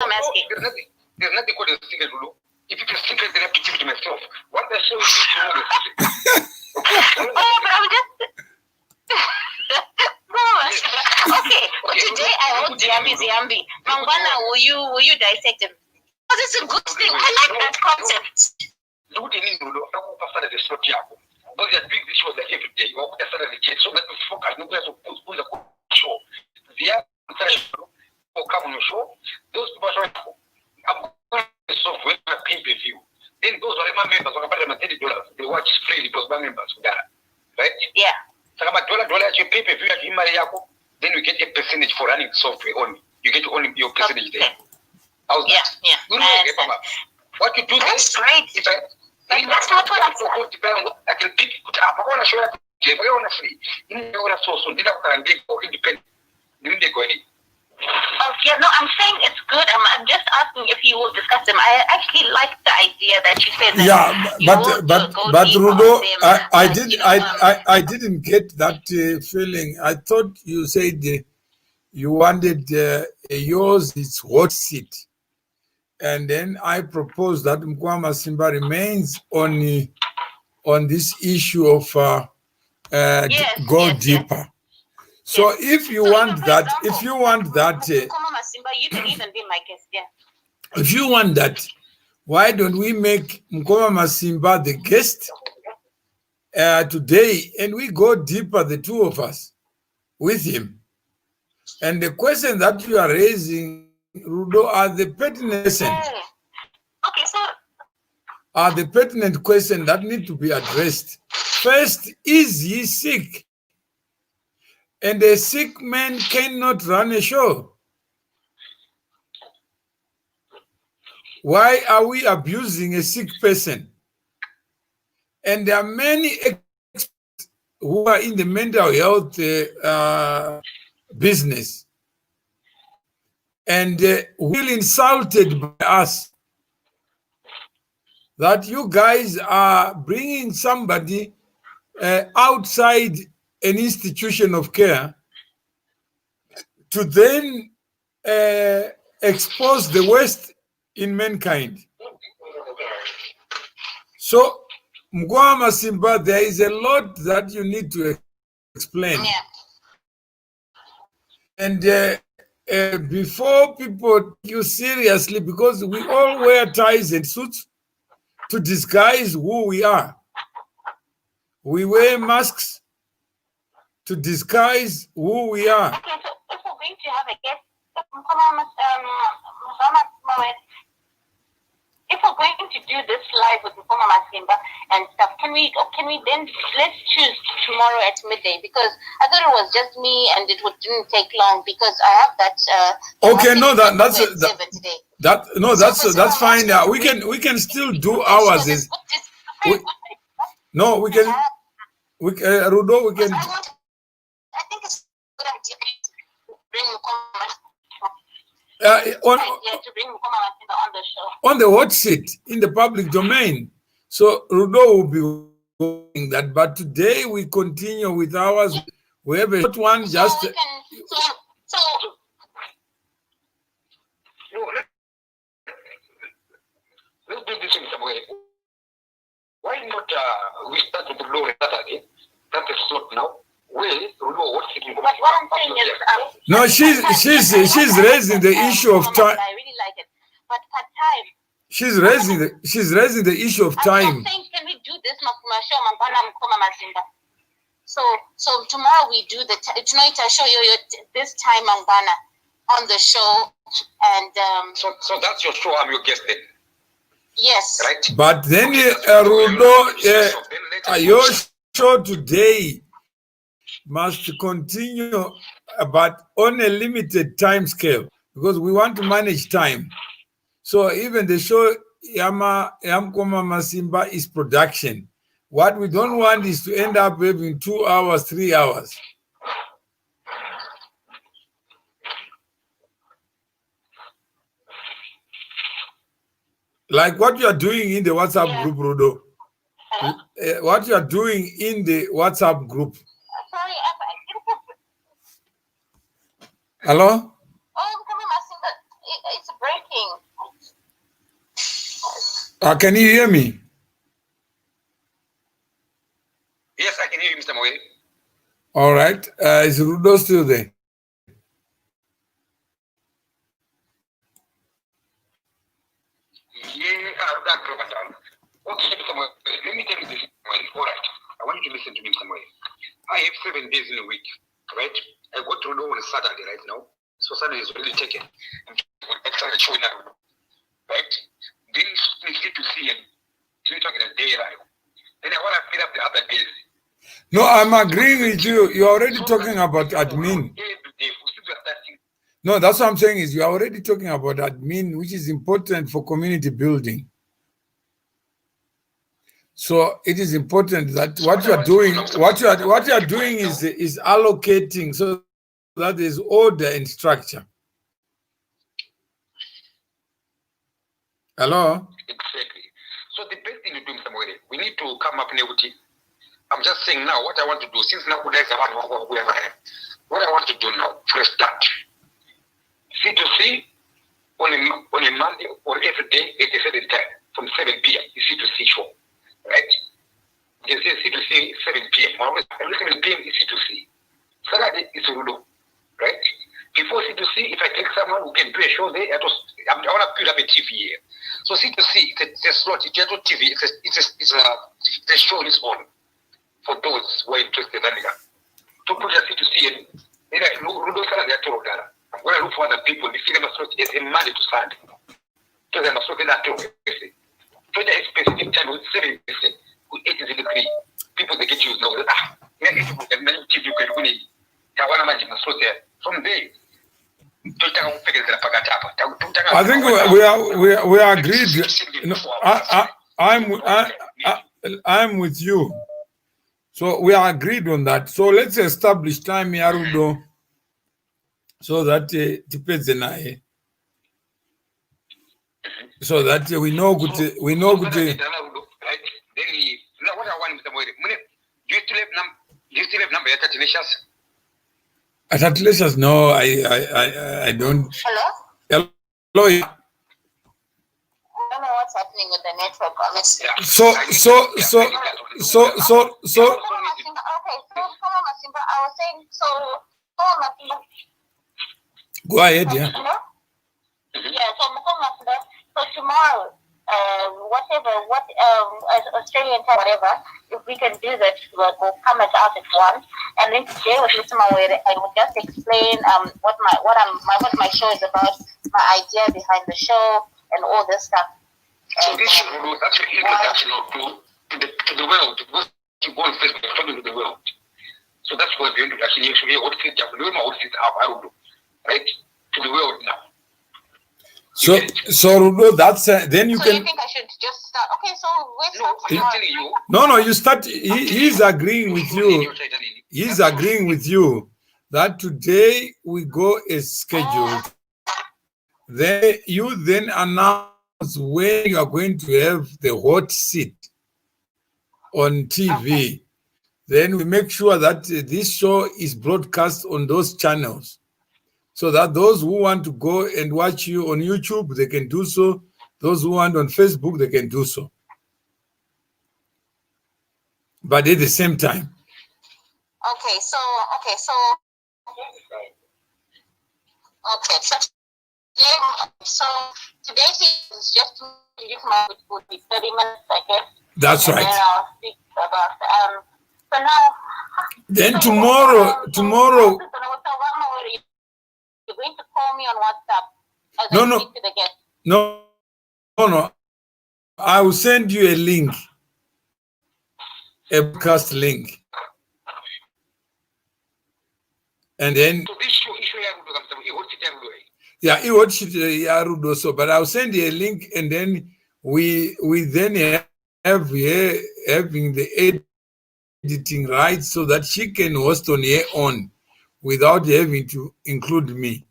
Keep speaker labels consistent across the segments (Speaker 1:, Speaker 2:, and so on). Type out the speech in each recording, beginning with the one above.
Speaker 1: I'm asking.
Speaker 2: There's nothing called a secret, Lulu. If it's a secret, then I have to keep it to myself. What the hell is the secret?
Speaker 1: Oh, but I'm just. Okay. Today I wrote Ziambi. Mangwana, will you dissect him? Because it's a good thing. I like that concept.
Speaker 2: Lulu, the short yako. But they are doing this show like every day. You want to start the kids so that we focus. No one has to put the show. The other show will come on your show. Those people are the software pay per view. Then those are my members. $30. They watch freely because my members. Right?
Speaker 1: Yeah.
Speaker 2: So $1 you pay per view at Himariako. Then you get a percentage for running software only. You get only your percentage there. How's that?
Speaker 1: Yeah.
Speaker 2: What you do?
Speaker 1: That's great. That's not what I'm saying.
Speaker 2: I can pick it up. I want to show you. I want to free. I want to so did I go independent. Didn't they go in?
Speaker 1: Oh, yeah, no, I'm saying it's good. I'm just asking if you will discuss them. I actually like the idea that you said that.
Speaker 3: Yeah, but Rudo, I didn't get that feeling. I thought you said you wanted yours is hot seat. And then I propose that Mukoma Masimba remains on this issue of go deeper. Yes. So if you want that,
Speaker 1: Mukoma Masimba, you can even be my guest, yeah.
Speaker 3: If you want that, why don't we make Mukoma Masimba the guest today, and we go deeper, the two of us, with him. And the question that you are raising, Rudo, are the pertinent are the pertinent questions that need to be addressed. First, is he sick? And a sick man cannot run a show. Why are we abusing a sick person? And there are many experts who are in the mental health business and feel insulted by us that you guys are bringing somebody outside an institution of care to then expose the worst in mankind. So, Mukoma Masimba, there is a lot that you need to explain.
Speaker 1: Yeah.
Speaker 3: And before people take you seriously, because we all wear ties and suits to disguise who we are. We wear masks to disguise who we are.
Speaker 1: Okay, so if we're going to have a guest, if we're going to do this live with Mukoma Masimba and stuff, can we then, let's choose tomorrow at midday, because I thought it was just me and it didn't take long because I have that.
Speaker 3: Okay, no, that's fine. We can still do ours. We can. Rudo, we can.
Speaker 1: I think it's a good idea to bring Mukoma to bring Mukoma Masimba on the show.
Speaker 3: On the hot seat in the public domain. So Rudo will be doing that. But today we continue with ours. We have a short one just.
Speaker 2: No, let's do this in some way. Why not we start with the glory Saturday? That's a slot now. But what I'm saying is,
Speaker 3: no, she's raising the issue of time.
Speaker 1: I really like it, but at time.
Speaker 3: She's raising the issue of time.
Speaker 1: I'm saying, can we do this show, Mukoma Masimba? So tomorrow we do tonight I show you this time Mangana on the show, and
Speaker 2: so that's your show. I'm your guest then.
Speaker 1: Yes.
Speaker 2: Right.
Speaker 3: But then Rudo, your show today must continue, but on a limited time scale, because we want to manage time. So even the show Mukoma Masimba is production. What we don't want is to end up having 2 hours, 3 hours. Like what you are doing in the WhatsApp group, Rudo. What you are doing in the WhatsApp group.
Speaker 1: Sorry,
Speaker 3: hello?
Speaker 1: Oh, Mukoma Masimba, it's breaking. talking.
Speaker 3: Can you hear me?
Speaker 2: Yes, I can hear you, Mr. Moe.
Speaker 3: All right. Is Rudo still there?
Speaker 2: Okay, Mr. Moe, let me tell you this. All right. I want you to listen to me, Mr. Moe. I have 7 days in a week, right? I go to Rudo on Saturday right now. So Saturday is already taken. I'm extra showing now, right? Then you need to see him. You're talking a day, right? Then I want to fill up the other days.
Speaker 3: No, I'm agreeing with you. You're already talking about admin. No, that's what I'm saying is you're already talking about admin, which is important for community building. So it is important that what you are doing is allocating so that there's order and structure. Hello?
Speaker 2: Exactly. So the best thing to do, Mr. Moe, we need to come up with it. I'm just saying now what I want to do, since now what I want to do now, for a start, C2C on a Monday or every day at a certain time, from 7 p.m. is C2C show, right? You can say C2C 7 p.m. Every 7 p.m. is C2C. Saturday is Rudo, right? Before C2C, if I take someone who can do a show there, I want to build up a TV here. So C2C, it's a slot, it's a TV, it's a show on its own for those who are interested in that. To put a C2C in, then Rudo Saturday, I'm going to look for other people. The film slot is a Monday to Sunday. So they must look at that too. So there is specific time with 7 with 80 degree. People they get you know that TV you can win. From there.
Speaker 3: I think we are agreed. No, I'm with you. So we are agreed on that. So let's establish time Yarudo so that depends on so that we know good.
Speaker 2: Then what I want Mr. Moe, do you still have number at Tatilicious?
Speaker 3: At Athletics, no, I don't.
Speaker 1: Hello?
Speaker 3: Hello. Yeah.
Speaker 1: I don't know what's happening with the network, honestly.
Speaker 3: Okay, so
Speaker 1: Mukoma Masimba, I was saying, Mukoma Masimba.
Speaker 3: Go ahead, yeah.
Speaker 1: Hello? Yeah, so Mukoma Masimba, so tomorrow, Australian time, whatever, if we can do that, we'll come out at 1. And then today with Mr. Mawere, I will just explain what my show is about, my idea behind the show, and all this stuff.
Speaker 2: So this should be actually introduction to the world, to go on Facebook, to the world. So that's what the introduction is. Right? To the world now.
Speaker 3: So Rudo, that's then you
Speaker 1: so
Speaker 3: can.
Speaker 1: You think I should just start? Okay, so we're starting.
Speaker 3: No, you start. He's agreeing with you. He's agreeing with you that today we go as scheduled. Then you announce when you are going to have the hot seat on TV. Okay. Then we make sure that this show is broadcast on those channels, so that those who want to go and watch you on YouTube, they can do so. Those who want on Facebook, they can do so. But at the same time.
Speaker 1: Okay, so today is just would be 30 minutes, I guess.
Speaker 3: That's right.
Speaker 1: And then I'll speak about so now.
Speaker 3: Then tomorrow.
Speaker 1: You're going to call me on WhatsApp as I speak to the guest.
Speaker 3: No. I will send you a link, a broadcast link. And then he watched it so, but I'll send you a link, and then we then have having the editing rights so that she can host on her own without having to include me.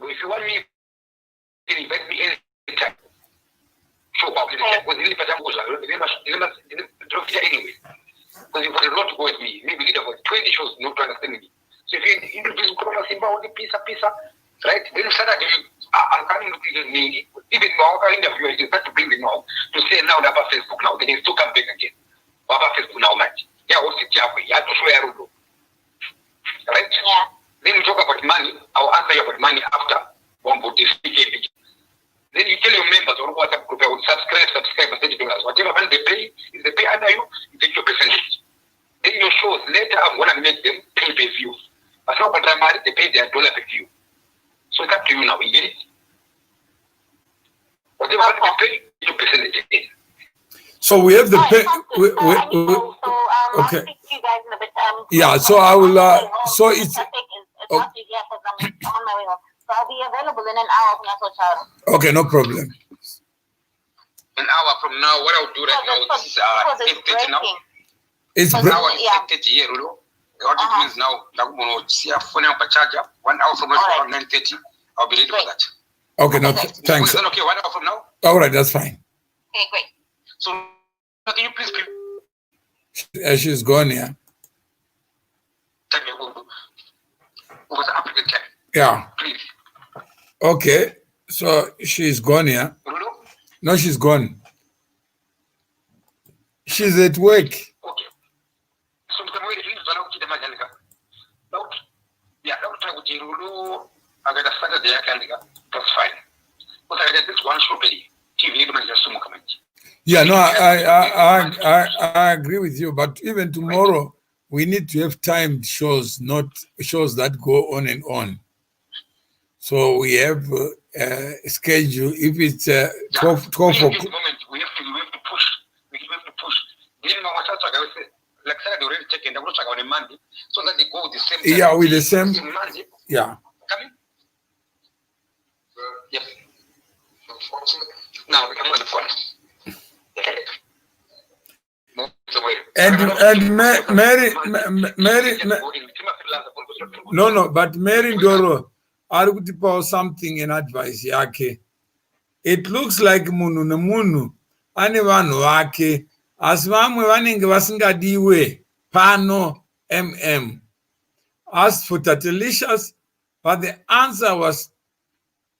Speaker 2: If you want me, invite me anytime. Anyway, because you've got a lot to go with me. Maybe lead about 20 shows not understanding me. So if you introduce Mukoma Masimba, all the pizza, right? Then Saturday, I'm coming to me, even more interview, I start to bring them out to say now about Facebook now, then it's to come back again. About Facebook now, much. Yeah, what's it? Yeah, you have to swear. Right?
Speaker 1: Yeah.
Speaker 2: Then you talk about money, I'll answer you about money after one book is speaking. Then you tell your members or WhatsApp group, I will subscribe, $30. Whatever money they pay, if they pay under you, you take your percentage. Then your shows, later I'm going to make them pay per view. But now, but they pay their dollar per view. So it's up to you now, you get it? Whatever they pay, your percentage again.
Speaker 3: So we have the pay.
Speaker 1: Okay. I'll speak to you guys in a bit.
Speaker 3: Yeah, so I will, so it's...
Speaker 1: I'm on my way home. So I'll be available in an hour from now.
Speaker 3: Okay, no problem.
Speaker 2: An hour from now, what I'll do right now is 8:30 now.
Speaker 3: It's
Speaker 2: an hour 8:30 here, what it means now, I'm going to see a phone number charger. 1 hour from now, around 9:30, I'll be ready for that.
Speaker 3: Okay, no, thanks.
Speaker 2: Is that okay? 1 hour from now?
Speaker 3: All right, that's fine.
Speaker 1: Okay, great.
Speaker 2: So, can you please
Speaker 3: she's gone, yeah.
Speaker 2: tell me what's the African time?
Speaker 3: Yeah.
Speaker 2: Please.
Speaker 3: Okay, so she's gone, yeah. No, she's gone. She's at work.
Speaker 2: Okay. So the way it is, yeah, that's fine. But I did this one show TV,
Speaker 3: Yeah, no, I agree with you. But even tomorrow, we need to have timed shows, not shows that go on and on. So we have a schedule. If it's 12
Speaker 2: we have to push. We have to push. Then like Saturday already taken. I'm going to on a Monday, so that they go with the same.
Speaker 3: Yeah, with the same.
Speaker 2: Monday.
Speaker 3: Yeah.
Speaker 2: Coming. Yes. Now we come on the phone.
Speaker 3: And Mary, no, but Mary Ndoro, I would give something and advice yake. It looks like munu na munu ane vanu wake asvamwe vanenge vasingadiwe pano asked for Tatalicious, but the answer was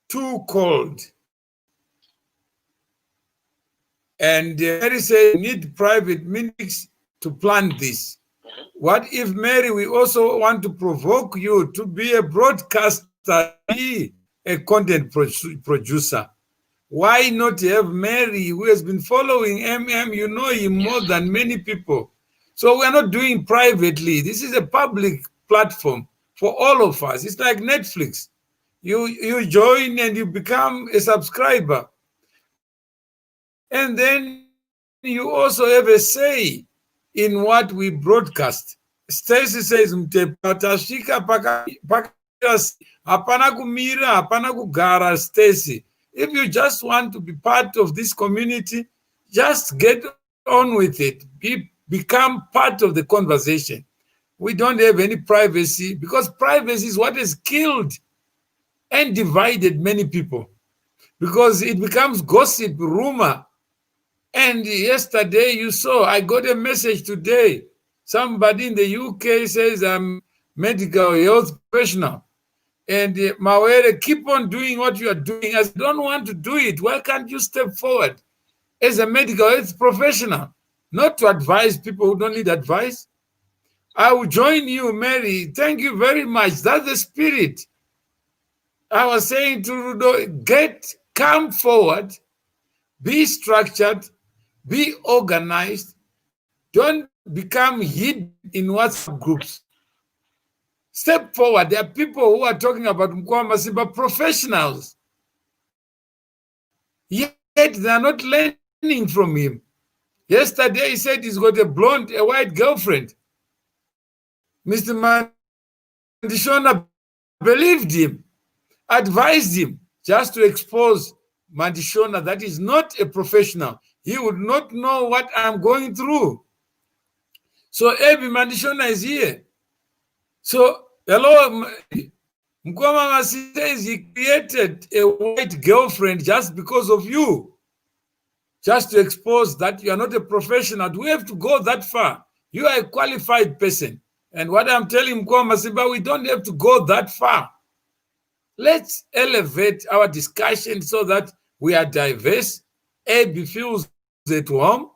Speaker 3: too cold. And Mary said, need private meetings to plan this. What if, Mary, we also want to provoke you to be a broadcaster, be a content producer? Why not have Mary, who has been following you know him more than many people. So we're not doing privately. This is a public platform for all of us. It's like Netflix. You join and you become a subscriber. And then you also have a say in what we broadcast. Stacy says, Stacy. If you just want to be part of this community, just get on with it. Become part of the conversation. We don't have any privacy because privacy is what has killed and divided many people, because it becomes gossip, rumor. And yesterday you saw, I got a message today. Somebody in the UK says, I'm medical health professional. And Mawere, keep on doing what you are doing. I don't want to do it. Why can't you step forward as a medical health professional? Not to advise people who don't need advice. I will join you, Mary. Thank you very much. That's the spirit. I was saying to Rudo, come forward, be structured, be organized. Don't become hidden in WhatsApp groups. Step forward. There are people who are talking about Mukoma Masimba, professionals. Yet they are not learning from him. Yesterday he said he's got a white girlfriend. Mr. Mandishona believed him, advised him just to expose Mandishona that is not a professional. He would not know what I'm going through. So Ebi Mandishona is here. So, hello, Mukoma Masimba says he created a white girlfriend just because of you. Just to expose that you are not a professional. Do we have to go that far? You are a qualified person. And what I'm telling Mukoma Masimba, we don't have to go that far. Let's elevate our discussion so that we are diverse. AB feels at home.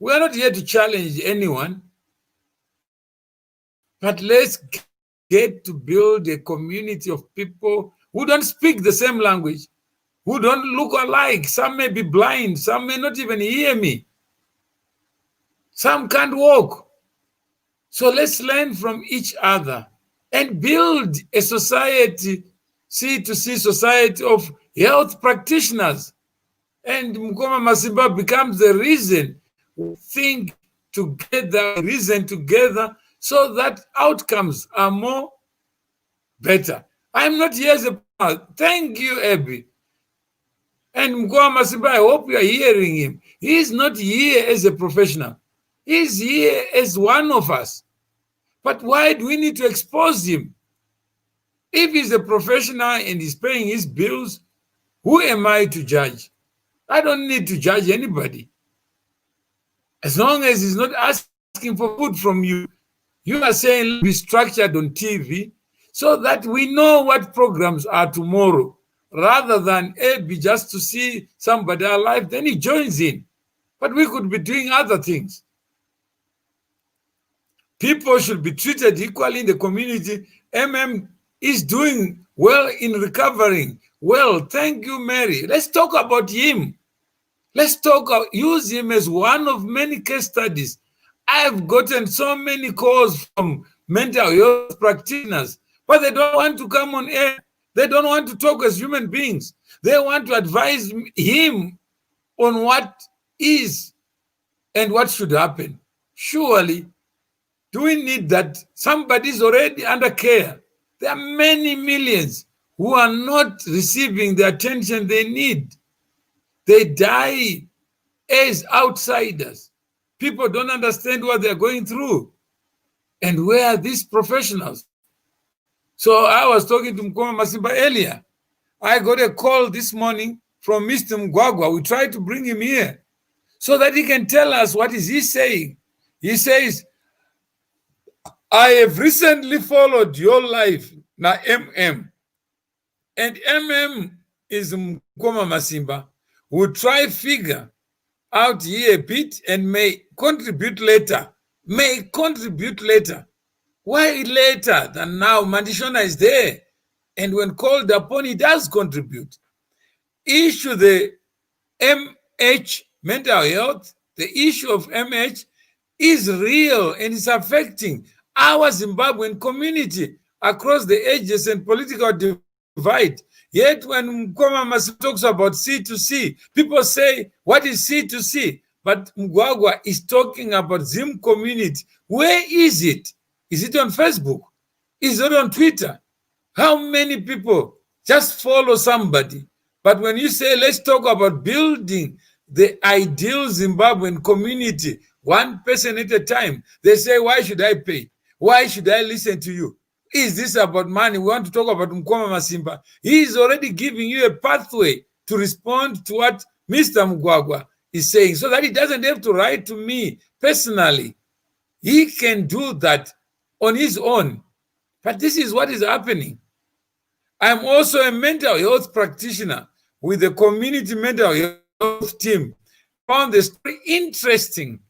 Speaker 3: We are not here to challenge anyone, but let's get to build a community of people who don't speak the same language, who don't look alike. Some may be blind, some may not even hear me, some can't walk. So let's learn from each other and build a society, C2C society of health practitioners. And Mukoma Masimba becomes the reason we think together, reason together, so that outcomes are more better. I'm not here as a thank you, Abby. And Mukoma Masimba, I hope you are hearing him. He is not here as a professional. He is here as one of us. But why do we need to expose him? If he's a professional and he's paying his bills, who am I to judge? I don't need to judge anybody. As long as he's not asking for food from you, you are saying be structured on TV so that we know what programs are tomorrow, rather than be just to see somebody alive, then he joins in. But we could be doing other things. People should be treated equally in the community. Is doing well in recovering. Well, thank you, Mary. Let's talk about him. Let's use him as one of many case studies. I've gotten so many calls from mental health practitioners, but they don't want to come on air. They don't want to talk as human beings. They want to advise him on what is and what should happen. Surely, do we need that? Somebody's already under care. There are many millions who are not receiving the attention they need. They die as outsiders. People don't understand what they're going through. And where are these professionals? So I was talking to Mukoma Masimba earlier. I got a call this morning from Mr. Mugwagwa. We tried to bring him here so that he can tell us what is he saying. He says, I have recently followed your life, na MM. And MM is Mukoma Masimba, who try figure out here a bit and may contribute later. May contribute later. Why later than now? Mandishona is there. And when called upon, he does contribute. Issue the MH, mental health, the issue of MH is real and is affecting our Zimbabwean community across the ages and political divide. Yet when Mukoma Masimba talks about C2C, people say, what is C2C? But Mugwagwa is talking about Zim community. Where is it? Is it on Facebook? Is it on Twitter? How many people just follow somebody? But when you say, let's talk about building the ideal Zimbabwean community, one person at a time, they say, why should I pay? Why should I listen to you? Is this about money? We want to talk about Mukoma Masimba. He is already giving you a pathway to respond to what Mr. Mugwagwa is saying, so that he doesn't have to write to me personally. He can do that on his own. But this is what is happening. I'm also a mental health practitioner with the community mental health team. Found the story interesting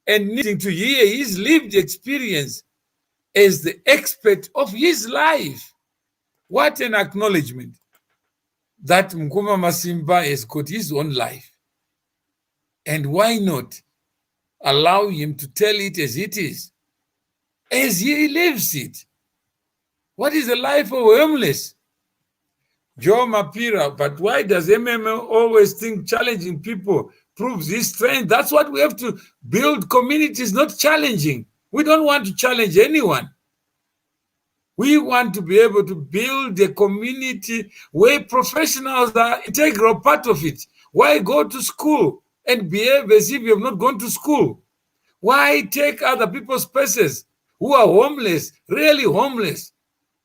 Speaker 3: and needing to hear his lived experience as the expert of his life. What an acknowledgement that Mukoma Masimba has got his own life. And why not allow him to tell it as it is, as he lives it? What is the life of homeless? Joe Mapira, but why does MMO always think challenging people proves his strength? That's what we have to build communities, not challenging. We don't want to challenge anyone. We want to be able to build a community where professionals are an integral part of it. Why go to school and behave as if you have not gone to school? Why take other people's spaces who are homeless, really homeless,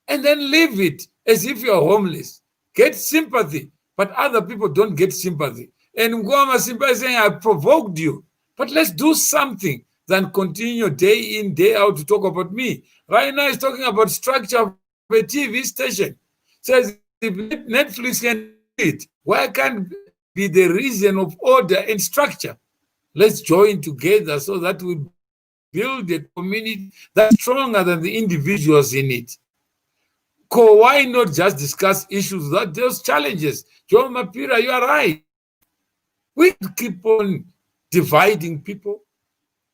Speaker 3: and then leave it as if you're homeless? Get sympathy, but other people don't get sympathy. And Mukoma Masimba is saying, I provoked you, but let's do something. than continue day in, day out to talk about me. Right now, he's talking about structure of a TV station. Says if Netflix can do it, why can't it be the reason of order and structure? Let's join together so that we build a community that's stronger than the individuals in it. Why not just discuss issues that those challenges? John Mapira, you are right. We keep on dividing people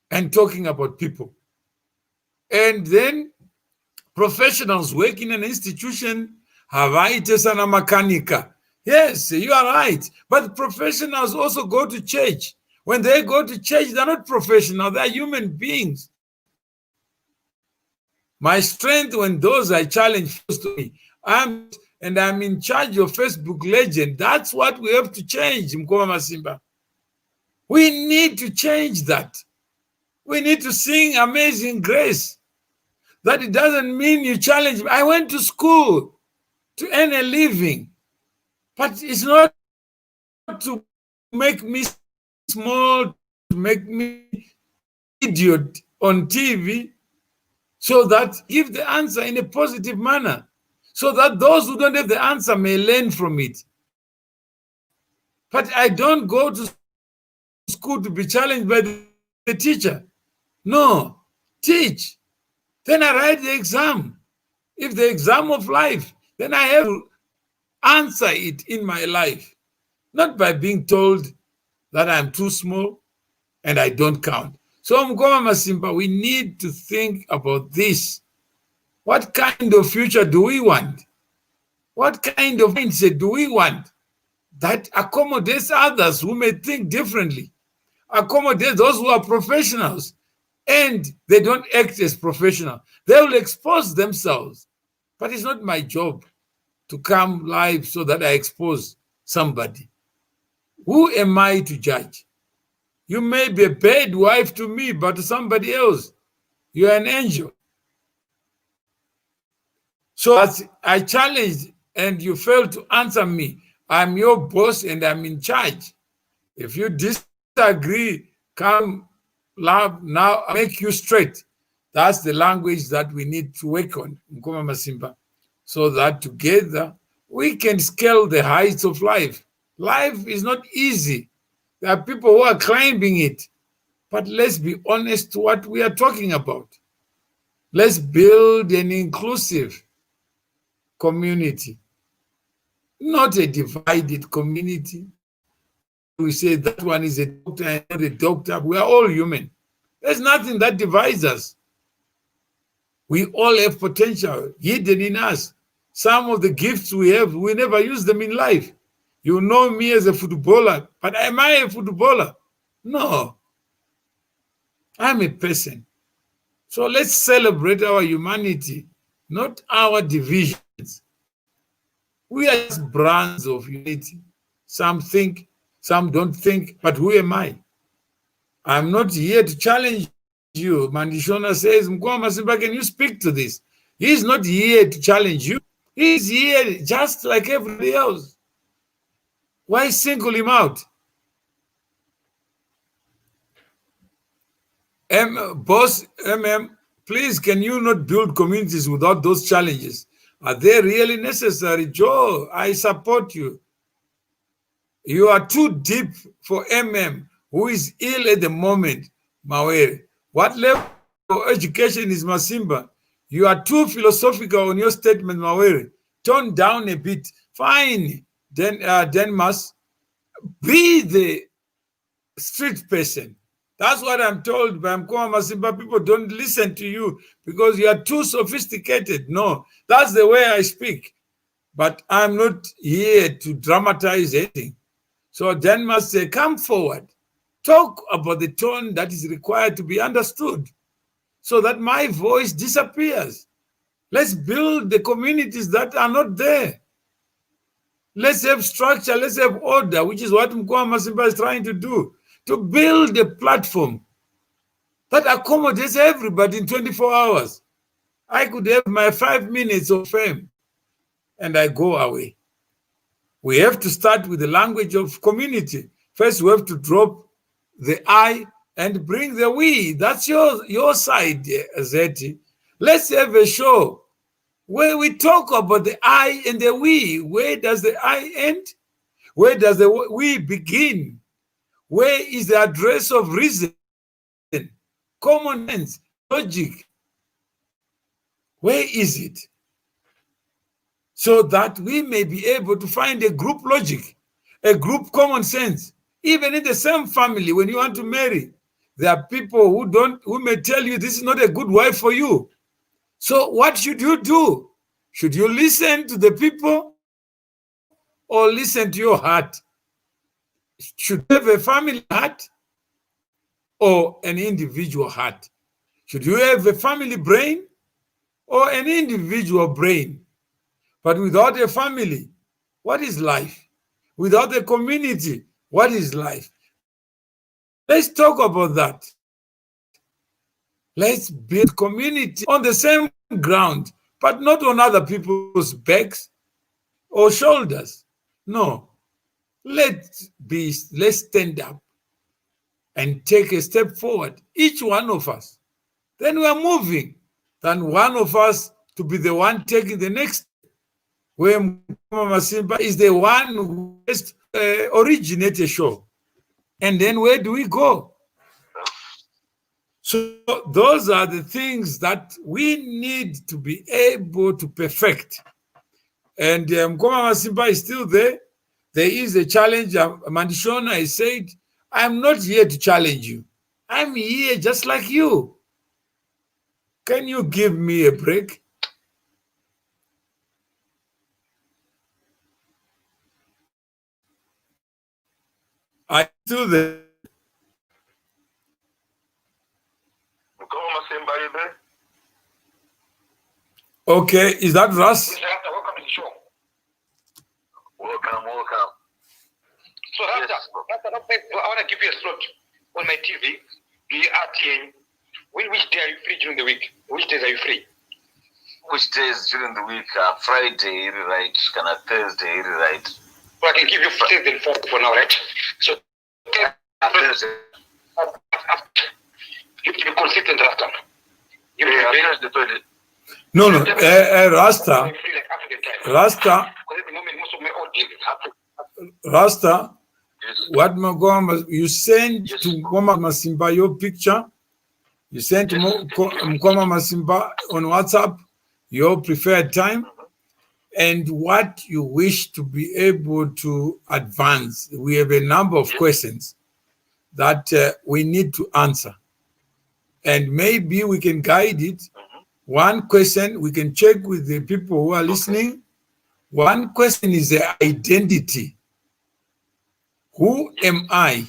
Speaker 3: and talking about people. And then professionals work in an institution, Hawaii sana makanika. Yes, you are right. But professionals also go to church. When they go to church, they're not professional, they're human beings. My strength when those I challenge first to me, I'm in charge of Facebook Legend. That's what we have to change, Mukoma Masimba. We need to change that. We need to sing Amazing Grace. That it doesn't mean you challenge me. I went to school to earn a living, but it's not to make me small, to make me idiot on TV, so that give the answer in a positive manner, so that those who don't have the answer may learn from it. But I don't go to school to be challenged by the teacher. No, teach. Then I write the exam. If the exam of life, then I have to answer it in my life, not by being told that I'm too small and I don't count. So, Mukoma Masimba, we need to think about this. What kind of future do we want? What kind of mindset do we want that accommodates others who may think differently, accommodate those who are professionals, and they don't act as professional? They will expose themselves. But it's not my job to come live so that I expose somebody. Who am I to judge? You may be a bad wife to me, but to somebody else, you're an angel. So as I challenged and you failed to answer me, I'm your boss and I'm in charge. If you disagree, come now, I'll make you straight. That's the language that we need to work on, Mukoma Masimba, so that together we can scale the heights of life. Life is not easy. There are people who are climbing it. But let's be honest to what we are talking about. Let's build an inclusive community, not a divided community. We say that one is a doctor and not a doctor. We are all human. There's nothing that divides us. We all have potential hidden in us. Some of the gifts we have, we never use them in life. You know me as a footballer, but am I a footballer? No. I'm a person. So let's celebrate our humanity, not our divisions. We are just brands of unity. Some think, some don't think, but who am I? I'm not here to challenge you. Mandishona says, Mukoma Masimba, can you speak to this? He's not here to challenge you. He's here just like everybody else. Why single him out? Boss please, can you not build communities without those challenges? Are they really necessary? Joe, I support you. You are too deep for who is ill at the moment, Mawere. What level of education is Masimba? You are too philosophical on your statement, Mawere. Tone down a bit. Fine. Then must be the street person. That's what I'm told by Mukoma Masimba. People don't listen to you because you are too sophisticated. No, that's the way I speak. But I'm not here to dramatize anything. So then must say, come forward. Talk about the tone that is required to be understood so that my voice disappears. Let's build the communities that are not there. Let's have structure, let's have order, which is what Mukoma Masimba is trying to do, to build a platform that accommodates everybody in 24 hours. I could have my 5 minutes of fame and I go away. We have to start with the language of community. First, we have to drop the I and bring the we. That's your side, Zeti. Let's have a show where we talk about the I and the we. Where does the I end? Where does the we begin? Where is the address of reason, common sense, logic? Where is it? So that we may be able to find a group logic, a group common sense. Even in the same family, when you want to marry, there are people who may tell you this is not a good wife for you. So what should you do? Should you listen to the people or listen to your heart? Should you have a family heart or an individual heart? Should you have a family brain or an individual brain? But without a family, what is life? Without a community, what is life? Let's talk about that. Let's build community on the same ground, but not on other people's backs or shoulders. No. Let's stand up and take a step forward, each one of us. Then we are moving. Than one of us to be the one taking the next. Where Mukoma Masimba is the one who has originated a show. And then where do we go? So those are the things that we need to be able to perfect. And Mukoma Masimba is still there. There is a challenge. Mandishona has said, I'm not here to challenge you. I'm here just like you. Can you give me a break? I do the.
Speaker 2: Mukoma Masimba, are you there?
Speaker 3: Okay, is that Russ?
Speaker 2: Mr. Rasta, welcome to the show.
Speaker 4: Welcome.
Speaker 2: So Rasta, I want to give you a slot on my TV, the RTN. Which day are you free during the week? Which days are you free?
Speaker 4: Which days during the week? Friday, right? Kind of Thursday, right?
Speaker 2: So I can give you Thursday and Friday for now, right? So
Speaker 4: Thursday.
Speaker 2: You be consistent, Rasta. You be
Speaker 4: Yeah,
Speaker 2: very
Speaker 4: Thursday, Friday.
Speaker 3: No, Rasta.
Speaker 2: free like African time.
Speaker 3: Rasta,
Speaker 2: Because at the moment, most of my audience is African.
Speaker 3: Rasta,
Speaker 4: Yes.
Speaker 3: what Mukoma, you sent
Speaker 4: Yes.
Speaker 3: to Mukoma Masimba your picture. You sent to Mukoma Masimba on WhatsApp your preferred time and what you wish to be able to advance. We have a number of questions that we need to answer. And maybe we can guide it. One question, we can check with the people who are listening. One question is the identity. Who am I?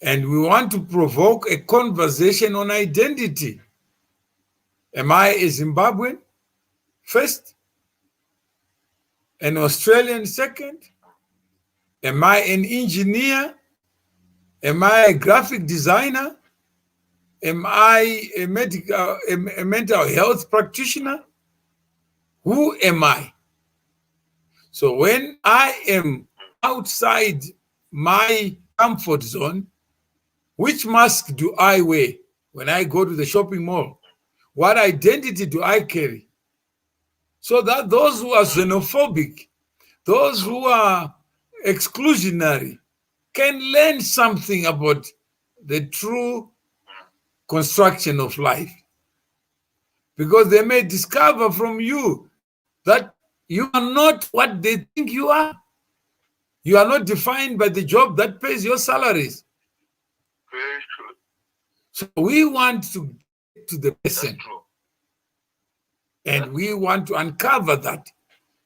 Speaker 3: And we want to provoke a conversation on identity. Am I a Zimbabwean first? An Australian second? Am I an engineer? Am I a graphic designer? Am I a mental health practitioner? Who am I? So when I am outside my comfort zone, which mask do I wear when I go to the shopping mall? What identity do I carry? So that those who are xenophobic, those who are exclusionary, can learn something about the true construction of life. Because they may discover from you that you are not what they think you are. You are not defined by the job that pays your salaries.
Speaker 4: Very true.
Speaker 3: So we want to get to the person,
Speaker 4: That's true.
Speaker 3: and we want to uncover that.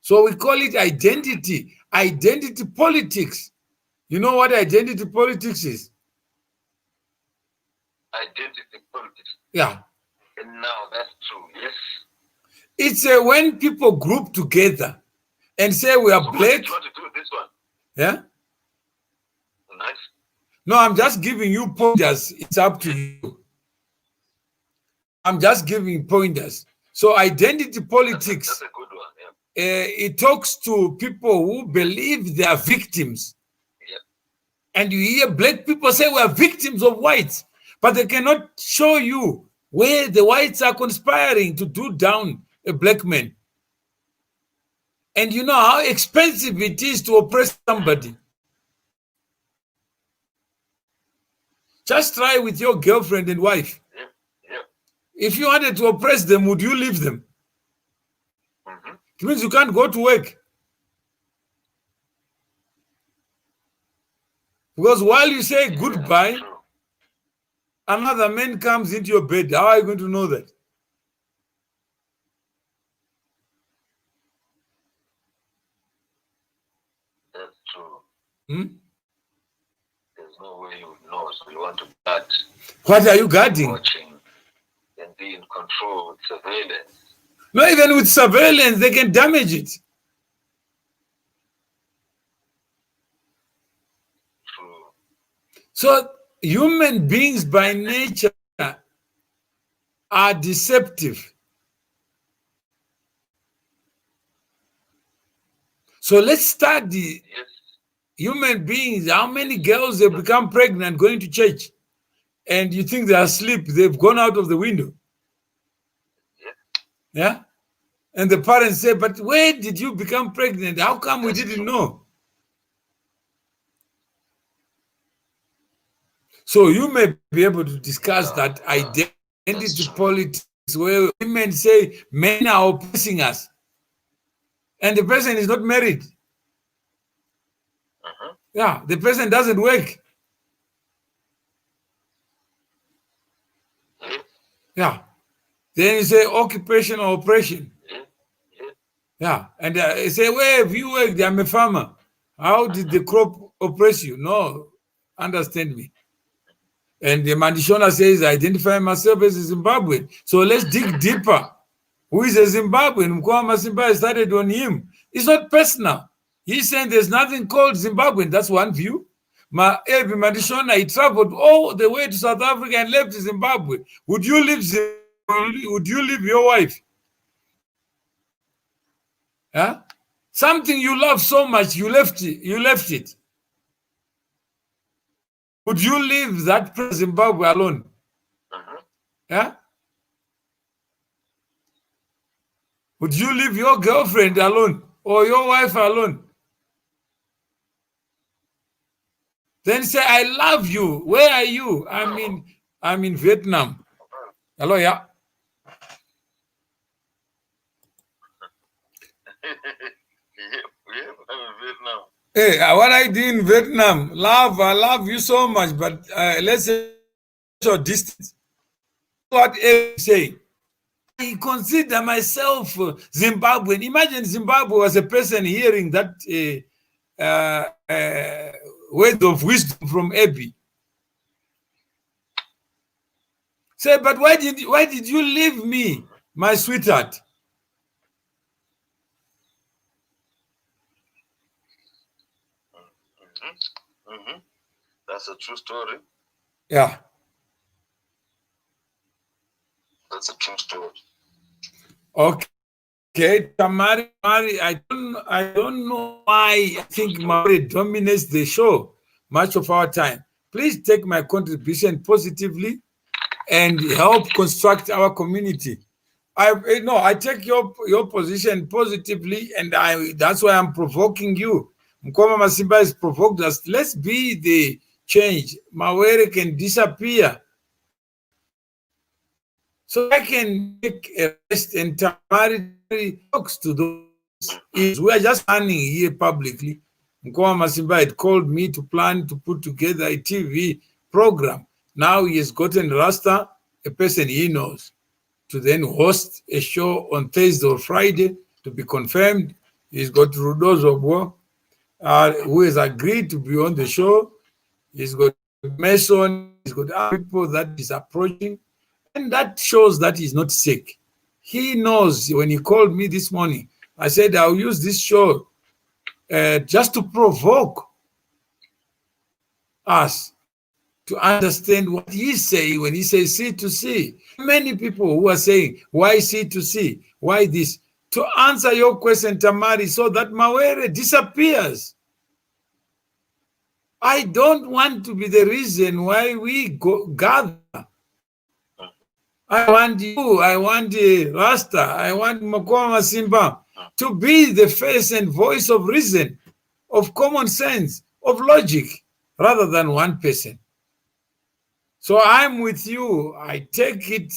Speaker 3: So we call it identity politics. You know what identity politics is?
Speaker 4: Identity politics.
Speaker 3: Yeah.
Speaker 4: And now that's true. Yes.
Speaker 3: It's when people group together and say we are
Speaker 4: So what
Speaker 3: black.
Speaker 4: did you want to do this one?
Speaker 3: Yeah.
Speaker 4: Nice.
Speaker 3: No, I'm just giving you pointers. It's up to you. I'm just giving pointers. So identity politics,
Speaker 4: That's a good one. Yeah.
Speaker 3: it talks to people who believe they are victims.
Speaker 4: Yeah.
Speaker 3: And you hear black people say we are victims of whites, but they cannot show you where the whites are conspiring to do down a black man. And you know how expensive it is to oppress somebody. Just try with your girlfriend and wife. If you wanted to oppress them, would you leave them? It means you can't go to work. Because while you say goodbye, another man comes into your bed. How are you going to know that?
Speaker 4: That's true.
Speaker 3: Hmm?
Speaker 4: There's no way you would know, so you want to guard.
Speaker 3: What are you guarding?
Speaker 4: Watching and be in control with surveillance.
Speaker 3: No, even with surveillance, they can damage it.
Speaker 4: True.
Speaker 3: So human beings by nature are deceptive. So let's study human beings. How many girls have become pregnant going to church? And you think they're asleep, they've gone out of the window. Yeah? And the parents say, but where did you become pregnant? How come we didn't know? So you may be able to discuss that identity politics where women say men are oppressing us. And the person is not married. Yeah, the person doesn't work. Yeah. Then you say occupational oppression. Yeah. And you say, where have you worked? I'm a farmer. How did the crop oppress you? No, understand me. And the Mandishona says, I identify myself as a Zimbabwean. So let's dig deeper. Who is a Zimbabwean? Mukoma Masimba started on him. It's not personal. He's saying there's nothing called Zimbabwean. That's one view. Ebi Mandishona, he traveled all the way to South Africa and left Zimbabwe. Would you leave Zimbabwe? Would you leave your wife? Huh? Something you love so much, you left it. Would you leave that Zimbabwe alone? Yeah? Would you leave your girlfriend alone or your wife alone? Then say, I love you. Where are you? I'm in Vietnam. Hello, yeah.
Speaker 4: Vietnam.
Speaker 3: Hey, what I do in Vietnam, I love you so much, but let's say your distance. What I say, I consider myself Zimbabwean. Imagine Zimbabwe was a person hearing that word of wisdom from Ebi. Say, but why did you leave me, my sweetheart?
Speaker 4: That's a true story.
Speaker 3: Yeah.
Speaker 4: That's a true story.
Speaker 3: Okay, Tamari, I don't know why I think Mari dominates the show much of our time. Please take my contribution positively and help construct our community. I take your position positively, and that's why I'm provoking you. Mukoma Masimba has provoked us. Let's be the change. Mawere can disappear. So I can take a rest and Tamari talks to those. We are just planning here publicly. Mukoma Masimba had called me to plan to put together a TV program. Now he has gotten Rasta, a person he knows, to then host a show on Thursday or Friday to be confirmed. He's got Rudo Zobwo, who has agreed to be on the show. He's got Mason, he's got other people that is approaching. And that shows that he's not sick. He knows. When he called me this morning, I said, I'll use this show just to provoke us to understand what he's saying when he says C2C. Many people who are saying, why C2C? Why this? To answer your question, Tamari, so that Mawere disappears. I don't want to be the reason why we gather. I want you, I want Rasta, I want Mukoma Masimba to be the face and voice of reason, of common sense, of logic, rather than one person. So I'm with you. I take it.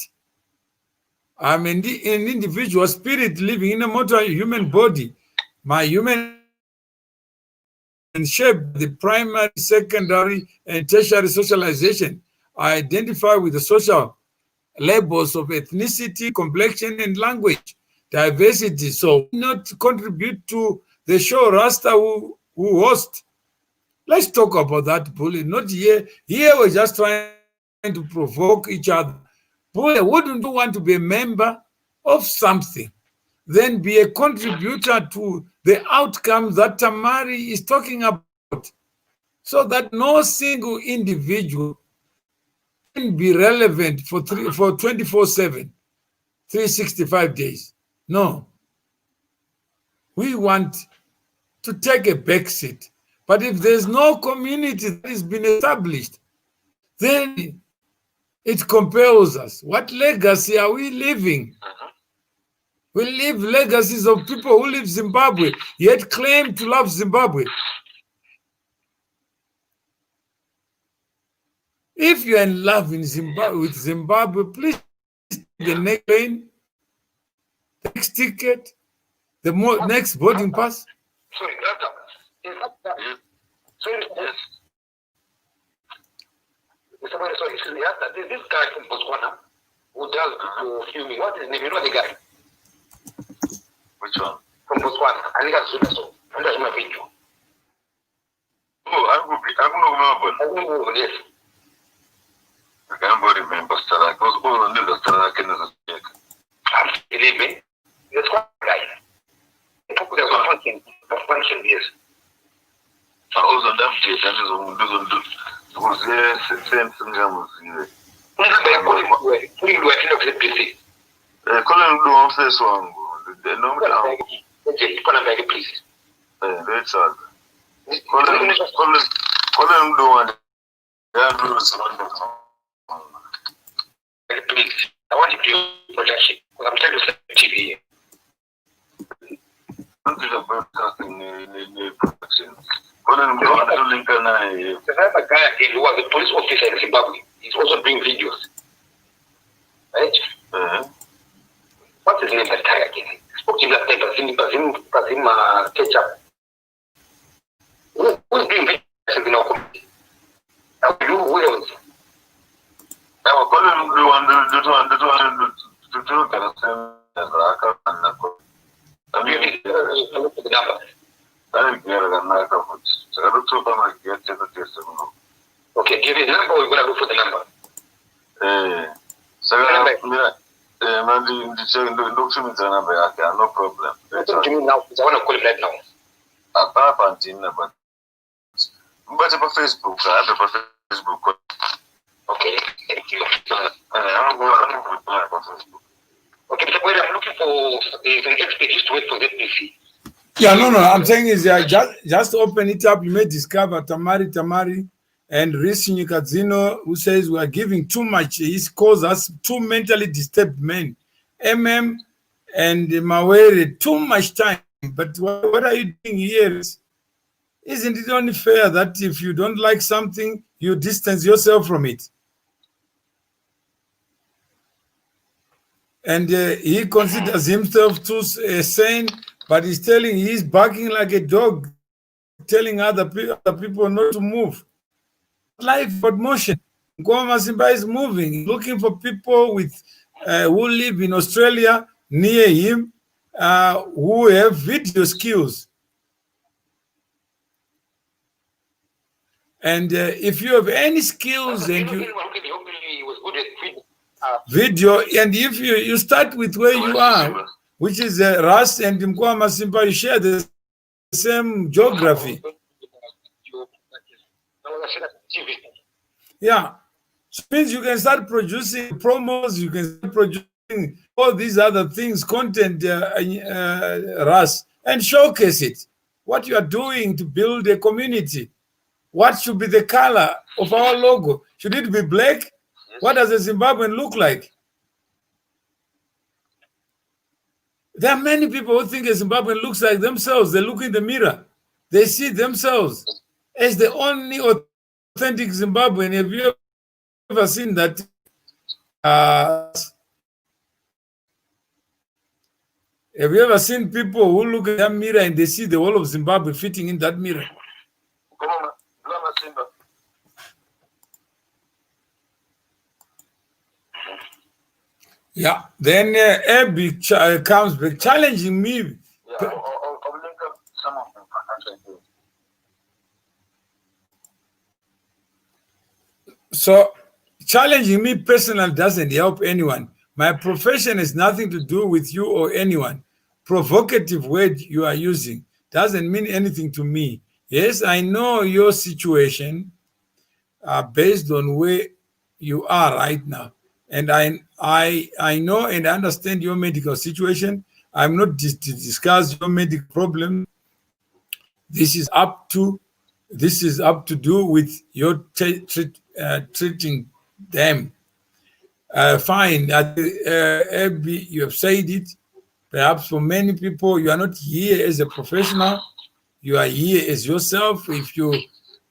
Speaker 3: I'm an individual spirit living in a mortal human body. My human shape, the primary, secondary, and tertiary socialization. I identify with the social labels of ethnicity, complexion, and language, diversity. So not contribute to the show Rasta who host. Let's talk about that bully. Not here. Here we're just trying to provoke each other. Bully, wouldn't you want to be a member of something? Then be a contributor to the outcome that Tamari is talking about, so that no single individual can be relevant for 24/7, 365 days. No. We want to take a back seat. But if there's no community that has been established, then it compels us. What legacy are we leaving? We leave legacies of people who live Zimbabwe, yet claim to love Zimbabwe. If you're in love with Zimbabwe, please the next plane, the next ticket, the next boarding pass.
Speaker 2: Sorry, yes. Sorry, there's this guy from Botswana who does filming. What is his name? You know the guy?
Speaker 4: Which one?
Speaker 2: From Botswana. I think that's so. And that's my video.
Speaker 4: Oh, I don't know.
Speaker 2: Yes.
Speaker 4: I can't remember. I was all on the Starakan.
Speaker 2: Believe me, that's quite right. There's a function, yes.
Speaker 4: I was on that day, that is on the was there, same thing. Calling the office one. The number of
Speaker 2: please.
Speaker 4: That's all. Calling the one.
Speaker 2: Please, I want to do production because I'm trying to set TV.
Speaker 4: Broadcasting production. Calling the link and
Speaker 2: there's another guy who was a police officer in Zimbabwe. He's also doing videos. Right? What's his name? That guy again? I spoke to him last time, Bazim Ketchup. Who's doing videos in our community? Who else?
Speaker 4: I was calling the one I mean,
Speaker 2: look at the number. Okay, give me the number, we're going to look for the number.
Speaker 4: No problem.
Speaker 2: To me now, I want to call him right now.
Speaker 4: But about Facebook, I have a Facebook.
Speaker 2: Okay, thank you. Okay, Mr. Boyd, I'm looking for an expert to wait for ZPC.
Speaker 3: Yeah, no. I'm saying is just open it up. You may discover Tamari, and Risini Kazino, who says we are giving too much. He calls us two mentally disturbed men. MM and Mawere, too much time. But what are you doing here? Isn't it only fair that if you don't like something, you distance yourself from it? And he considers himself too sane, but he's barking like a dog, telling other people not to move. Life but motion. Mukoma Masimba is moving, looking for people with who live in Australia near him, who have video skills. And if you have any skills and you video, and if you start with where you are, which is Ras and Mukoma Masimba, you share the same geography. Yeah, so it means you can start producing promos, you can start producing all these other things, content, Ras, and showcase it. What you are doing to build a community. What should be the color of our logo? Should it be black? Yes. What does a Zimbabwean look like? There are many people who think a Zimbabwean looks like themselves. They look in the mirror. They see themselves as the only authentic Zimbabwean. Have you ever seen that? Have you ever seen people who look at that mirror and they see the whole of Zimbabwe fitting in that mirror? Yeah, then Abby comes back challenging me. Yeah, I'll link up some of them. So challenging me personally doesn't help anyone. My profession has nothing to do with you or anyone. Provocative word you are using doesn't mean anything to me. Yes, I know your situation based on where you are right now. And I know and understand your medical situation. I'm not to discuss your medical problem. This is up to do with your treating them. Fine, Abby, you have said it. Perhaps for many people, you are not here as a professional. You are here as yourself. If you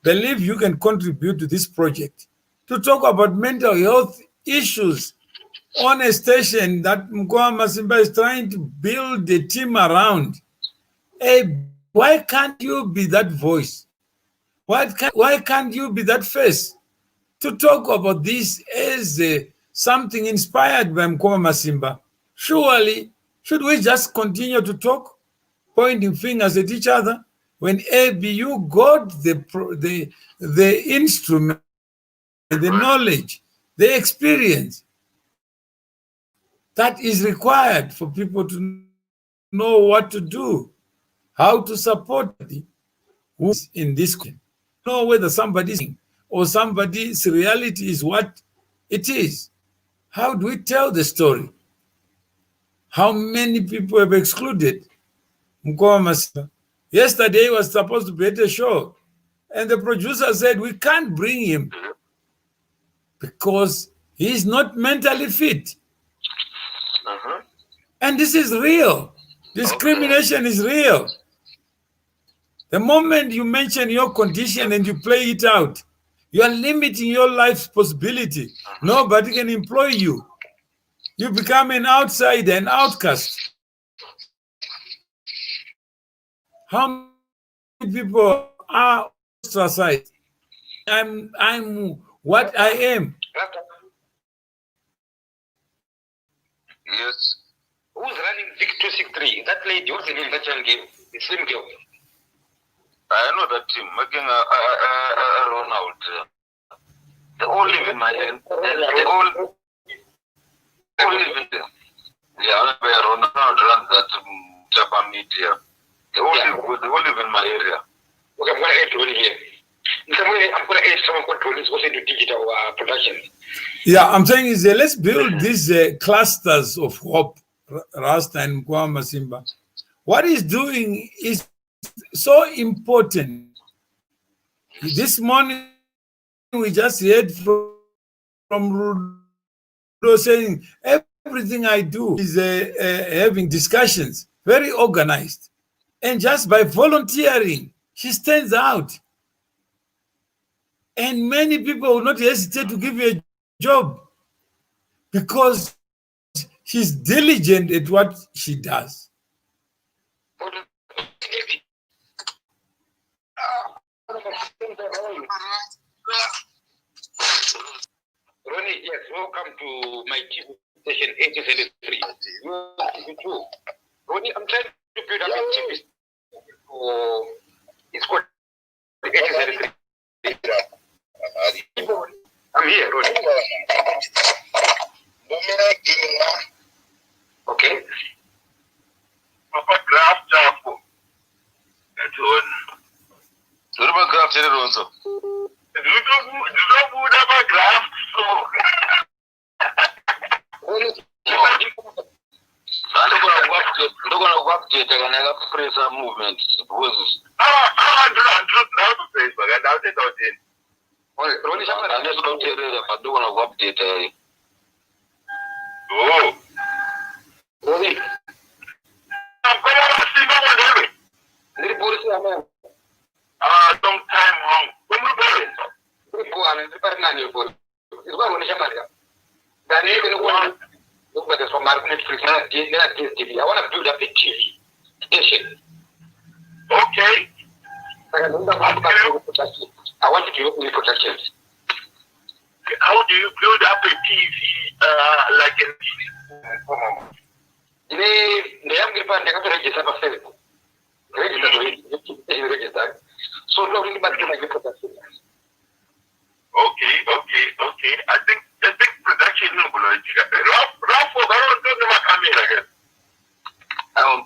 Speaker 3: believe you can contribute to this project, to talk about mental health issues on a station that Mukoma Masimba is trying to build a team around. Why can't you be that voice? Why can't you be that face to talk about this as something inspired by Mukoma Masimba? Surely, should we just continue to talk, pointing fingers at each other, when ABU got the instrument, the knowledge, the experience that is required for people to know what to do, how to support who's in this question. Know whether somebody's or somebody's reality is what it is. How do we tell the story? How many people have excluded Mukoma Masimba? Yesterday he was supposed to be at a show, and the producer said we can't bring him because he's not mentally fit. And this is real. Discrimination is real. The moment you mention your condition and you play it out, you are limiting your life's possibility. Nobody can employ you. You become an outsider, an outcast. How many people are ostracized? I'm what I am.
Speaker 2: Yes. Who's running Vic 263? That lady, what's the name that young girl? The slim girl. I know that team. Making a Ronald. They all live in my end. They all live in there. Yeah, Ronald runs that Japan media. They all live in my area. Okay, I'm going to add Ronnie here. In some way, I'm going to add someone called Ronnie who's also into digital production.
Speaker 3: Yeah, I'm saying is let's build these clusters of hope, Rasta and Mukoma Masimba. What he's doing is so important. This morning, we just heard from Rudo saying everything I do is having discussions, very organized. And just by volunteering, she stands out. And many people will not hesitate to give you a job because she's diligent at what she does.
Speaker 2: Ronnie, yes, welcome to my TV station 873. Ronnie, I'm trying to build up a TV for it's called 873. I'm here, Ronnie. Okay. Movement.
Speaker 5: Facebook and I'll take out in.
Speaker 2: I'm just going to tell you about doing a update.
Speaker 5: Oh.
Speaker 2: Really?
Speaker 5: I'm going to see my one. Long time wrong. When we go in.
Speaker 2: Look at this from Netflix. I want to build up a TV station.
Speaker 5: Okay.
Speaker 2: I want you to be protected.
Speaker 5: How do you build up a TV like a
Speaker 2: They have given the register for Facebook. Register. So no really much can I get protection.
Speaker 5: Okay. I think production no Ralph for Baron doesn't come in again.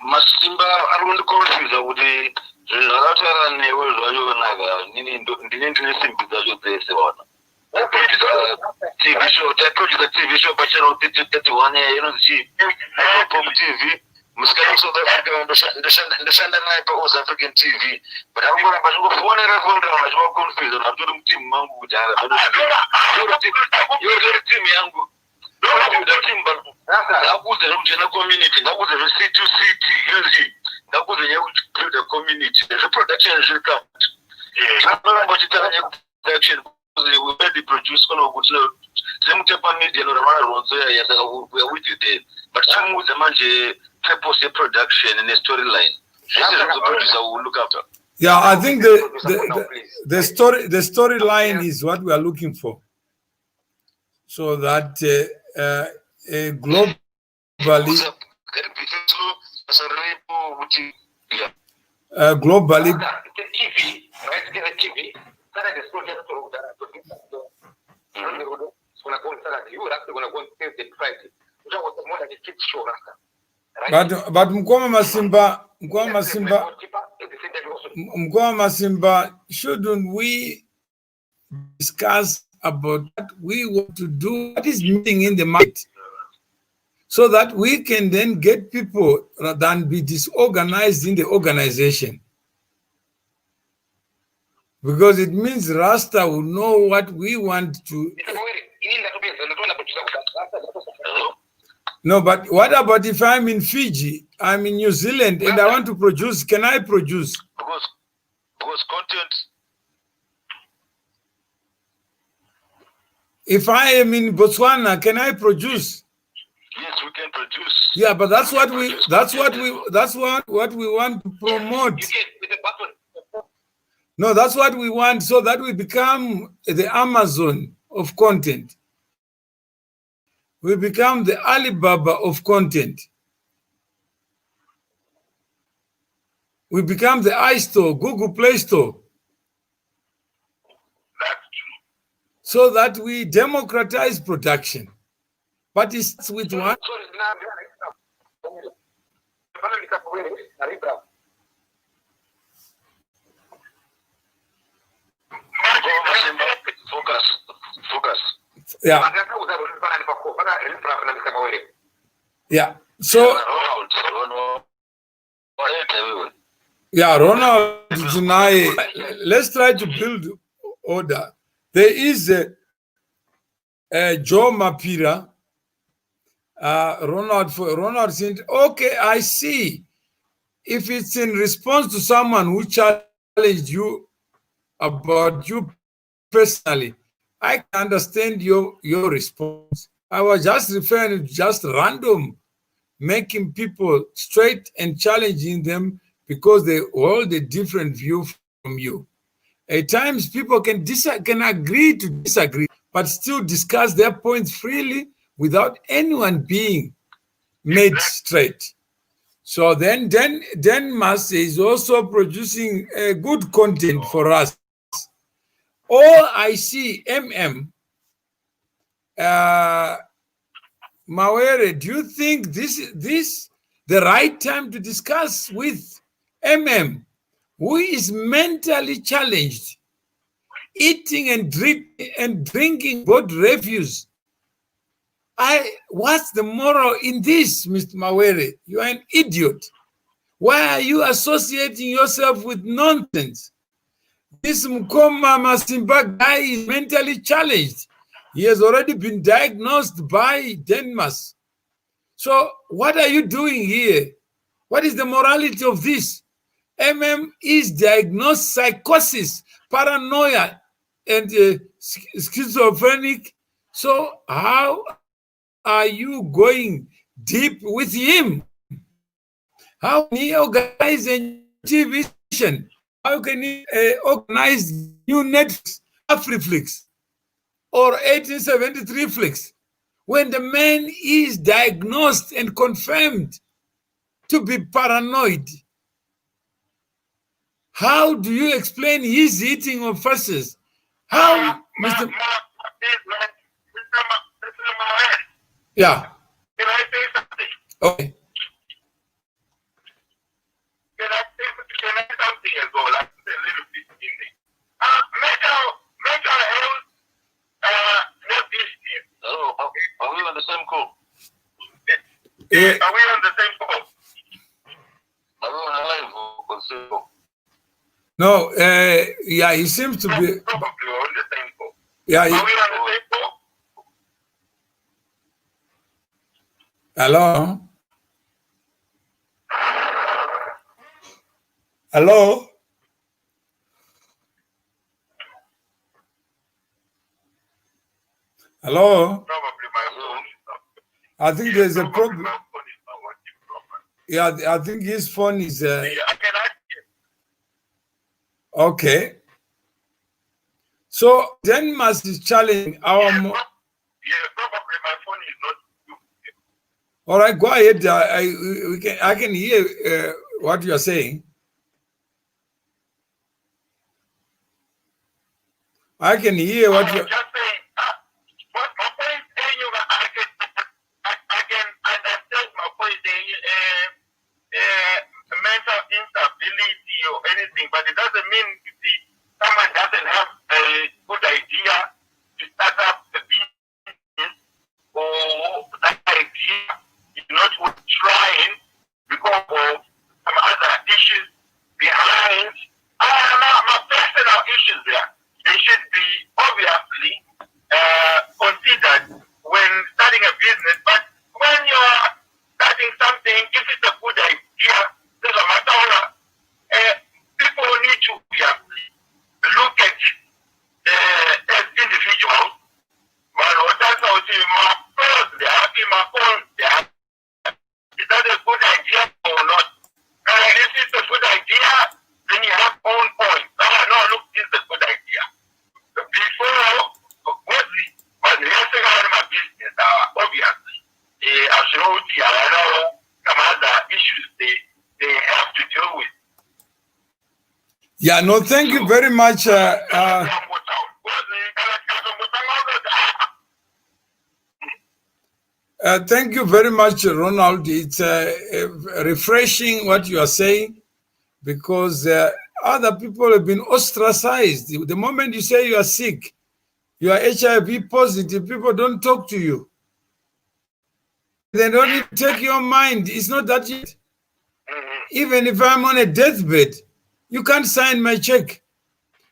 Speaker 4: Masimba arundu confuse kuti zvakataura newe zvacho naga ndine simbi dzacho dzese wana TV show taproduce TV show pachannel 31 inonzi Pop TV musikana South Africa ndashanda naye pa South African TV but akungoramba zvikufonera zvimaconfuse natori mutimu mangu kuti yori timu yangu ngakuze zvekuchena community ngakuze zve city unity ngakuze nyekubuild a community zveproduction zviri kamati zvanoramba uchitara production we already produce kana kuti tinemutepa media norama ronzo yasaka we are with you there but timuudze manje purpose yeproduction nestoryline zvese zvekuproducer will look after.
Speaker 3: Yeah, I think the storyline is what we are looking for, so that globally. Globally. But Mukoma Masimba, shouldn't we discuss about what we want to do, what is missing in the market, so that we can then get people rather than be disorganized in the organization? Because it means Rasta will know what we want to. No, but what about if I'm in Fiji, I'm in New Zealand, and I want to produce? Can I produce?
Speaker 4: Because content.
Speaker 3: If I am in Botswana, can I produce?
Speaker 4: Yes, we can produce.
Speaker 3: Yeah, but that's what we want to promote. No, that's what we want, so that we become the Amazon of content. We become the Alibaba of content. We become the iStore, Google Play Store. So that we democratize production. But it's with one.
Speaker 4: Focus.
Speaker 3: Yeah. Yeah. So. Yeah, Ronald Junai. Let's try to build order. There is Joe Mapira. Ronald said, okay, I see. If it's in response to someone who challenged you about you personally, I can understand your response. I was just referring to just random, making people straight and challenging them because they hold a different view from you. At times, people can agree to disagree, but still discuss their points freely without anyone being made straight. So then Mas is also producing good content for us. All I see, Mawere, do you think this the right time to discuss with who is mentally challenged, eating and drinking both refuse? What's the moral in this, Mr. Mawere? You are an idiot. Why are you associating yourself with nonsense? This Mukoma Masimba guy is mentally challenged. He has already been diagnosed by Denmark. So what are you doing here? What is the morality of this? is diagnosed psychosis, paranoia, and schizophrenic. So how are you going deep with him? How can he organize a vision? How can he organize new Netflix, Afriflix, or 1873 flicks, when the man is diagnosed and confirmed to be paranoid? How do you explain his eating of fasces? How, Mr. Yeah.
Speaker 5: Can I say something?
Speaker 3: Okay.
Speaker 5: Can I say something as well? Like a little bit in there. Mental health, not this year.
Speaker 4: Oh, are we on the same call?
Speaker 5: Yeah. Are we on the same call?
Speaker 4: Are we on a live or same call?
Speaker 3: No, yeah, he seems to be.
Speaker 5: Probably on the same call.
Speaker 3: Yeah.
Speaker 5: Are we on the same call?
Speaker 3: Hello? Hello? Hello?
Speaker 5: Probably my phone is not.
Speaker 3: I think there's a problem.
Speaker 5: My phone is not working properly.
Speaker 3: Yeah, I think his phone is.
Speaker 5: Yeah, I can ask you.
Speaker 3: Okay. So Denmark is challenging our.
Speaker 5: Yeah, probably my phone is not.
Speaker 3: All right, go ahead. I can hear what you are saying. I can hear what you.
Speaker 5: Just saying. What my point saying, I can understand my point saying mental instability or anything, but it doesn't mean you see someone doesn't have a good idea to start up a business or that idea is not worth trying because of some other issues behind. My personal issues there. They should be obviously considered when starting a business. But when you're starting something, if it's a good idea, doesn't matter. People need to look at as individuals. Well, that's how it's my pros there, my cons there. Is that a good idea or not? If it's a good idea, then you have own points. No, look, this is a good idea. Before, when we are saying my business, obviously, as you know, some other issues they have to deal with.
Speaker 3: Yeah, no, thank you very much. Thank you very much, Ronald. It's refreshing what you are saying, because other people have been ostracized. The moment you say you are sick, you are HIV positive, people don't talk to you. They don't even take your mind. It's not that yet. Even if I'm on a deathbed, you can't sign my check.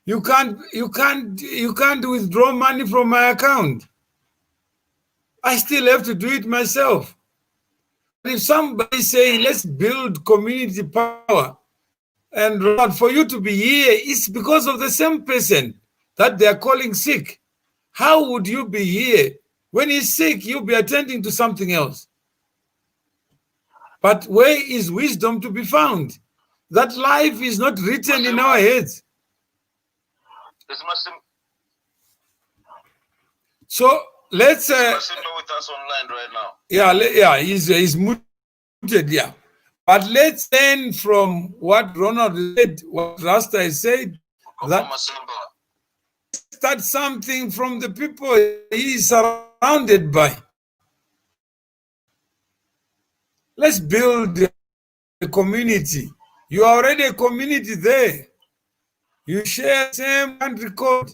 Speaker 3: You can't withdraw money from my account. I still have to do it myself. But if somebody is saying, let's build community power, and for you to be here, it's because of the same person that they are calling sick. How would you be here? When he's sick, you'll be attending to something else. But where is wisdom to be found? That life is not written in our heads. So let's.
Speaker 4: Masimba with us online right now.
Speaker 3: Yeah, he's muted. Yeah, but let's learn from what Ronald said, what Rasta has said. That start something from the people he is surrounded by. Let's build a community. You are already a community there. You share the same country code.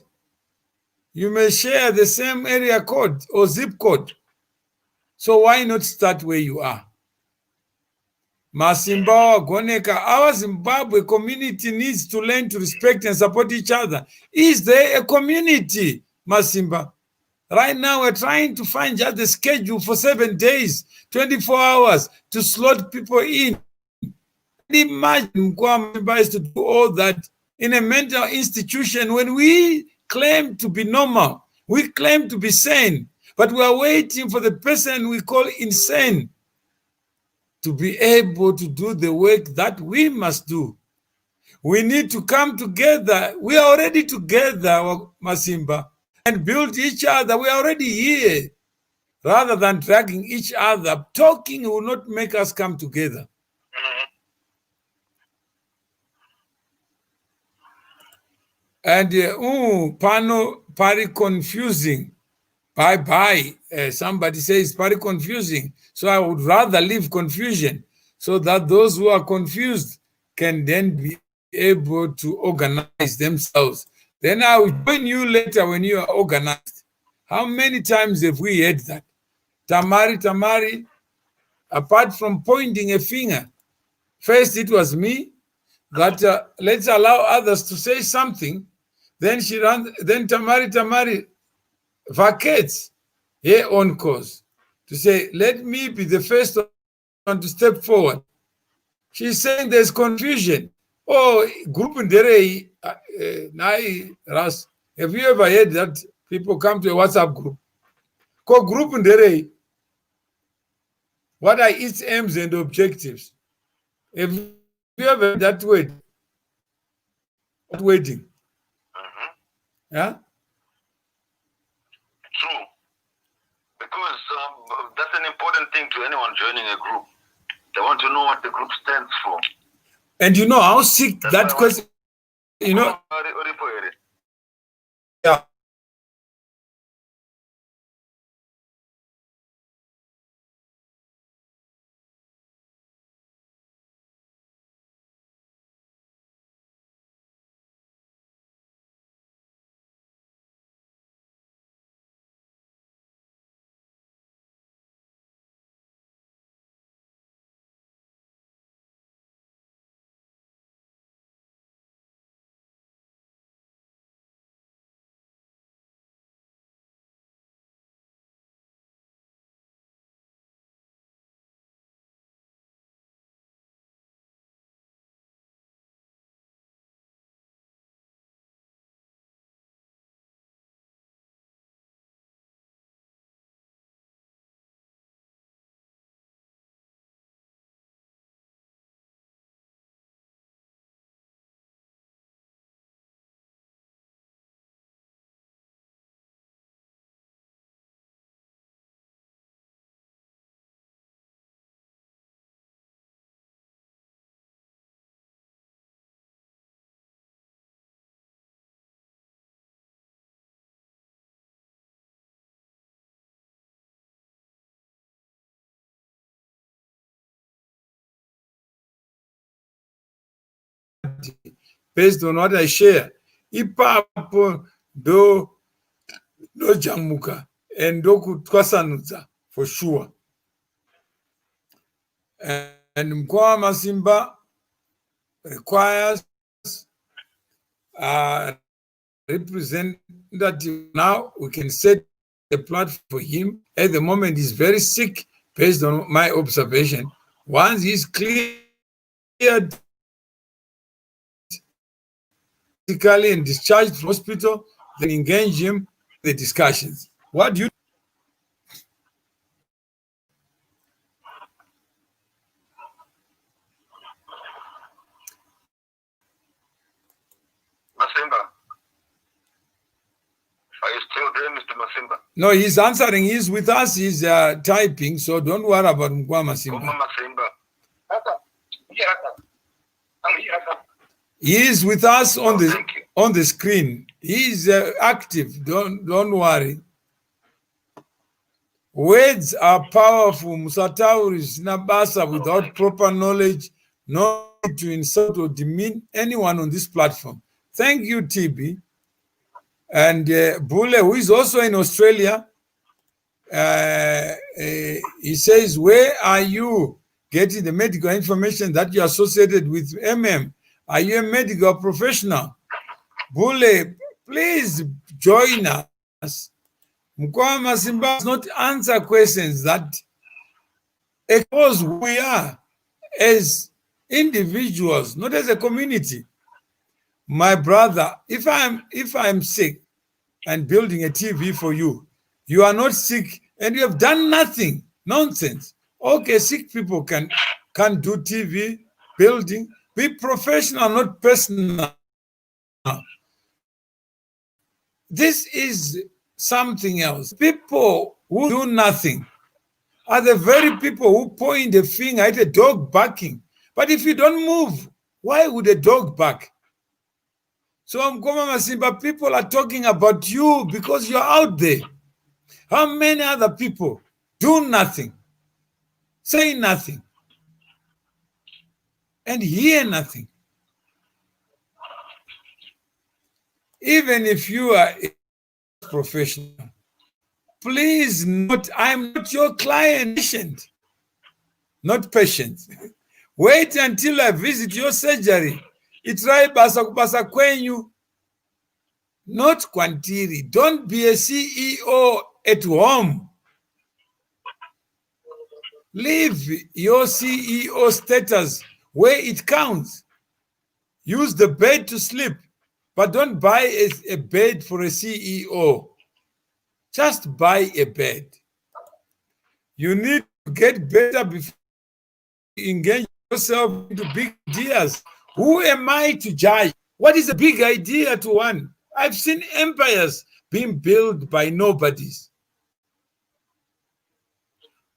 Speaker 3: You may share the same area code or zip code. So why not start where you are? Masimba, Goneka, our Zimbabwe community needs to learn to respect and support each other. Is there a community, Masimba? Right now, we're trying to find just the schedule for 7 days, 24 hours to slot people in. Imagine Mukoma Masimba is to do all that in a mental institution when we claim to be normal, we claim to be sane, but we are waiting for the person we call insane to be able to do the work that we must do. We need to come together. We are already together, Masimba, and build each other. We are already here. Rather than dragging each other, talking will not make us come together. And pano very confusing. Bye. Somebody says very confusing. So I would rather leave confusion so that those who are confused can then be able to organize themselves. Then I will join you later when you are organized. How many times have we heard that? Tamari, apart from pointing a finger, first it was me that let's allow others to say something. Then then Tamari vacates her own cause to say, let me be the first one to step forward. She's saying there's confusion. Oh, group in Derei, Ras, have you ever heard that people come to a WhatsApp group? Called group in Derei. What are its aims and objectives? Have you ever heard that word? That wording? Yeah?
Speaker 4: True. Because that's an important thing to anyone joining a group. They want to know what the group stands for.
Speaker 3: And you know how sick that question, you know. Yeah. Based on what I share, ipapo do jamuka and do kutwasanuza for sure. And Mukoma Masimba requires a representative. Now we can set a platform for him. At the moment, he's very sick, based on my observation. Once he's cleared physically and discharged from hospital, then engage him in the discussions. What do you?
Speaker 4: Masimba. Are you still there, Mr. Masimba?
Speaker 3: No, he's answering. He's with us. He's typing, so don't worry about Mukoma Masimba.
Speaker 4: Mukoma Masimba.
Speaker 3: He is with us on the screen. He is active. Don't worry. Words are powerful. Musatauri is nabasa without proper knowledge, not to insult or demean anyone on this platform. Thank you, TB. And Bule, who is also in Australia, he says, where are you getting the medical information that you're associated with MM. Are you a medical professional? Bule, please join us. Mukoma Masimba does not answer questions that expose who we are as individuals, not as a community. My brother, if I'm sick and building a TV for you, you are not sick and you have done nothing. Nonsense. Okay, sick people can do TV, building. Be professional, not personal. This is something else. People who do nothing are the very people who point the finger at a dog barking. But if you don't move, why would a dog bark? So Mukoma Masimba, people are talking about you because you're out there. How many other people do nothing, say nothing, and hear nothing? Even if you are a professional, please note, I'm not your client, patient, not patient. Wait until I visit your surgery. Itrai basa kubasa kwenyu, not Kwantiri. Don't be a CEO at home. Leave your CEO status where it counts. Use the bed to sleep, but don't buy a bed for a CEO. Just buy a bed. You need to get better before you engage yourself into big ideas. Who am I to judge? What is a big idea to one? I've seen empires being built by nobodies.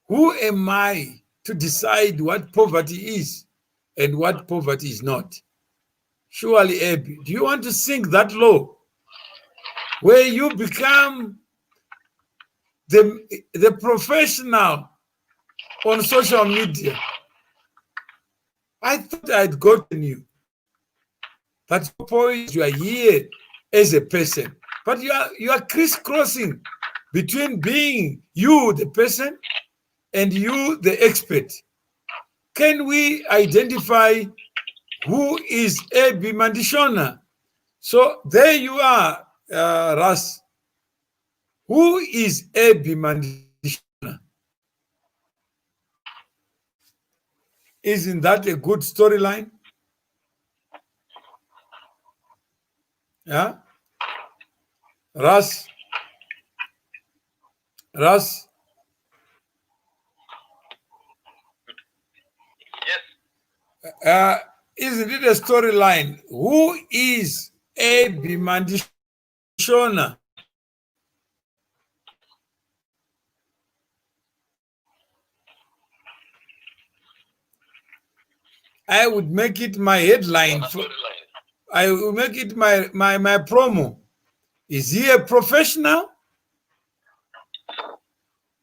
Speaker 3: Who am I to decide what poverty is and what poverty is not? Surely, Abby, do you want to sink that low where you become the professional on social media? I thought I'd gotten you. That's the point. You are here as a person, but you are crisscrossing between being you, the person, and you, the expert. Can we identify who is Abby Mandishona? So there you are, Ras. Who is Abby Mandishona? Isn't that a good storyline? Yeah? Ras?
Speaker 5: Yes.
Speaker 3: Isn't it a storyline? Who is Abby Mandishona? I would make it my headline. I will make it my promo. Is he a professional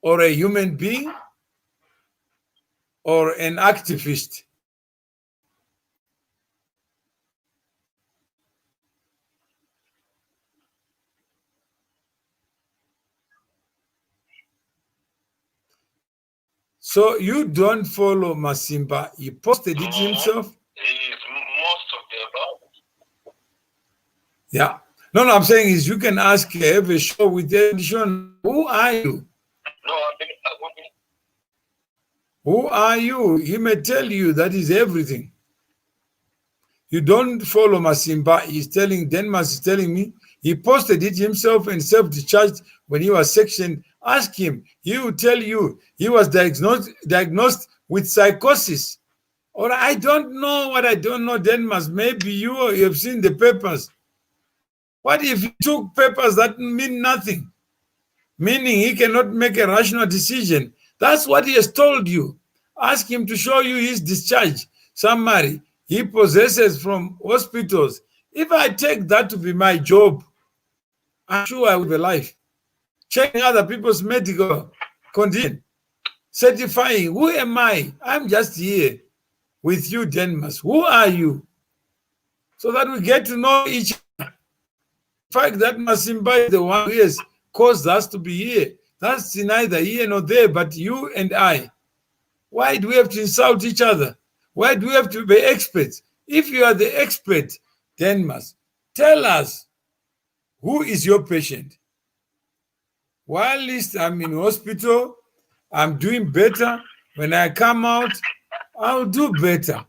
Speaker 3: or a human being or an activist? So you don't follow Masimba. He posted it himself.
Speaker 5: He's most of the above.
Speaker 3: Yeah. No, I'm saying is you can ask, have a show with Edison. Who are you?
Speaker 5: No,
Speaker 3: Who are you? He may tell you that is everything. You don't follow Masimba. He's telling, Denmas is telling me, he posted it himself and self-discharged when he was sectioned. Ask him. He will tell you he was diagnosed with psychosis. Or I don't know what I don't know, Denmas. Maybe you have seen the papers. What if he took papers that mean nothing? Meaning he cannot make a rational decision. That's what he has told you. Ask him to show you his discharge summary he possesses from hospitals. If I take that to be my job, I'm sure I will be alive. Checking other people's medical condition, certifying, who am I? I'm just here with you, Denmas. Who are you? So that we get to know each other. The fact that Masimba is the one who has caused us to be here, that's neither here nor there, but you and I. Why do we have to insult each other? Why do we have to be experts? If you are the expert, then must tell us, who is your patient? While least I'm in hospital, I'm doing better. When I come out, I'll do better.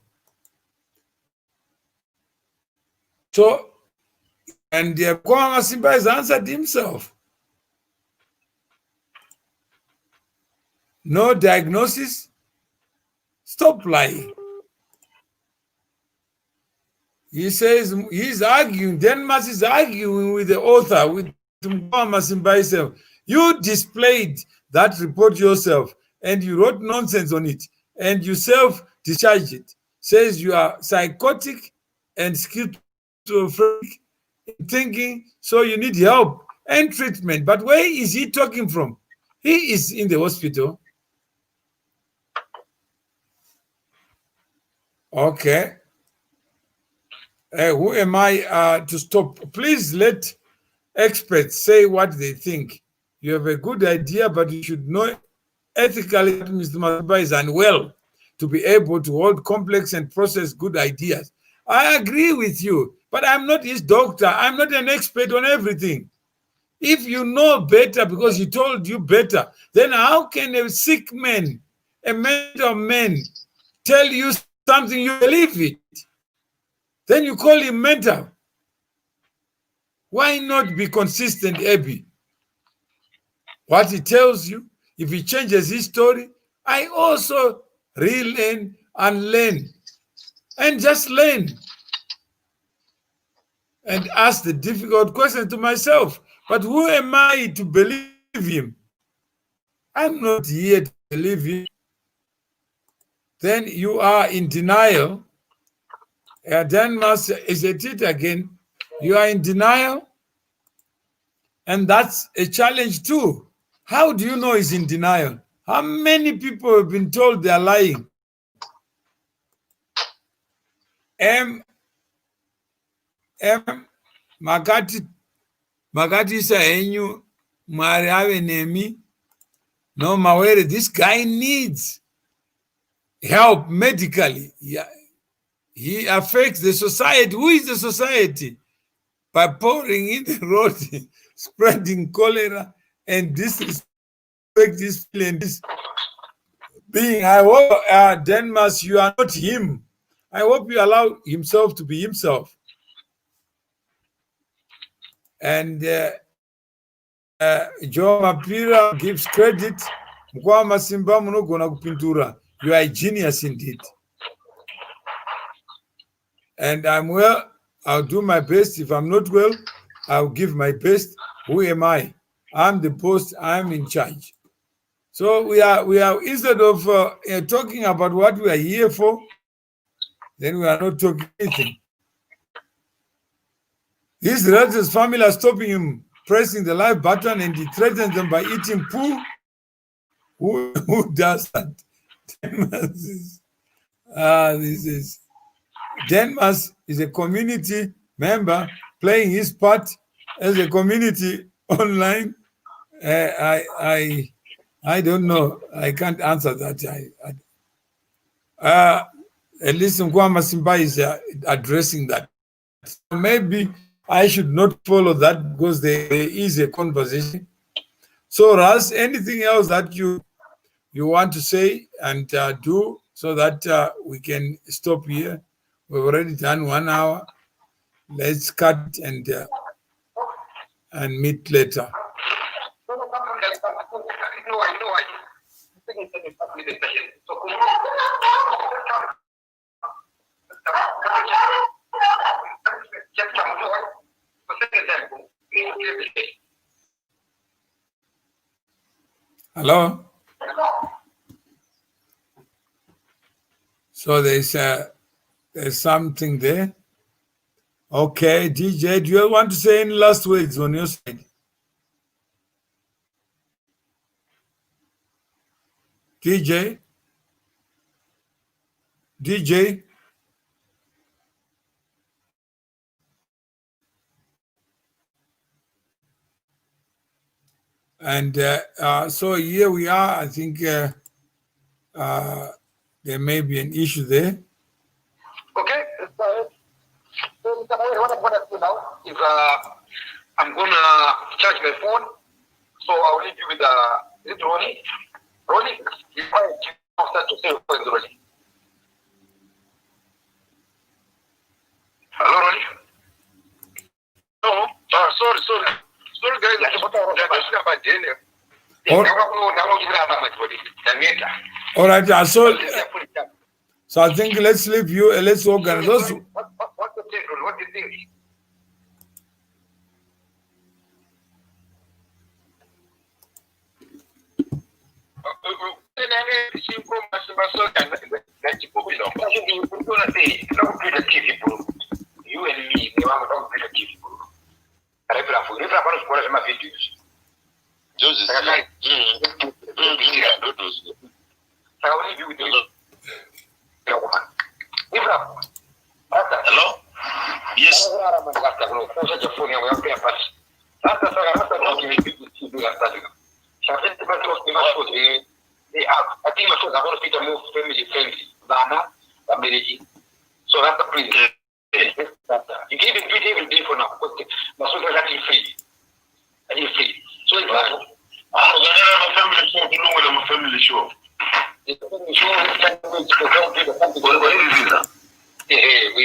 Speaker 3: So, and Mukoma Masimba has answered himself. No diagnosis, stop lying. He says he's arguing, Denmas is arguing with the author, with Mukoma Masimba himself. You displayed that report yourself and you wrote nonsense on it and you self-discharged it. Says you are psychotic and schizophrenic thinking, so you need help and treatment. But where is he talking from? He is in the hospital. Okay. Who am I to stop? Please let experts say what they think. You have a good idea, but you should know ethically that Mr. Masimba is unwell to be able to hold complex and process good ideas. I agree with you, but I'm not his doctor. I'm not an expert on everything. If you know better because he told you better, then how can a sick man, a mental man, tell you something you believe it? Then you call him mental. Why not be consistent, Abby? What he tells you, if he changes his story, I also relearn and learn. And just learn. And ask the difficult question to myself. But who am I to believe him? I'm not here to believe him. Then you are in denial. Then is it again? You are in denial. And that's a challenge too. How do you know he's in denial? How many people have been told they're lying? Makati sa enyu mwari ave nemi. No mawere, this guy needs help medically. Yeah. He affects the society. Who is the society? By pouring in the road, spreading cholera and disrespect this feeling, this being. I hope, Denmas, you are not him. I hope you allow himself to be himself. And Joe Mapira gives credit. Mukoma Masimba munogona kupintura. You are a genius indeed. And I'm well. I'll do my best. If I'm not well, I'll give my best. Who am I? I'm the boss. I'm in charge. So we are instead of talking about what we are here for, then we are not talking anything. His relatives' family are stopping him pressing the live button, and he threatens them by eating poo. Who does that? Denmas is a community member playing his part as a community online. I don't know. I can't answer that. At least Mukoma Masimba is addressing that. Maybe I should not follow that because there is a conversation. So, Ras, anything else that you want to say and do so that we can stop here? We've already done 1 hour. Let's cut and meet later. Hello? So there's something there. Okay, DJ, do you want to say any last words on your side? DJ? And so here we are. I think there may be an issue there.
Speaker 2: Okay. So, what I'm going to do now is I'm going to charge my phone. So I'll leave you with is it Ronnie? Ronnie, you might start to say Ronnie. Hello, Ronnie? No. Sorry. Sorry, guys.
Speaker 3: All right, so I think let's leave you. Let's organize those.
Speaker 2: What's the thing? What do you think? You and me, we want to talk to people.
Speaker 4: Hello? Yes.
Speaker 2: I think my phone is going to more family friendly. So that's the principle. You can even do it every day for now. But so that's actually free. Free. So it's like
Speaker 4: I'm family show. I'm a family show.
Speaker 2: We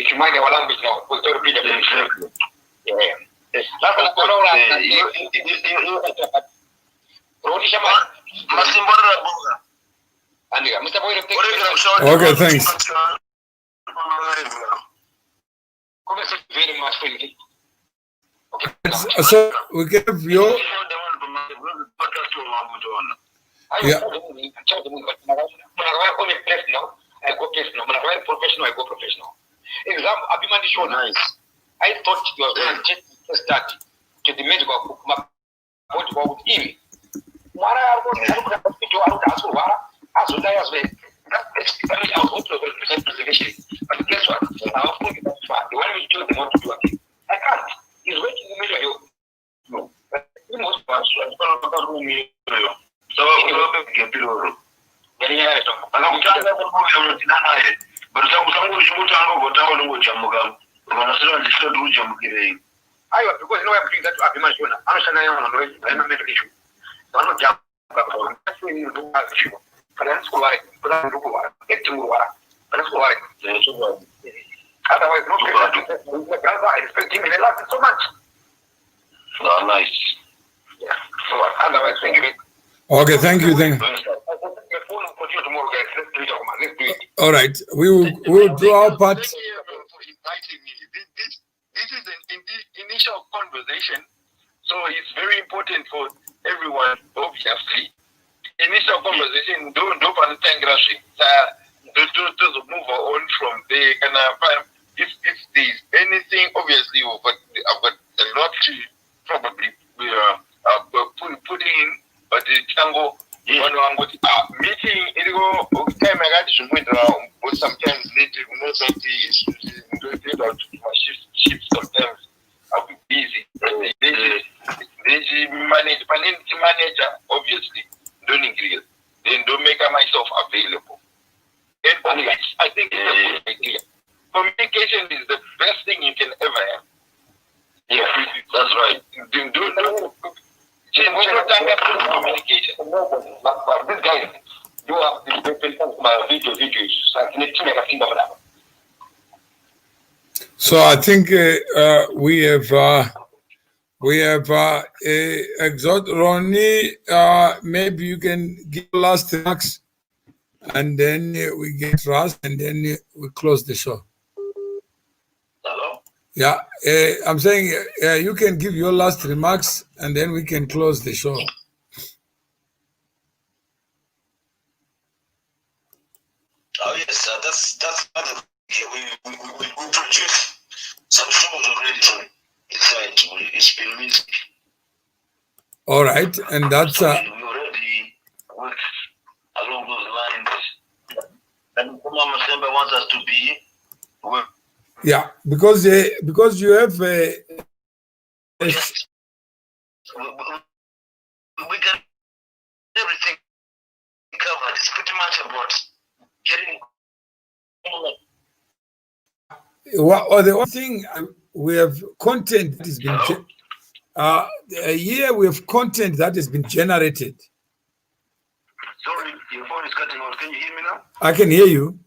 Speaker 2: should mind our language now. We'll talk repeat
Speaker 4: Exactly.
Speaker 3: Okay, thanks.
Speaker 2: Very much.
Speaker 3: So we give you. Yeah.
Speaker 2: I go professional. Example, Abimani show nice. I thought you were going to start to the medical book with him. But guess what? I'll put it far. The one we told them what to do. I can't. He's waiting in the middle of you. No. You must pass.
Speaker 4: So
Speaker 2: because you know everything that I've been mentioning. I'm not make an issue. I'm not jump. That's when you do have issue. But that's why. Get to move. That's why. Otherwise, no. I respect him. He loves it so much.
Speaker 4: Oh, nice.
Speaker 2: Yeah. So otherwise, thank you.
Speaker 3: Okay, thank you. All right, we will do our part.
Speaker 5: Thank you for inviting me. This is an initial conversation, so it's very important for everyone, obviously. Initial conversation, don't understand Grashi. To move on from there. And if there's anything, obviously, I've got a lot to probably put in, but the Tango, meeting, it go, time I got to win around, but sometimes later, most of the shifts sometimes I'll be busy. The manager, obviously, don't increase, then don't make myself available. And I think it's a good idea. Communication is the best thing you can ever have.
Speaker 2: Yeah, that's right. Communication. But this guy, you have the videos.
Speaker 3: So I think we have exhorted Ronnie. Maybe you can give last remarks, and then we get Russ, and then we close the show.
Speaker 4: hello?
Speaker 3: Yeah, I'm saying you can give your last remarks, and then we can close the show.
Speaker 4: Oh yes, that's another thing. We produce some shows already. It's been music.
Speaker 3: All right, and that's
Speaker 4: we already work along those lines. And Mukoma Masimba wants us to be.
Speaker 3: yeah, because you have
Speaker 4: We get everything covered. It's pretty much about
Speaker 3: Or the only thing we have content that has been here we have content that has been generated.
Speaker 4: Sorry, your phone is cutting off. Can you hear me now?
Speaker 3: I can hear you.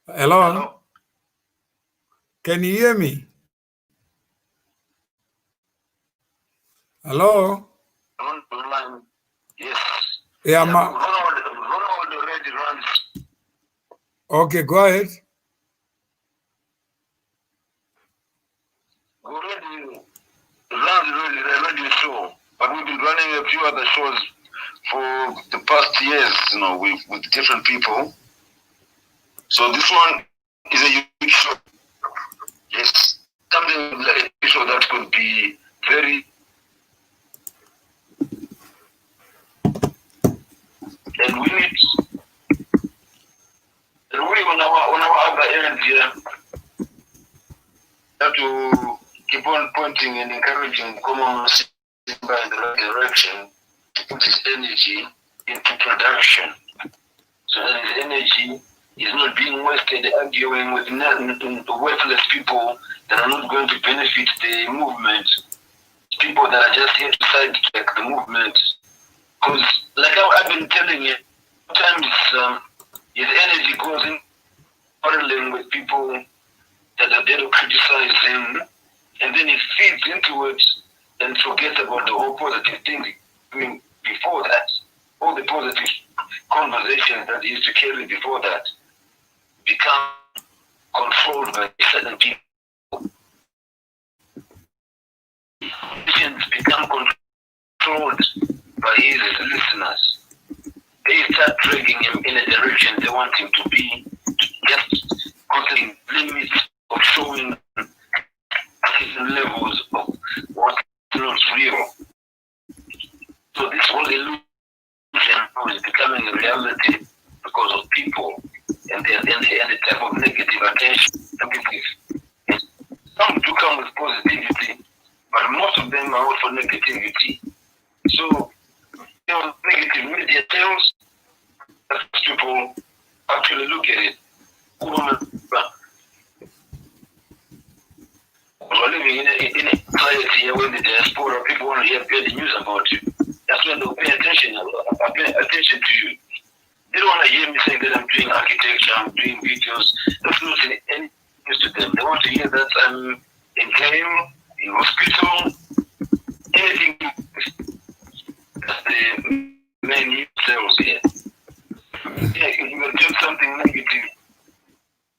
Speaker 3: Hello?
Speaker 4: Hello?
Speaker 3: Can you hear me? Hello?
Speaker 4: Online. Yes.
Speaker 3: Yeah,
Speaker 4: Ronald already runs.
Speaker 3: okay, go ahead.
Speaker 4: Already runs the radio show, but we've been running a few other shows for the past years, with different people. So this one is a unique show. Yes, something like a show that could be very and we need on our other end here have to keep on pointing and encouraging Mukoma Masimba in the right direction to put his energy into production, so that his energy is not being wasted arguing with worthless people that are not going to benefit the movement, people that are just here to sidetrack the movement. Because, like I've been telling you, sometimes his energy goes in quarreling with people that are there to criticize him, and then he feeds into it and forgets about the whole positive thing doing before that. All the positive conversations that he used to carry before that become controlled by certain people. Become controlled by his listeners. They start dragging him in a direction they want him to be, just constantly limits of showing certain levels of what's not real. So this whole illusion is becoming a reality because of people and the type of negative attention. Some do come with positivity, but most of them are out for negativity. So, negative media tells that people actually look at it. We're living in a society here where the diaspora people want to hear bad news about you. That's when they'll pay attention to you. They don't want to hear me saying that I'm doing architecture, I'm doing videos. That's not any news to them. They want to hear that I'm in jail, in hospital, anything. That's the main news sales here. Yeah, if you will take something negative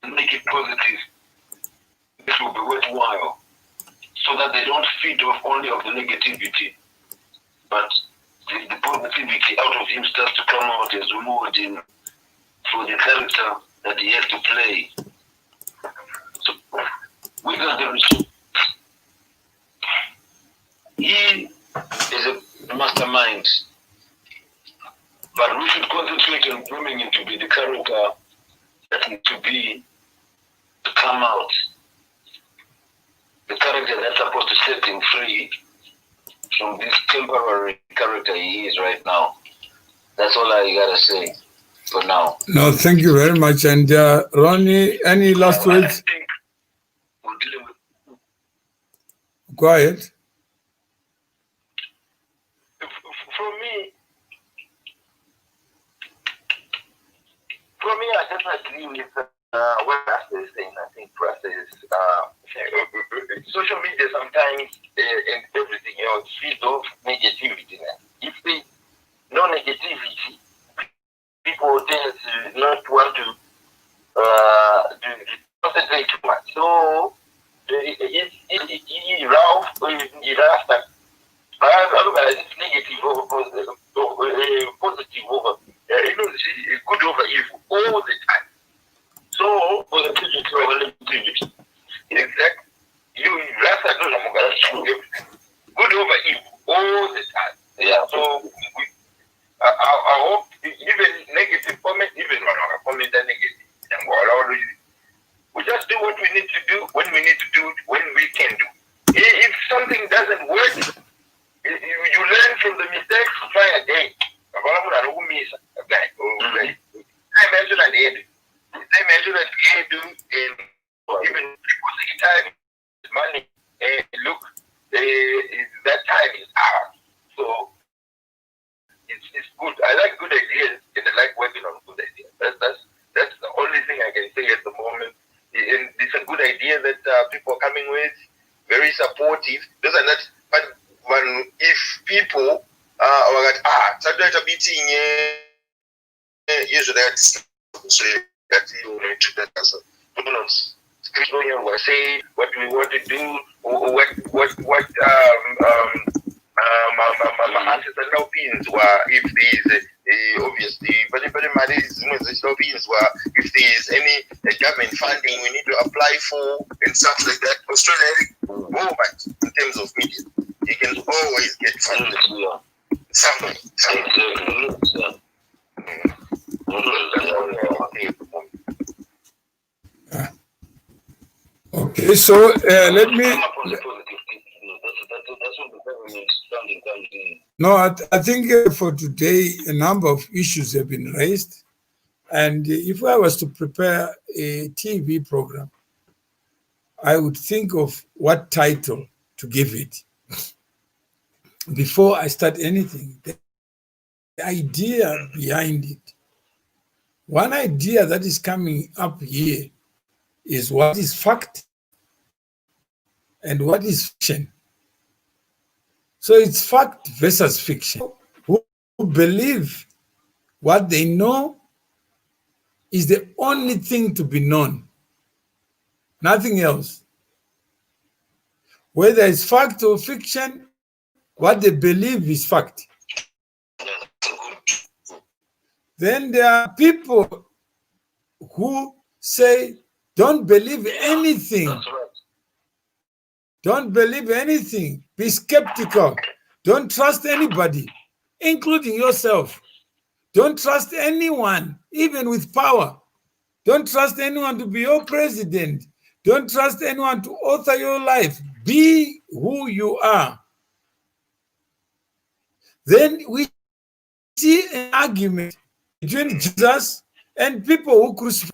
Speaker 4: and make it positive, this will be worthwhile. So that they don't feed off only of the negativity, but the positivity out of him starts to come out as removed in through the character that he has to play. So we got the result. He is a mastermind, but we should concentrate on grooming him to be the character that needs to come out. The character that's supposed to set him free from this temporary character he is right now. That's all I gotta say for now.
Speaker 3: No, thank you very much. And Ronnie, any last words?
Speaker 4: I think we're dealing with.
Speaker 3: Go ahead.
Speaker 5: For me, I definitely agree with what Rasta is saying. I think Rasta is social media sometimes and everything else feeds off negativity. If they no negativity, people tend to not want to concentrate too much. So Ralph, Rasta, otherwise it's negative over positive over good over evil all the time. So positivity over negativity. Exactly. You Rasta good over evil all the time. Yeah. So I hope even negative comment, even when I comment that negative, we just do what we need to do when we need to do it, when we can do. If something doesn't work, you learn from the mistakes, try again. I mentioned at the end. I mentioned that they do in even time money look that time is ours. So it's good. I like good ideas and I like working on good ideas. That's the only thing I can say at the moment. And it's a good idea that people are coming with, very supportive. Those are not, but when if people are like, sometimes a meeting, usually that's so that you need to we're saying what we want to do, or what my ancestors' opinions were, if there is obviously, but my opinions were, if there is any government funding we need to apply for and stuff like that. Australia movement in terms of media, you can always get funded somewhere.
Speaker 3: Okay, so let me. No, I think for today a number of issues have been raised, and if I was to prepare a TV program, I would think of what title to give it before I start anything. The idea behind it. One idea that is coming up here is what is fact and what is fiction. So it's fact versus fiction. Who believe what they know is the only thing to be known, nothing else. Whether it's fact or fiction, what they believe is fact. Then there are people who say, don't believe anything. Don't believe anything. Be skeptical. Don't trust anybody, including yourself. Don't trust anyone, even with power. Don't trust anyone to be your president. Don't trust anyone to author your life. Be who you are. Then we see an argument between Jesus and people who crucify.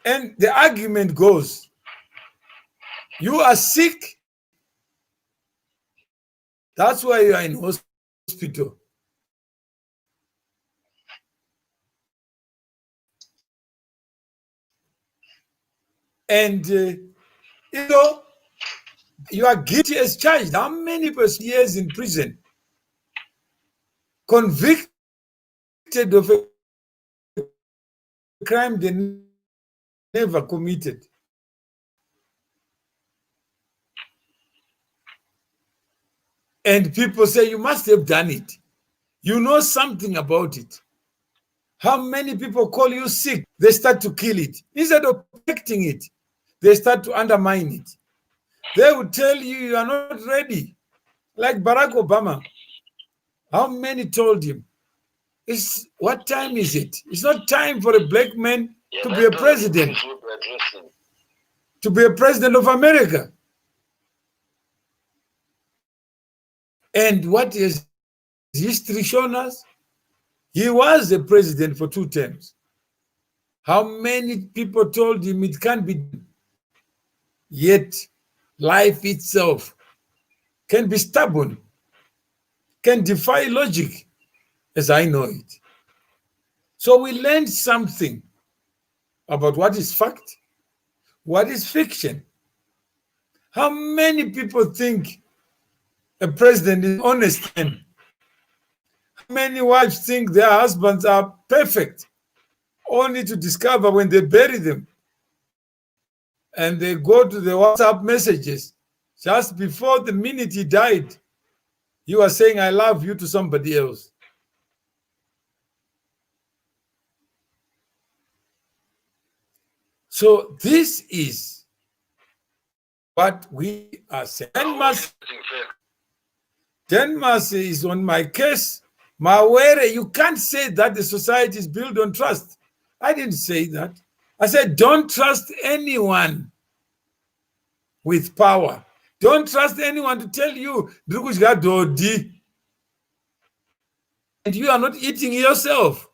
Speaker 3: And the argument goes, you are sick, that's why you are in hospital. And you are guilty as charged. How many years in prison? Convicted of a crime they never committed. And people say, you must have done it. You know something about it. How many people call you sick? They start to kill it. Instead of protecting it, they start to undermine it. They will tell you, you are not ready. Like Barack Obama. How many told him? What time is it? It's not time for a black man to be a president. To be a president of America. And what is history shown us? He was a president for 2 terms. How many people told him it can't be done? Yet life itself can be stubborn, can defy logic, as I know it. So we learned something about what is fact, what is fiction. How many people think a president is honest? How many wives think their husbands are perfect, only to discover when they bury them and they go to the WhatsApp messages just before the minute he died, he was saying, I love you to somebody else. So this is what we are saying. Denmas is on my case. Mawere, you can't say that the society is built on trust. I didn't say that. I said, don't trust anyone with power. Don't trust anyone to tell you, and you are not eating yourself.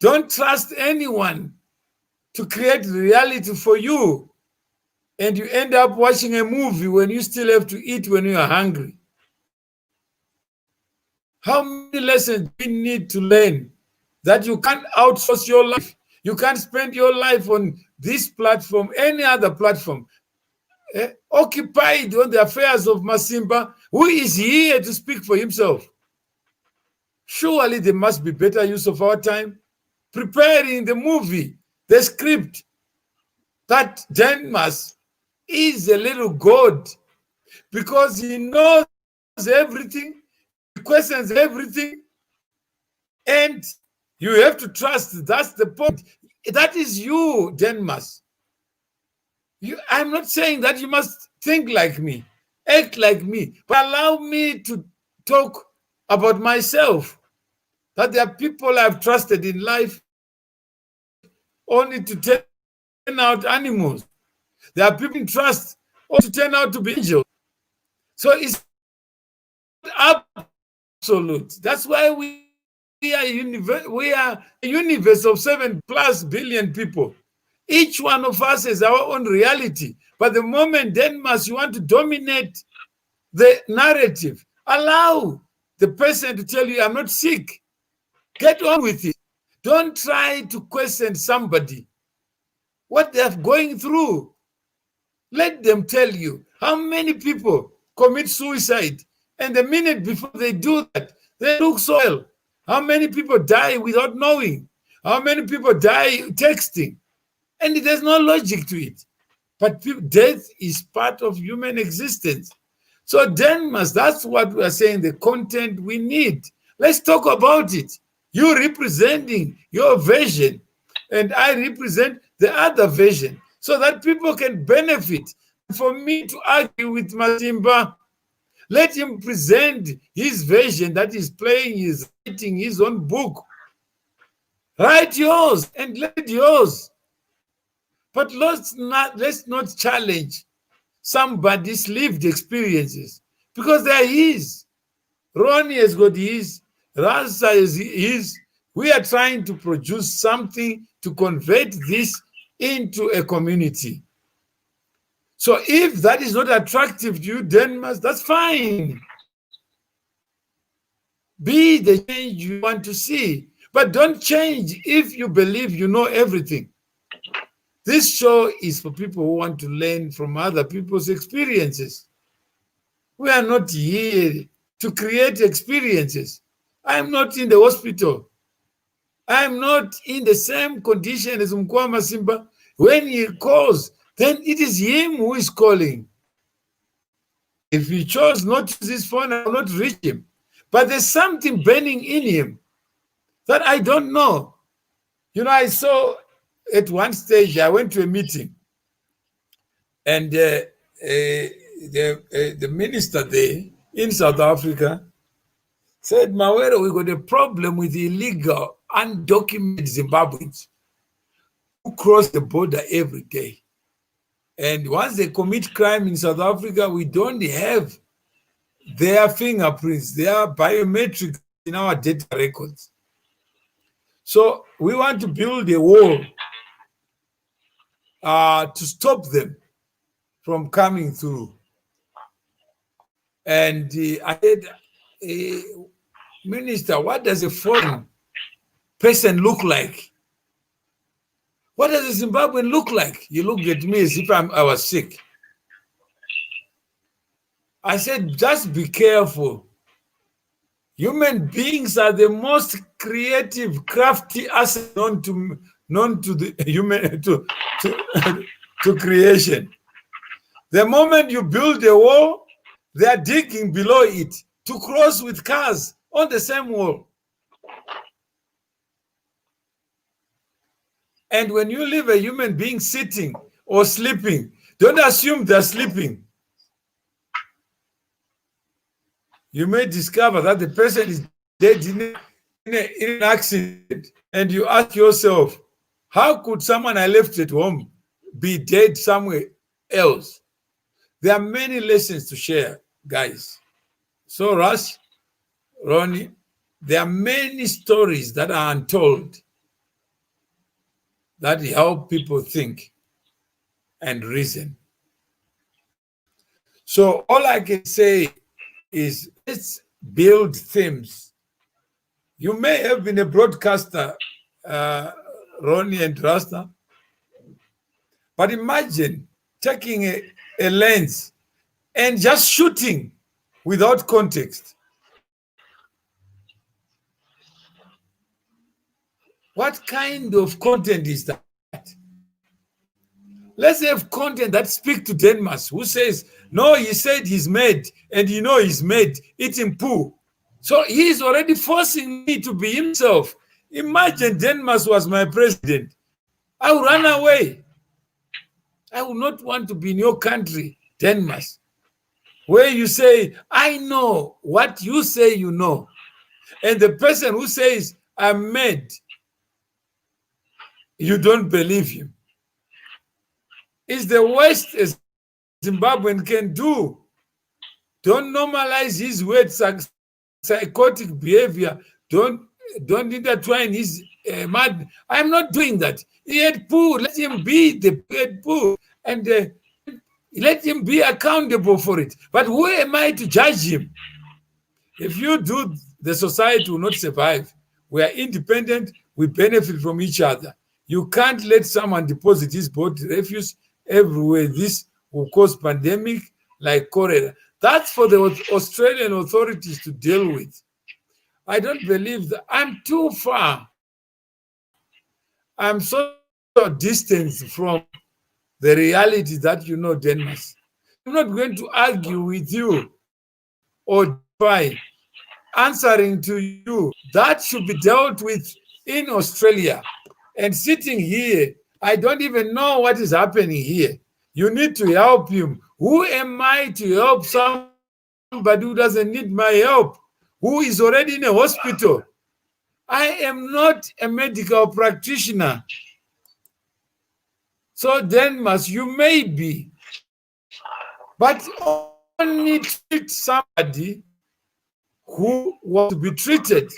Speaker 3: Don't trust anyone to create reality for you, and you end up watching a movie when you still have to eat when you are hungry. How many lessons do we need to learn that you can't outsource your life? You can't spend your life on this platform, any other platform, occupied on the affairs of Masimba, who is here to speak for himself. Surely there must be better use of our time preparing the movie, the script, that Denmas is a little God because he knows everything, he questions everything, and you have to trust. That's the point. That is you, Denmas. I'm not saying that you must think like me, act like me, but allow me to talk about myself. That there are people I've trusted in life only to turn out animals. There are people in trust only to turn out to be angels. So it's absolute. That's why we are a universe of 7+ billion people. Each one of us has our own reality. But the moment Denmark, you want to dominate the narrative, allow the person to tell you, I'm not sick. Get on with it. Don't try to question somebody what they're going through. Let them tell you. How many people commit suicide, and the minute before they do that, they look so well? How many people die without knowing? How many people die texting? And there's no logic to it. But death is part of human existence. So Denmark, that's what we are saying, the content we need. Let's talk about it. You representing your vision, and I represent the other vision, so that people can benefit. For me to argue with Masimba, let him present his vision that is playing, is writing his own book. Write yours and let yours. But let's not challenge somebody's lived experiences, because they're his. Ronnie has got his. Rasa is his. We are trying to produce something to convert this into a community. So if that is not attractive to you, Denmark, that's fine. Be the change you want to see. But don't change if you believe you know everything. This show is for people who want to learn from other people's experiences. We are not here to create experiences. I'm not in the hospital. I'm not in the same condition as Mukoma Masimba. When he calls, then it is him who is calling. If he chose not to use his phone, I will not reach him. But there's something burning in him that I don't know. You know, I saw at one stage, I went to a meeting, and the minister there in South Africa said, Mawero, we got a problem with illegal, undocumented Zimbabweans who cross the border every day. And once they commit crime in South Africa, we don't have their fingerprints, their biometrics in our data records. So we want to build a wall to stop them from coming through. And I said, Minister, what does a foreign person look like? What does a Zimbabwean look like? He looked at me as if I was sick. I said, just be careful. Human beings are the most creative, crafty asset known to the human to creation. The moment you build a wall, they are digging below it to cross with cars on the same wall. And when you leave a human being sitting or sleeping, don't assume they're sleeping. You may discover that the person is dead in an accident, and you ask yourself, how could someone I left at home be dead somewhere else? There are many lessons to share, guys. So, Russ, Ronnie, there are many stories that are untold. that help people think and reason. So all I can say is let's build themes. You may have been a broadcaster, Ronnie and Rasta, but imagine taking a lens and just shooting without context. What kind of content is that? Let's have content that speaks to Denmas, who says, no, he said he's mad, and you know he's mad, eating poo. So he's already forcing me to be himself. Imagine Denmas was my president. I would run away. I would not want to be in your country, Denmas, where you say, I know what you say you know. And the person who says, I'm mad, you don't believe him. It's the worst a Zimbabwean can do. Don't normalize his weird psychotic behavior. Don't intertwine his mad. I'm not doing that. He had poo. Let him be the head poo, and let him be accountable for it. But who am I to judge him? If you do, the society will not survive. We are independent. We benefit from each other. You can't let someone deposit his body refuse everywhere. This will cause pandemic like cholera. That's for the Australian authorities to deal with. I don't believe that. I'm too far. I'm so distant from the reality that you know, Denmas. I'm not going to argue with you or try answering to you. That should be dealt with in Australia. And sitting here, I don't even know what is happening here. You need to help him. Who am I to help somebody who doesn't need my help, who is already in a hospital? I am not a medical practitioner. So Denmas, you may be, but only treat somebody who wants to be treated.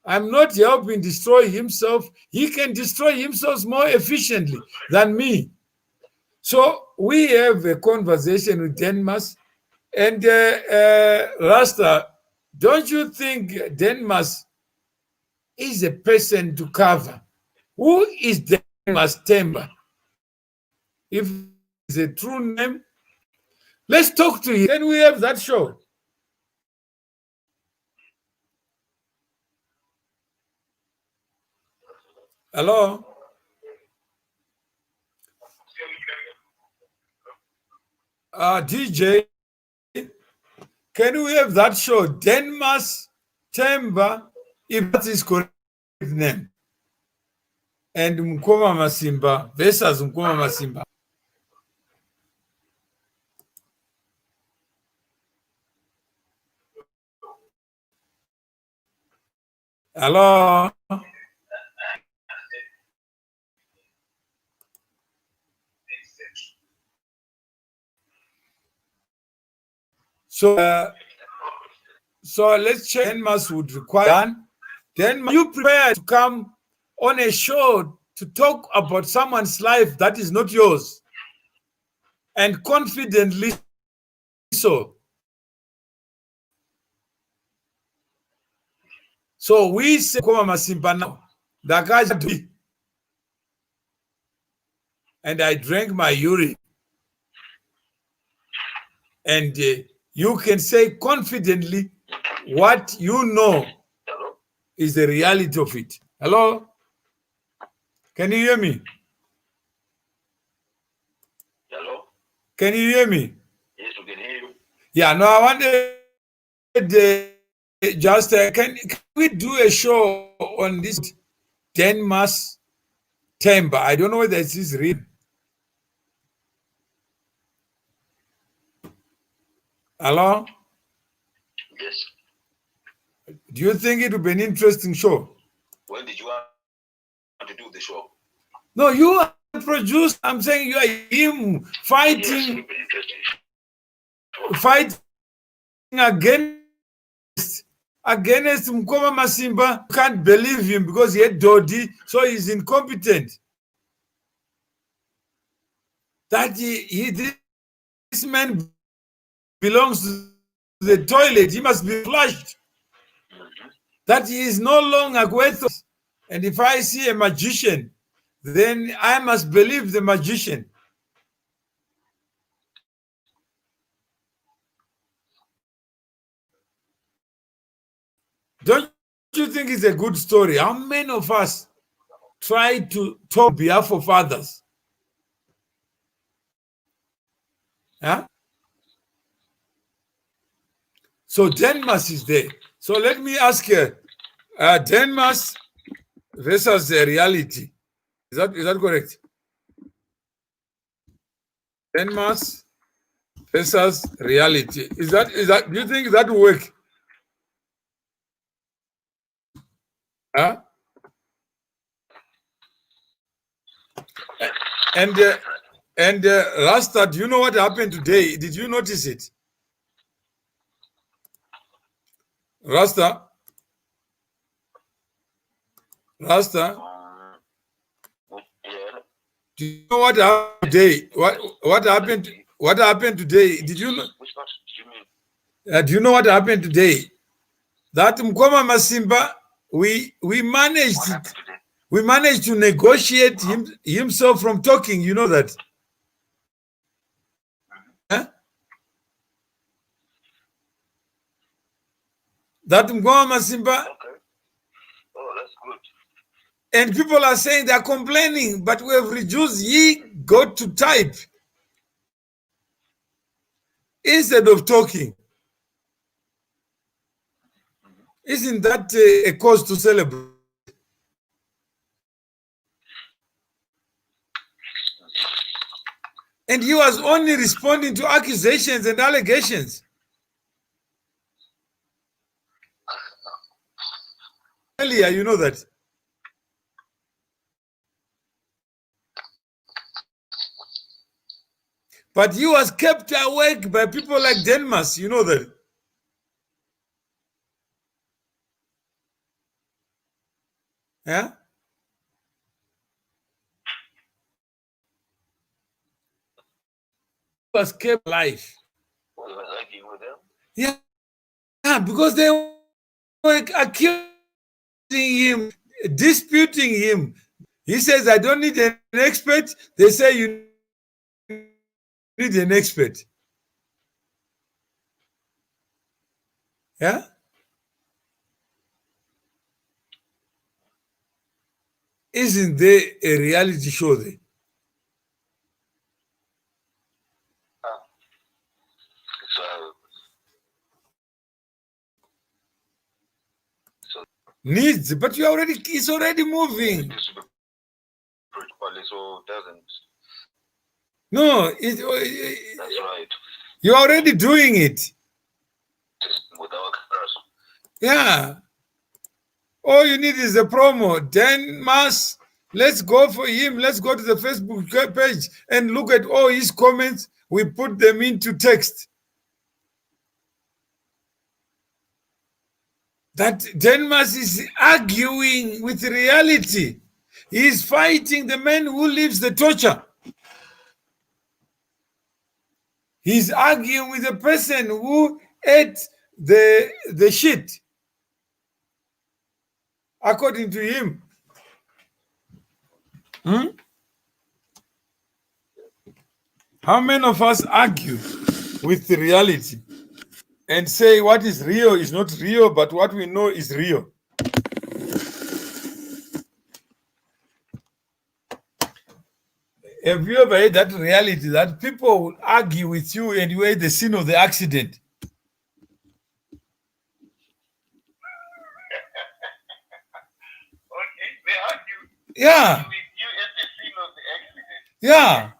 Speaker 3: I'm not helping destroy himself. He can destroy himself more efficiently than me. So we have a conversation with Denmas, and Rasta, don't you think Denmas is a person to cover? Who is Denmas Temba? If it's a true name, let's talk to him. Can we have that show? Hello? DJ, can we have that show? Denmas Temba, if that is correct name. And Mukoma Masimba versus Mukoma Masimba. Hello? So let's check. Denmas would require. Then you prepare to come on a show to talk about someone's life that is not yours, and confidently so. So we say Mukoma Masimba now. And I drank my urine. And you can say confidently what you know is the reality of it. Hello? Can you hear me?
Speaker 4: Hello?
Speaker 3: Can you hear me?
Speaker 4: Yes, we can hear you.
Speaker 3: Yeah, no, I wanted just, can we do a show on this Denmas Temba? I don't know whether it is real. Hello?
Speaker 4: Yes.
Speaker 3: Do you think it would be an interesting show?
Speaker 4: When did you want to do the show?
Speaker 3: No, you are the producer. I'm saying you are him fighting, fighting against Mukoma Masimba. You can't believe him because he had Dodi, so he's incompetent. that this man belongs to the toilet, he must be flushed. That he is no longer worth. And if I see a magician, then I must believe the magician. Don't you think it's a good story? How many of us try to talk on behalf of others? Huh? So Denmas is there. So let me ask you, Denmas versus the reality. Is that correct? Denmas versus reality. Is that do you think that will work? Huh? And Rasta, do you know what happened today? Did you notice it? Rasta? Rasta? Do you know what happened today? What happened? What happened today? Did you know?
Speaker 4: Which part do you mean?
Speaker 3: Do you know what happened today? That Mukoma Masimba, we managed to negotiate himself from talking. You know that? Huh? That Mukoma Masimba.
Speaker 4: Okay. Oh, that's good.
Speaker 3: And people are saying they're complaining, but we have reduced. He got to type instead of talking. Isn't that a cause to celebrate? And he was only responding to accusations and allegations. Earlier, you know that. But he was kept awake by people like Denmas, you know that. Yeah? He was kept alive.
Speaker 4: What was I arguing with them?
Speaker 3: Yeah, because they were accusing him, disputing him. He says, I don't need an expert. They say you need an expert. Yeah? Isn't there a reality show there? Needs, but it's already moving.
Speaker 4: So doesn't.
Speaker 3: No,
Speaker 4: That's right.
Speaker 3: You're already doing it.
Speaker 4: With our cars.
Speaker 3: Yeah. All you need is a promo. Denmas, let's go for him. Let's go to the Facebook page and look at all his comments. We put them into text. That Denmas is arguing with reality. He is fighting the man who lives the torture. He's arguing with the person who ate the shit, according to him. How many of us argue with the reality and say what is real is not real, but what we know is real? Have you ever had that reality that people will argue with you and you at the scene of the accident?
Speaker 5: Okay, they argue.
Speaker 3: Yeah.
Speaker 5: With you at the scene of the accident.
Speaker 3: Yeah.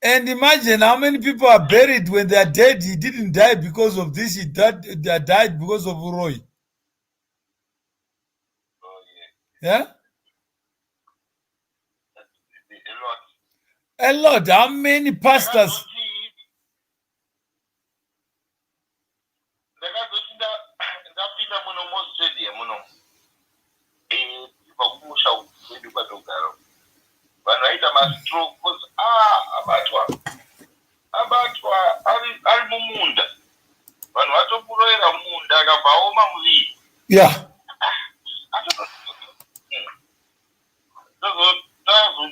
Speaker 3: And imagine how many people are buried when they are dead. He didn't die because of this. He died because of Roy.
Speaker 5: Oh,
Speaker 3: Yeah?
Speaker 5: yeah.
Speaker 3: A lot. How many pastors?
Speaker 5: ari mumunda vanhu vatokuroera munda akabvaoma muviri
Speaker 3: Yeah.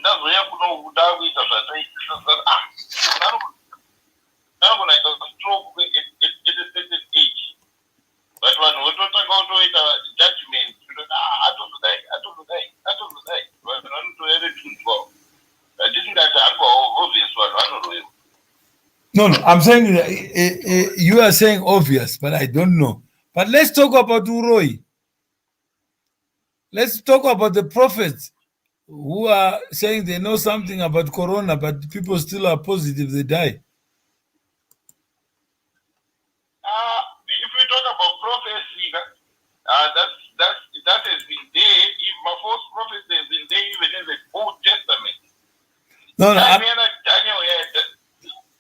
Speaker 5: ndazoya kunokuda kuita zvataita ndanokunaita stroke at a certain age but vanhu vototanga kutoita judgment atozodai vanhu vanotoya retunzwa hatisingati hangwa obvious vanhu vanoroyiwa.
Speaker 3: No, I'm saying you are saying obvious, but I don't know. But let's talk about Uroi. Let's talk about the prophets who are saying they know something about corona, but people still are positive, they die.
Speaker 5: If we talk about prophecy, that has been there. If my false prophets has been there even in the Old Testament.
Speaker 3: No,
Speaker 5: Daniel had.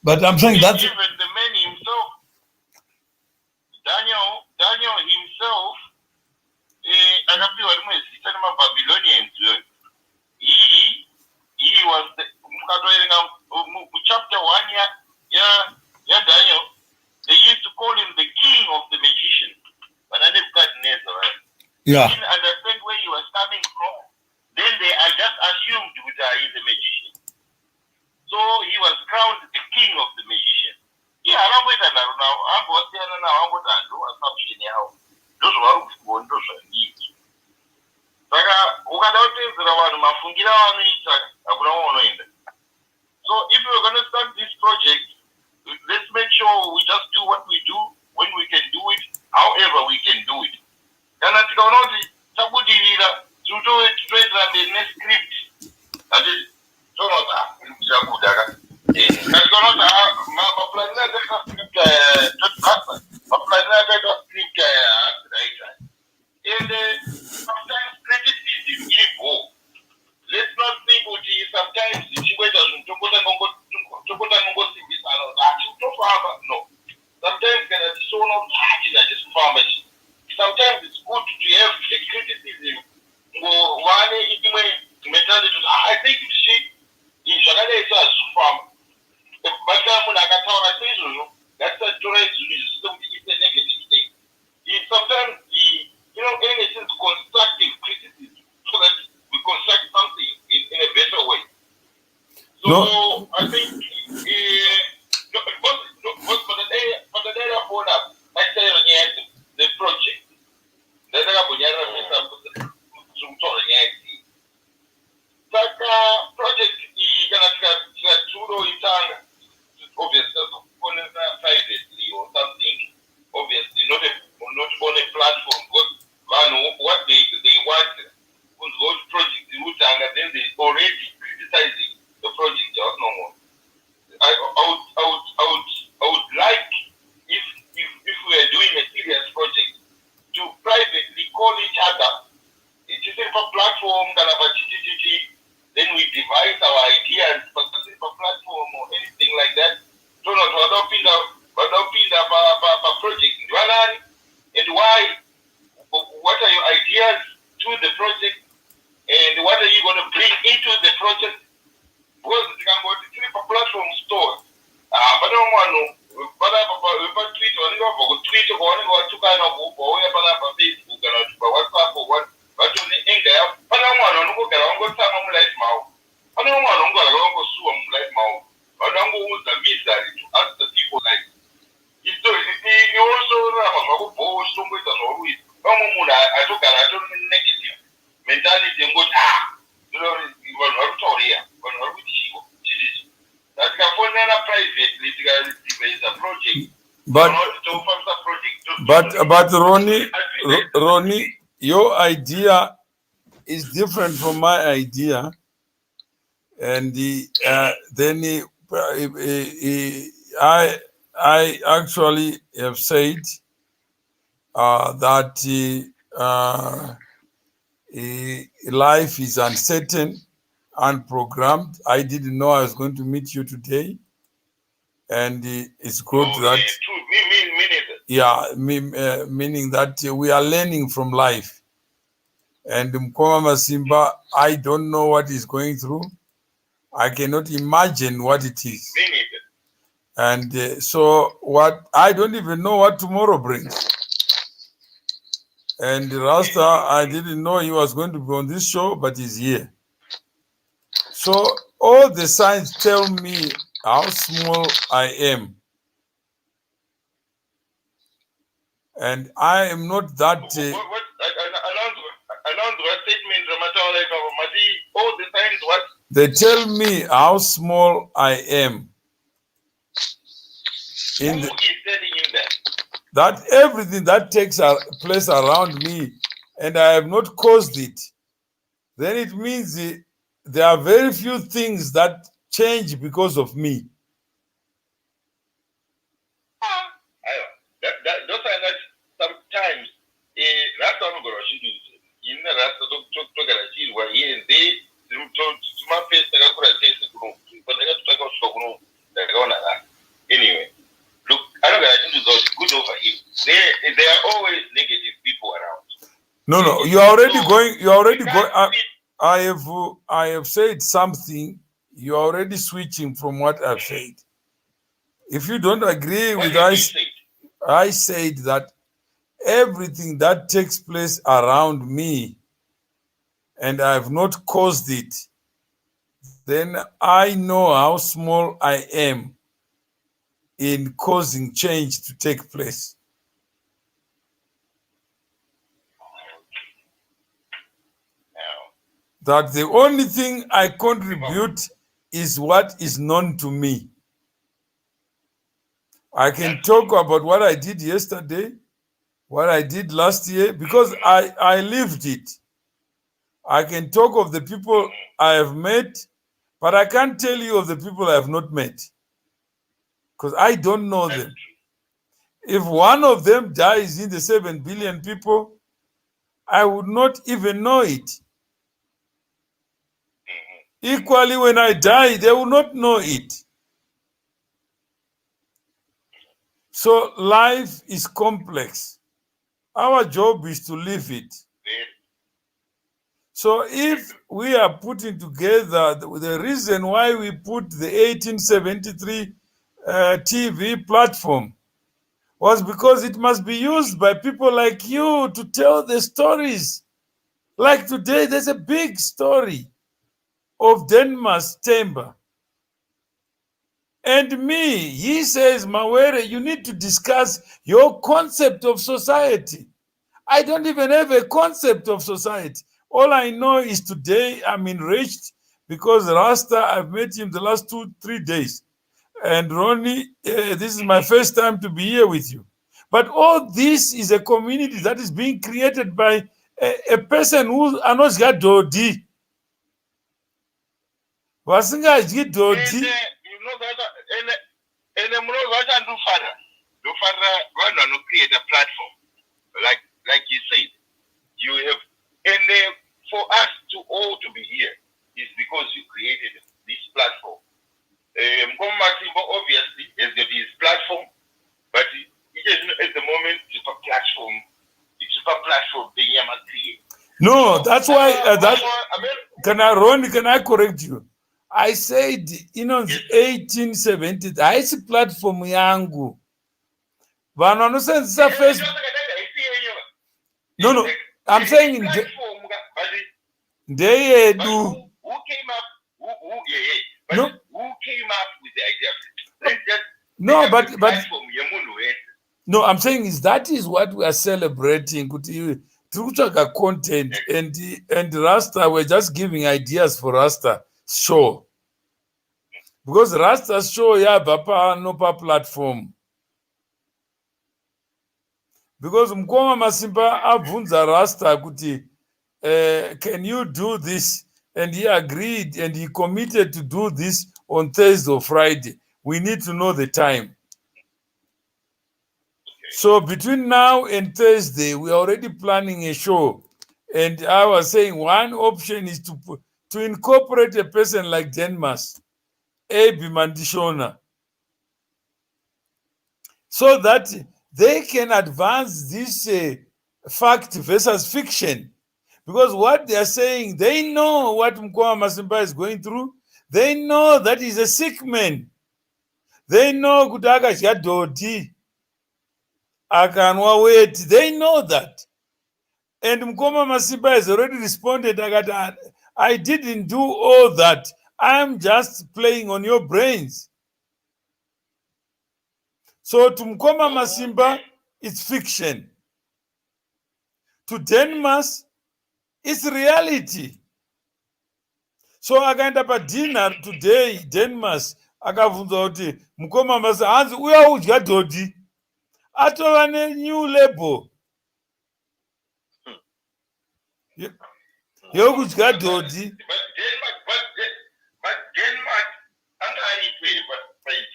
Speaker 3: But I'm saying that
Speaker 5: even the man himself, Daniel himself, akapiwa rimwe zita nemaBabylonians. He was mukatoerenga chapter 1 ya Daniel, they used to call him the king of the magicians. But I Nebuchadnezzar, right?
Speaker 3: yeah.
Speaker 5: They didn't understand where he was coming from. Then they just assumed that he's a magician. So he was crowned the king of the magicians. Yeah, I don't wait now. I'm going to do assumption now. Those who are going to do saka ukada kutedzera vanhu mafungira avanoita hakuna waunoenda. So if we're going to start this project, let's make sure we just do what we do when we can do it, however we can do it. Kana tikaona kuti tabudirira titoenda mberi nescript ati tonota kuchakudaka katikaona kuti maplanning akaita script script yaakuraita and sometimes criticism iripo. Let's not think kuti sometimes chingoita zvinhu tokota nongosimbisana kuti tofamba. No, sometimes kana tichiona kuti chinhu hachisifamba chi, sometimes it's good to have a criticism ngovane imwe mentality kuti I think zvakadai sezvazvisifamba but kana munhu akataura seizvozvo ngatisatora zvinhu zvisina kuti it's a negative thing. Sometimes getting a sense of constructive criticism so that we construct something in a better way. So no. I think for the day I phone up, I say the project. Then I project privately or something, obviously not on a platform, but what they want to go to project and then they already criticizing the project just no more. I would like if we are doing a serious project to privately call each other. It is a platform then we devise our ideas for a platform or anything like that. So not project and why, what are your ideas to the project and what are you going to bring into the project? Because you can go to a platform store. But I don't want to tweet or tweet or Facebook or WhatsApp or what. But on the end there, I don't want to go life mouth. I don't want to go sue life mouth. I don't go with the visa to ask the people like you also have always I took a negative mentality and go
Speaker 3: but Ronnie, your idea is different from my idea, and then I actually have said that life is uncertain, unprogrammed. I didn't know I was going to meet you today, and it's good that meaning that we are learning from life. And Mukoma Masimba, I don't know what he's going through. I cannot imagine what it is. And so what, I don't even know what tomorrow brings. And Rasta, I didn't know he was going to be on this show, but he's here. So all the signs tell me how small I am. And I am not that...
Speaker 5: What statement, all the signs, what?
Speaker 3: They tell me how small I am.
Speaker 5: Who is telling you that?
Speaker 3: That everything that takes place around me, and I have not caused it, then it means there are very few things that change because of me.
Speaker 5: Those are not sometimes. Anyway, look, I don't know those good over here. There are always negative people around.
Speaker 3: No, you are already going. You are already going. I have said something. You are already switching from what I've said. If you don't agree with I said that everything that takes place around me, and I have not caused it, then I know how small I am in causing change to take place. That the only thing I contribute is what is known to me. I can talk about what I did yesterday, what I did last year, because I lived it. I can talk of the people I have met, but I can't tell you of the people I have not met, because I don't know them. If one of them dies in the 7 billion people, I would not even know it. Equally, when I die, they will not know it. So life is complex. Our job is to live it. So if we are putting together the reason why we put the 1873 TV platform was because it must be used by people like you to tell the stories. Like today, there's a big story of Denmark's Temba. And me, he says, Mawere, you need to discuss your concept of society. I don't even have a concept of society. All I know is today I'm enriched because Rasta, I've met him the last 2-3 days. And Ronnie, this is my first time to be here with you. But all this is a community that is being created by a person who anosga dodi. Wasingadyi dodi.
Speaker 5: You know that, and do create a platform, like you said, you have, and for us to all to be here is because you created this platform. Mukoma Masimba obviously has got his platform, but it is at the moment it's a platform. It's a platform the Yama create.
Speaker 3: No, that's why can I correct you? I said, 1870, I see platform yangu. No, I'm saying they do.
Speaker 5: Who came up? Who came up with the idea?
Speaker 3: No, but no, I'm saying that is what we are celebrating. Truchaka content and Rasta, we're just giving ideas for Rasta show. Because Rasta's show bapa no platform. Because Mukoma Masimba abvunza Rasta kuti, can you do this? And he agreed and he committed to do this on Thursday or Friday. We need to know the time. So between now and Thursday, we are already planning a show. And I was saying one option is to incorporate a person like Denmark, Abi Mandishona, so that they can advance this fact versus fiction. Because what they are saying, they know what Mukoma Masimba is going through. They know that he's a sick man. They know kuti akadya dhodhi akanwa weti. They know that. And Mukoma Masimba has already responded. I didn't do all that. I'm just playing on your brains. So to Mukoma Masimba, it's fiction. To Denmas, it's reality. So akaenda padinner today, Denmas akavunza kuti Mukoma Masimba hanzi uya udya dhodhi. Atova new label. Yokudya dhodhi.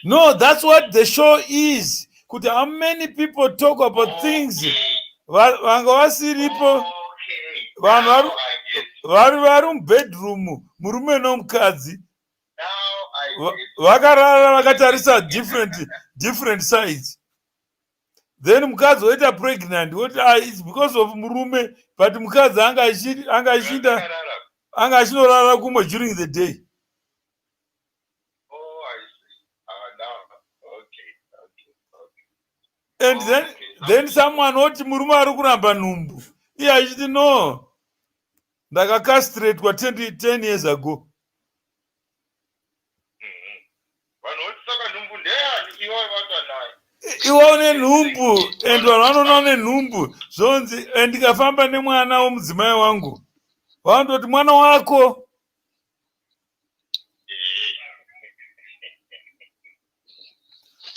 Speaker 3: No, that's what the show is. Could how many people talk about things? Vangavasiripo vanhu vari bedroom murume nomukadzi vakarara vakatarisa different sides. Then mukadzi oita pregnant. It's because of murume, but mukadzi anga achinorara kumwe during the day. And then someone oti murume ari kuramba nhumbu. Iye achiti no, ndakacastrate kwa 10 years ago. Iwe une nhumbu and vanhu vanoona nenhumbu zvonzi ndikafamba nemwana womudzimai wangu vanototi mwana wako.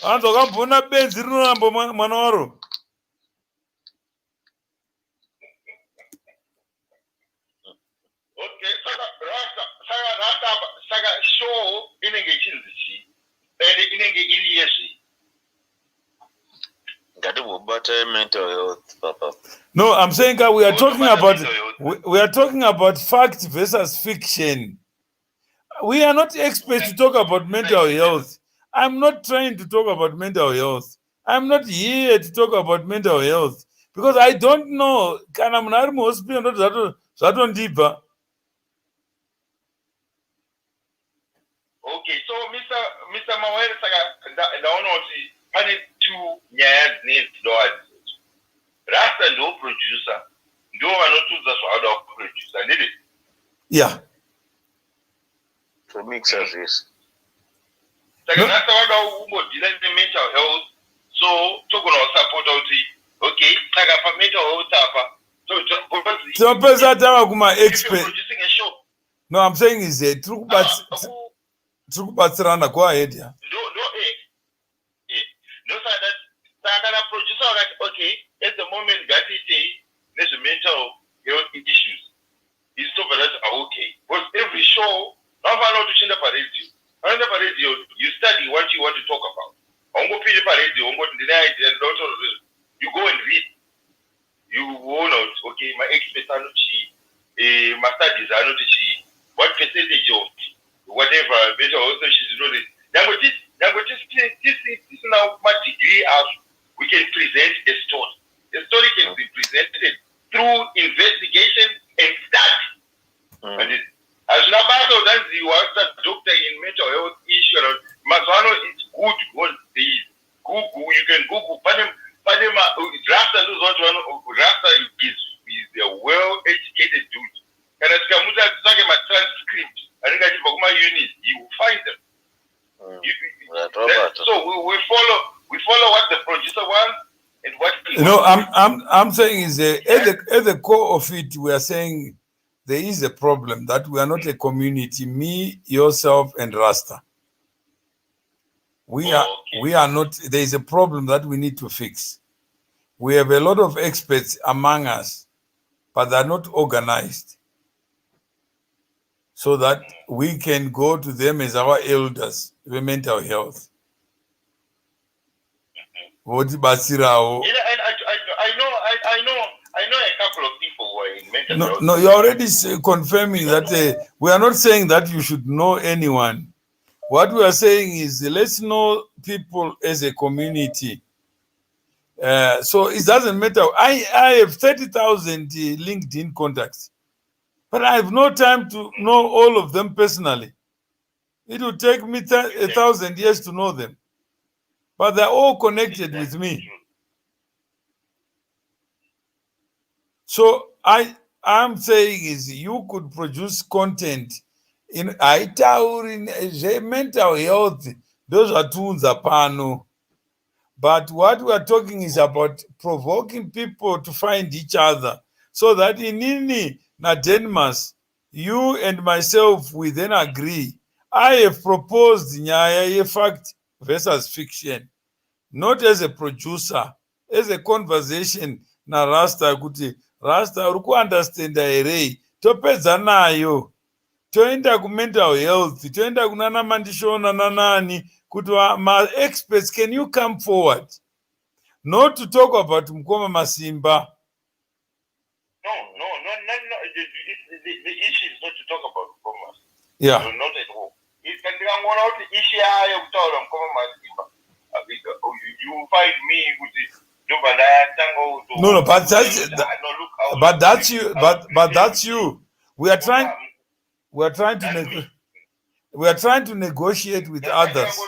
Speaker 3: Vanhu vakambona benzi rinoramba mwana waro.
Speaker 5: Okay, saka show inenge chinzi chi ende inenge iri yezvi.
Speaker 4: Mental health, Papa.
Speaker 3: No, I'm saying we are talking about fact versus fiction. We are not experts to talk about mental health. I'm not trying to talk about mental health. I'm not here to talk about mental health because I don't know. Kana munhu ari muhospital ndo zvatondibva.
Speaker 5: Okay, so Mr. Mawere saka ndaona kuti pane two nyaya dzinedzi. Rasta ndo producer, ndo vanotudza zvavada kuproducer, ndiri?
Speaker 3: Yeah.
Speaker 4: To mix as this.
Speaker 5: Saka Rasta vada kumbodila mental health, so togona kusupport kuti okay, saka pa mental health apa.
Speaker 3: So pesa tava kuma expert.
Speaker 5: Producing a show.
Speaker 3: No, I'm saying is Trukubatsirana, go ahead, yeah.
Speaker 5: No, sir, that producer, okay, at the moment, that is there's a mental health issues. It's so that okay. But every show, not on the radio, you study what you want to talk about. You go and read. You will not, okay, my experts are not my studies are not what percentage of whatever better also she's doing. This is now my degree as we can present a story. The story can be presented through investigation and study. And as Nabato does the doctor in mental health issue, Mazano is good because Google, you can Google Panama Rasta is a well-educated dude. And as Kamuta talking about transcript, I think that unit, you will find them. So we follow what the producer wants and what he wants.
Speaker 3: I'm saying is at the core of it, we are saying there is a problem that we are not a community. Me, yourself, and Rasta. We are not. There is a problem that we need to fix. We have a lot of experts among us, but they're not organized, so that we can go to them as our elders with mental health. What Basirao?
Speaker 5: I know a couple of people who are in mental health.
Speaker 3: No, you're already confirming that we are not saying that you should know anyone. What we are saying is let's know people as a community. So it doesn't matter. I have 30,000 LinkedIn contacts, but I have no time to know all of them personally. It will take me 1,000 years to know them. but they're all connected with me. So I'm saying is you could produce content in mental health. Those are tools apano. But what we are talking is about provoking people to find each other, so that inini na Denmas, you and myself, we then agree. I have proposed nyaya fact versus fiction, not as a producer, as a conversation na Rasta kuti Rasta uri kuunderstanda here, topedza nayo, toenda ku-mental health, toenda kunana Mandishona nanani kuti ma-experts, can you come forward? Not to talk about Mukoma Masimba.
Speaker 5: No. The issue is not to talk about Mukoma.
Speaker 3: Yeah.
Speaker 5: No, not at all. It's the issue of Mukoma Masimba. You find me with the
Speaker 3: no, but that's you. We are trying to negotiate with others.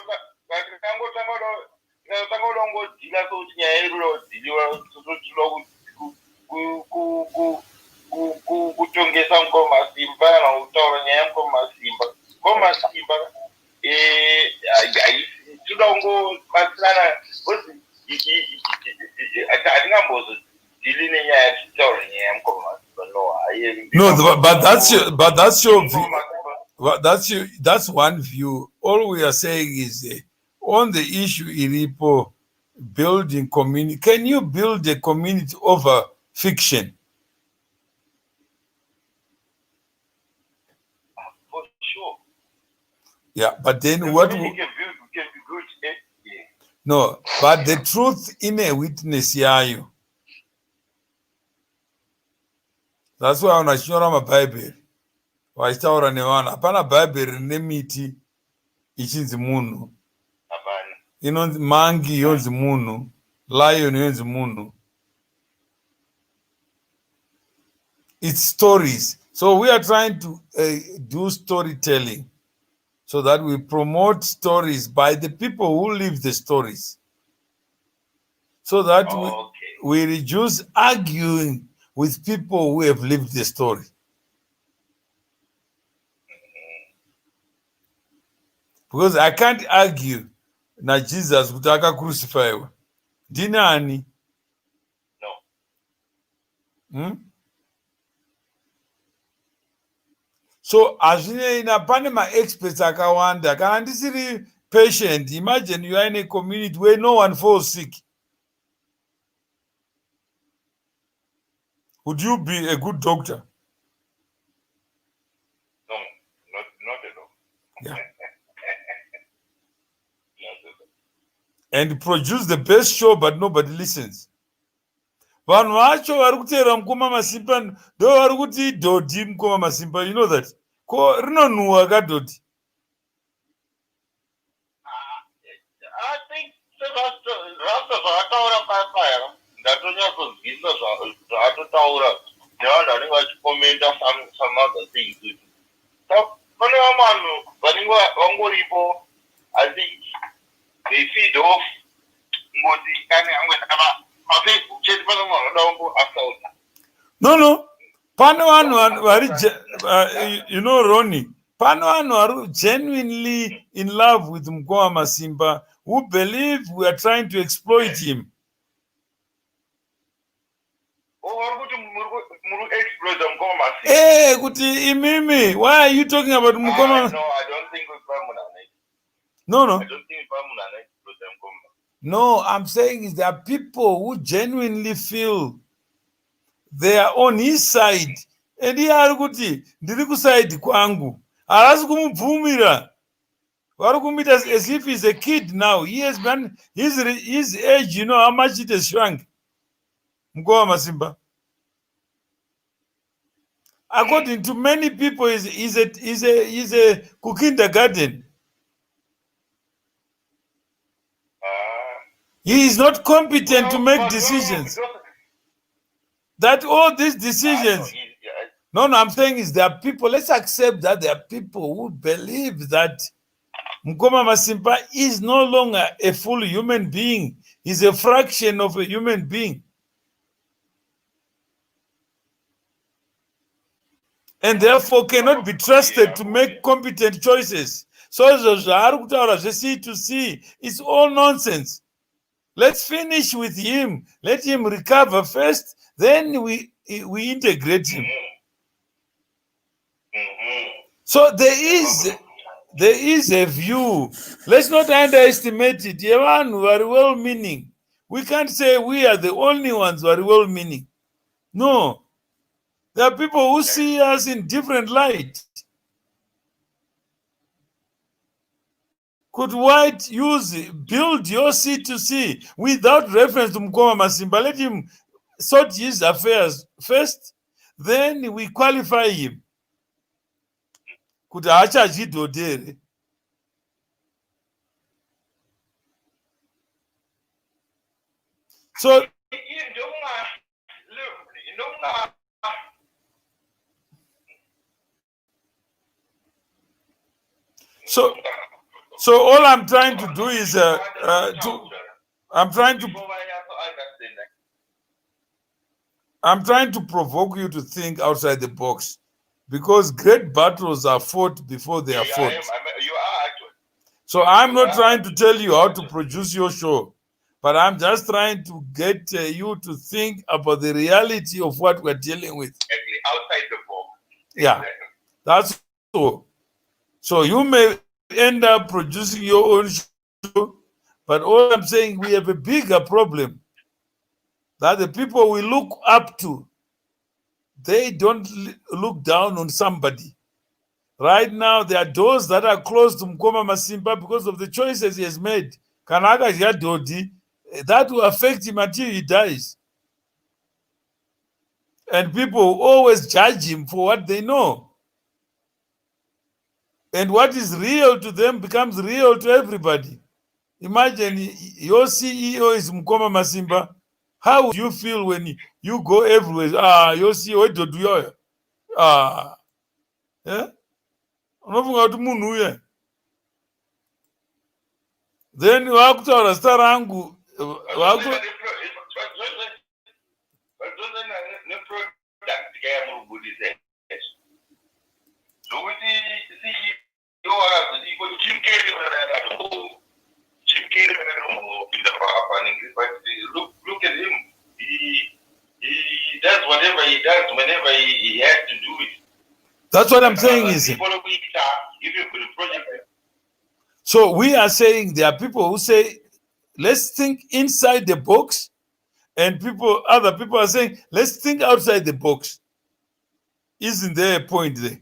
Speaker 3: No, but that's one view. All we are saying is on the issue ilipo building community. Can you build a community over fiction?
Speaker 5: For sure.
Speaker 3: Yeah, but then what? No, but the truth in a witness yayo. That's why unashora maBible. Waitaura nevana hapana Bible rine miti ichinzi munhu. Inonzi mangi yonzi munhu, lion yonzi munhu. It's stories. So we are trying to do storytelling, so that we promote stories by the people who live the stories, so that we reduce arguing with people who have lived the story. Because I can't argue na Jesus kutaka crucified. Dinani?
Speaker 5: No.
Speaker 3: So azvine ina pane ma-experts akawanda. Kana ndisiri patient, imagine you are in a community where no one falls sick. Would you be a good doctor?
Speaker 5: No, not at all.
Speaker 3: Yeah. And produce the best show, but nobody listens. Vanhu vacho vari kuteera Mukoma Masimba ndo vari kuti dhodhi Mukoma Masimba. You know that? Ko rinonhuhwa kadhodhi.
Speaker 5: I think Rasta zvataura pasaya ndatonyatsoziisa zvaatotaura nevanhu vanenge vachikomenta some other things. Pane vanhu vanenge vangoripo, I think they feed off ngoti kane amweni kana maFacebook chete pane vanhu vanoda kungoassaulta.
Speaker 3: No. Pane vanhu vari you know Ronnie, pane vanhu vari genuinely in love with Mukoma Masimba, who believe we are trying to exploit him. Hey, kuti imimi, why are you talking about Mukoma?
Speaker 5: No, I don't think
Speaker 3: No.
Speaker 5: I don't think
Speaker 3: No, I'm saying is there are people who genuinely feel they are on his side. And he ari kuti ndiri kuside kwangu. Harasi kumubvumira. Vari kumita as if he's a kid now. He has been his age, you know how much it has shrunk. Mukoma Masimba. According to many people, he's a kindergarten. He is not competent to make decisions. That all these decisions. No, I'm saying is there are people, let's accept that there are people who believe that Mukoma Masimba is no longer a full human being. He's a fraction of a human being. And therefore cannot be trusted to make competent choices. So see to see, it's all nonsense. Let's finish with him. Let him recover first, then we integrate him. So there is a view. Let's not underestimate it. Everyone who are well-meaning. We can't say we are the only ones who are well-meaning. No. There are people who see us in different light. Could White build your C2C without reference to Mukoma Masimba? Let him sort his affairs first, then we qualify him. Could Achajidodere? So all I'm trying to do is I'm trying to provoke you to think outside the box, because great battles are fought before they are fought. So I'm not trying to tell you how to produce your show, but I'm just trying to get you to think about the reality of what we're dealing with.
Speaker 5: Outside the box.
Speaker 3: Yeah, that's so. So you may end up producing your own show, but all I'm saying, we have a bigger problem that the people we look up to, they don't look down on somebody. Right now, there are those that are close to Mukoma Masimba because of the choices he has made. Kanaka Jadodi, that will affect him until he dies. And people always judge him for what they know. And what is real to them becomes real to everybody. Imagine your CEO is Mukoma Masimba. How would you feel when you go everywhere? Your CEO do you? Yeah? Then you have to understand Angu.
Speaker 5: Look at him. He does whatever he does whenever he has to do it.
Speaker 3: That's what I'm saying is. So we are saying there are people who say, let's think inside the box, and other people are saying, let's think outside the box. Isn't there a point there?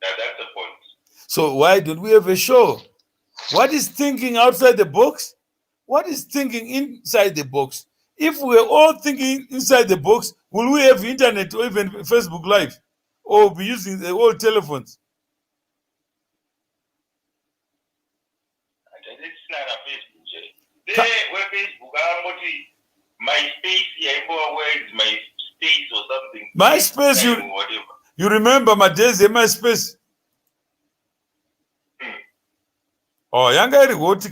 Speaker 5: That's the point.
Speaker 3: So why don't we have a show? What is thinking outside the box? What is thinking inside the box? If we're all thinking inside the box, will we have internet or even Facebook Live? Or be using the old telephones?
Speaker 5: It's not a Facebook. Where Facebook, MySpace, where is MySpace or something?
Speaker 3: MySpace, you remember my days in MySpace? Oh, younger than what?
Speaker 5: So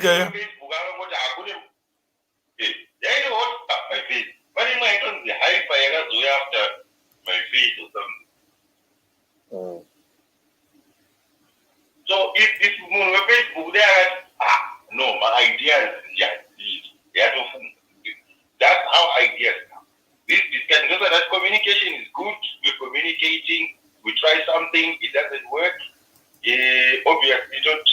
Speaker 5: if Facebook there, no, my ideas, that's how ideas come. This discussion, that communication is good. We're communicating. We try something, it doesn't work. Obviously, you don't.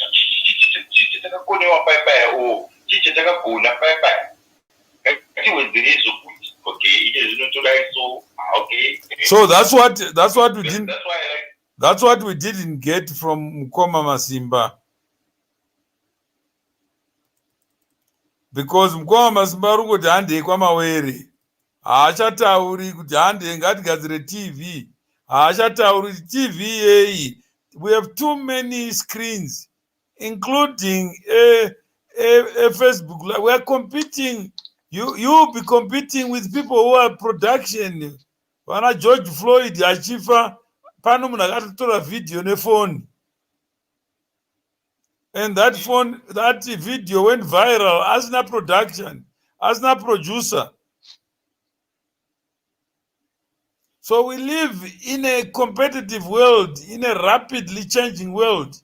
Speaker 3: So that's what we didn't. That's what we didn't get from Mukoma Masimba. Because Mukoma Masimba kuti hande kwamawere. Haachatauri kuti hande ngatigadzire TV. Haachatauri TV yeyi. We have too many screens, including a Facebook. We are competing. You be competing with people who are production. Wana George Floyd achifa pano munhu akatotora video nefoni. And that phone, that video went viral. Asna production, Asna producer. So we live in a competitive world, in a rapidly changing world.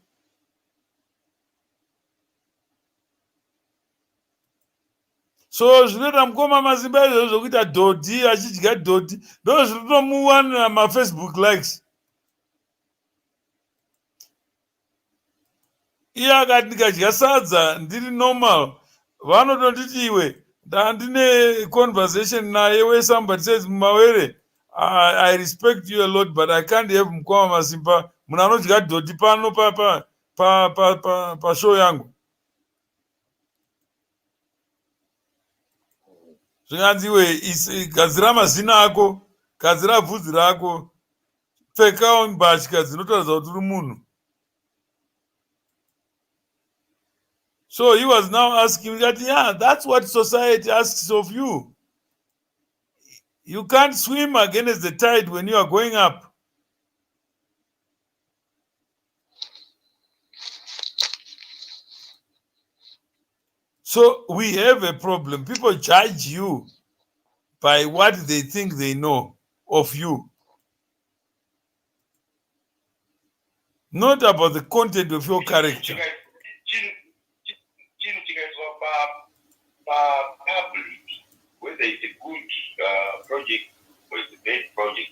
Speaker 3: So zvinoita Mukoma Masimba izvozvo kuita dhodhi achidya dhodhi ndo zvinotomuwana mafacebook likes. Iye akati ndikadya sadza ndiri normal vanotonditi iwe ndandine conversation naye where somebody says mumawere I respect you a lot but I can't have Mukoma Masimba munhu anodya dhodhi pano pashow yangu. Zvinganzi iwe gadzira mazina ako, gadzira bvudzi rako, pfekawo mbatya dzinotaridza kuti uri munhu. So he was now asking that, yeah, that's what society asks of you. You can't swim against the tide when you are going up. So we have a problem. People judge you by what they think they know of you, not about the content of your character.
Speaker 5: Public, whether it's a good project or it's a bad project,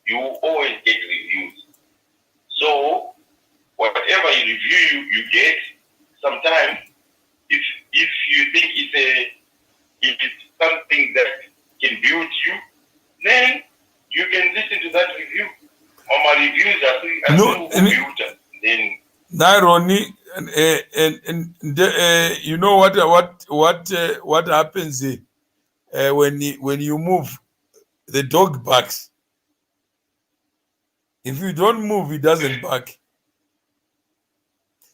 Speaker 5: you always get reviews. So whatever you review, you get. Sometimes, if you think it's something that can build you, then you can listen to that review. My reviews are built. Then
Speaker 3: Ronnie, you know what happens when you move, the dog barks. If you don't move, it doesn't bark.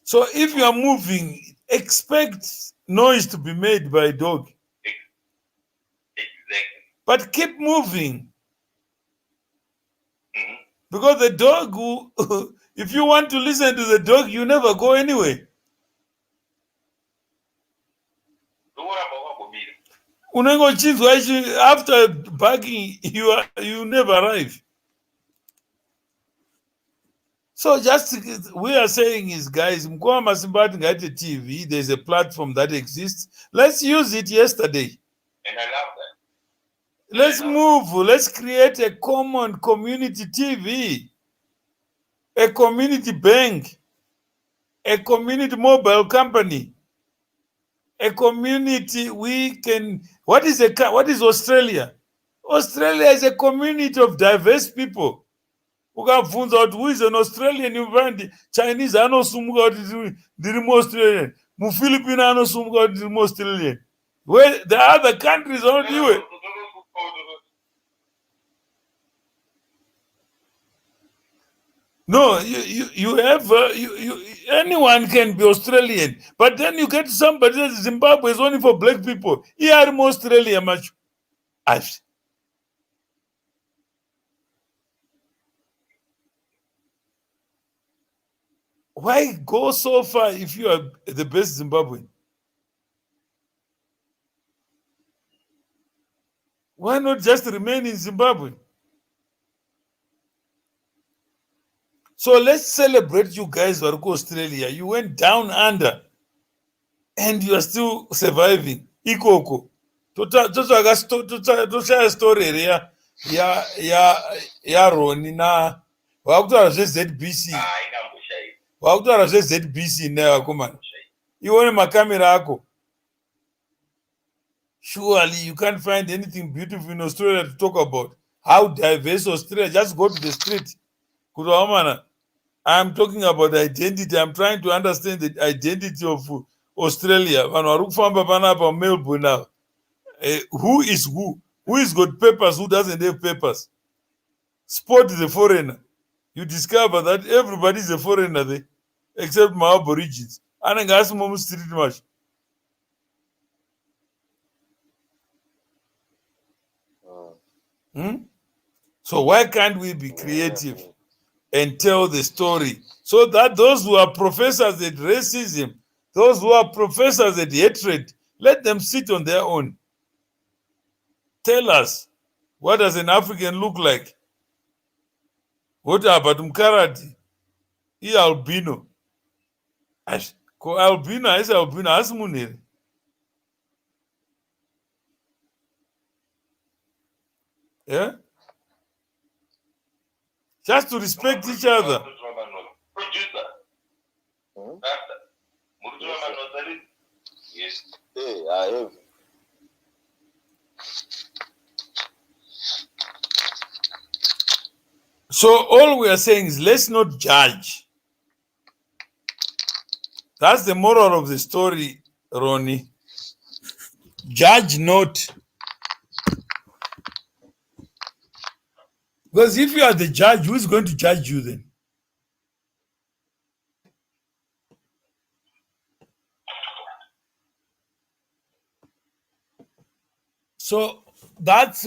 Speaker 3: So if you are moving, expect noise to be made by a dog.
Speaker 5: exactly.
Speaker 3: But keep moving. Because the dog, if you want to listen to the dog, you never go anywhere. After barking, you never arrive. So we are saying is, guys, Mukoma Masimba Ngati TV, there's a platform that exists. Let's use it yesterday.
Speaker 5: And I love that.
Speaker 3: Let's move. Let's create a common community TV, a community bank, a community mobile company, a community what is Australia? Australia is a community of diverse people. Who is an Australian? You find Chinese anosumuka kuti ndiri Australian. Mu-Philippine anosumuka kuti ndiri Australian. Where the other countries don't do it. No, you have anyone can be Australian, but then you get somebody that Zimbabwe is only for black people. Here I'm Australia much. Why go so far if you are the best Zimbabwean? Why not just remain in Zimbabwe? So let's celebrate you guys who are go Australia. You went down under and you are still surviving. Ikoko. Toshaya story ya Roni na wakutara ZBC. Wakutara ZBC na wakomana. Ione makamera ako. Surely you can't find anything beautiful in Australia to talk about. How diverse Australia. Just go to the street. I'm talking about identity. I'm trying to understand the identity of Australia. Melbourne now. Who is who? Who has got papers? Who doesn't have papers? Spot the foreigner. You discover that everybody is a foreigner there, except my aborigines. And I got some street much. So why can't we be creative? and tell the story, so that those who are professors at racism, those who are professors at hatred, let them sit on their own. Tell us, what does an African look like? What about Mkarati? He albino. Albino is albino asmunir. Yeah? Just to respect each other.
Speaker 4: Yes. Hey, I have.
Speaker 3: So all we are saying is, let's not judge. That's the moral of the story, Ronnie. Judge not. Because if you are the judge, who is going to judge you then? So that's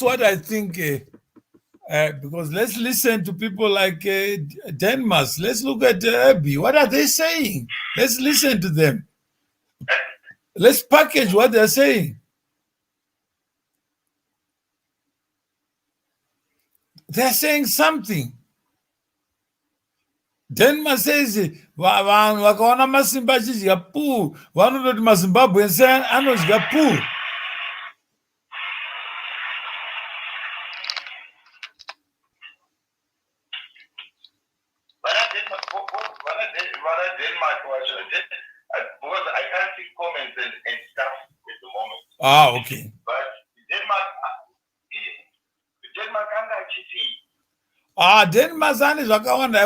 Speaker 3: what I think. Because let's listen to people like Denmas. Let's look at Abby. What are they saying? Let's listen to them. Let's package what they're saying. They're saying something. Denmas says, "Wakaona Masimba chidya pu, vanototi maZimbabwense anodya pu."
Speaker 5: Because I can't see comments and stuff at the moment.
Speaker 3: Ah, okay.
Speaker 5: But Denmark anga chiti.
Speaker 3: Denmas zvakawanda.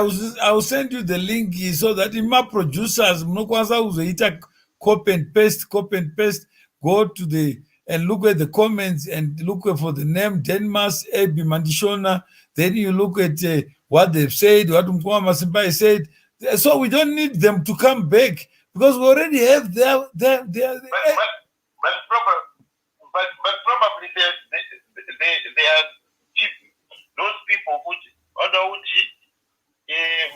Speaker 3: I will send you the link so that my producers munokwanisa kuzoita copy and paste. Go to the and look at the comments and look for the name Denmas Ebi Mandishona. Then you look at what they've said, what Mukoma Masimba said. So we don't need them to come back because we already have their
Speaker 5: But probably they are those people who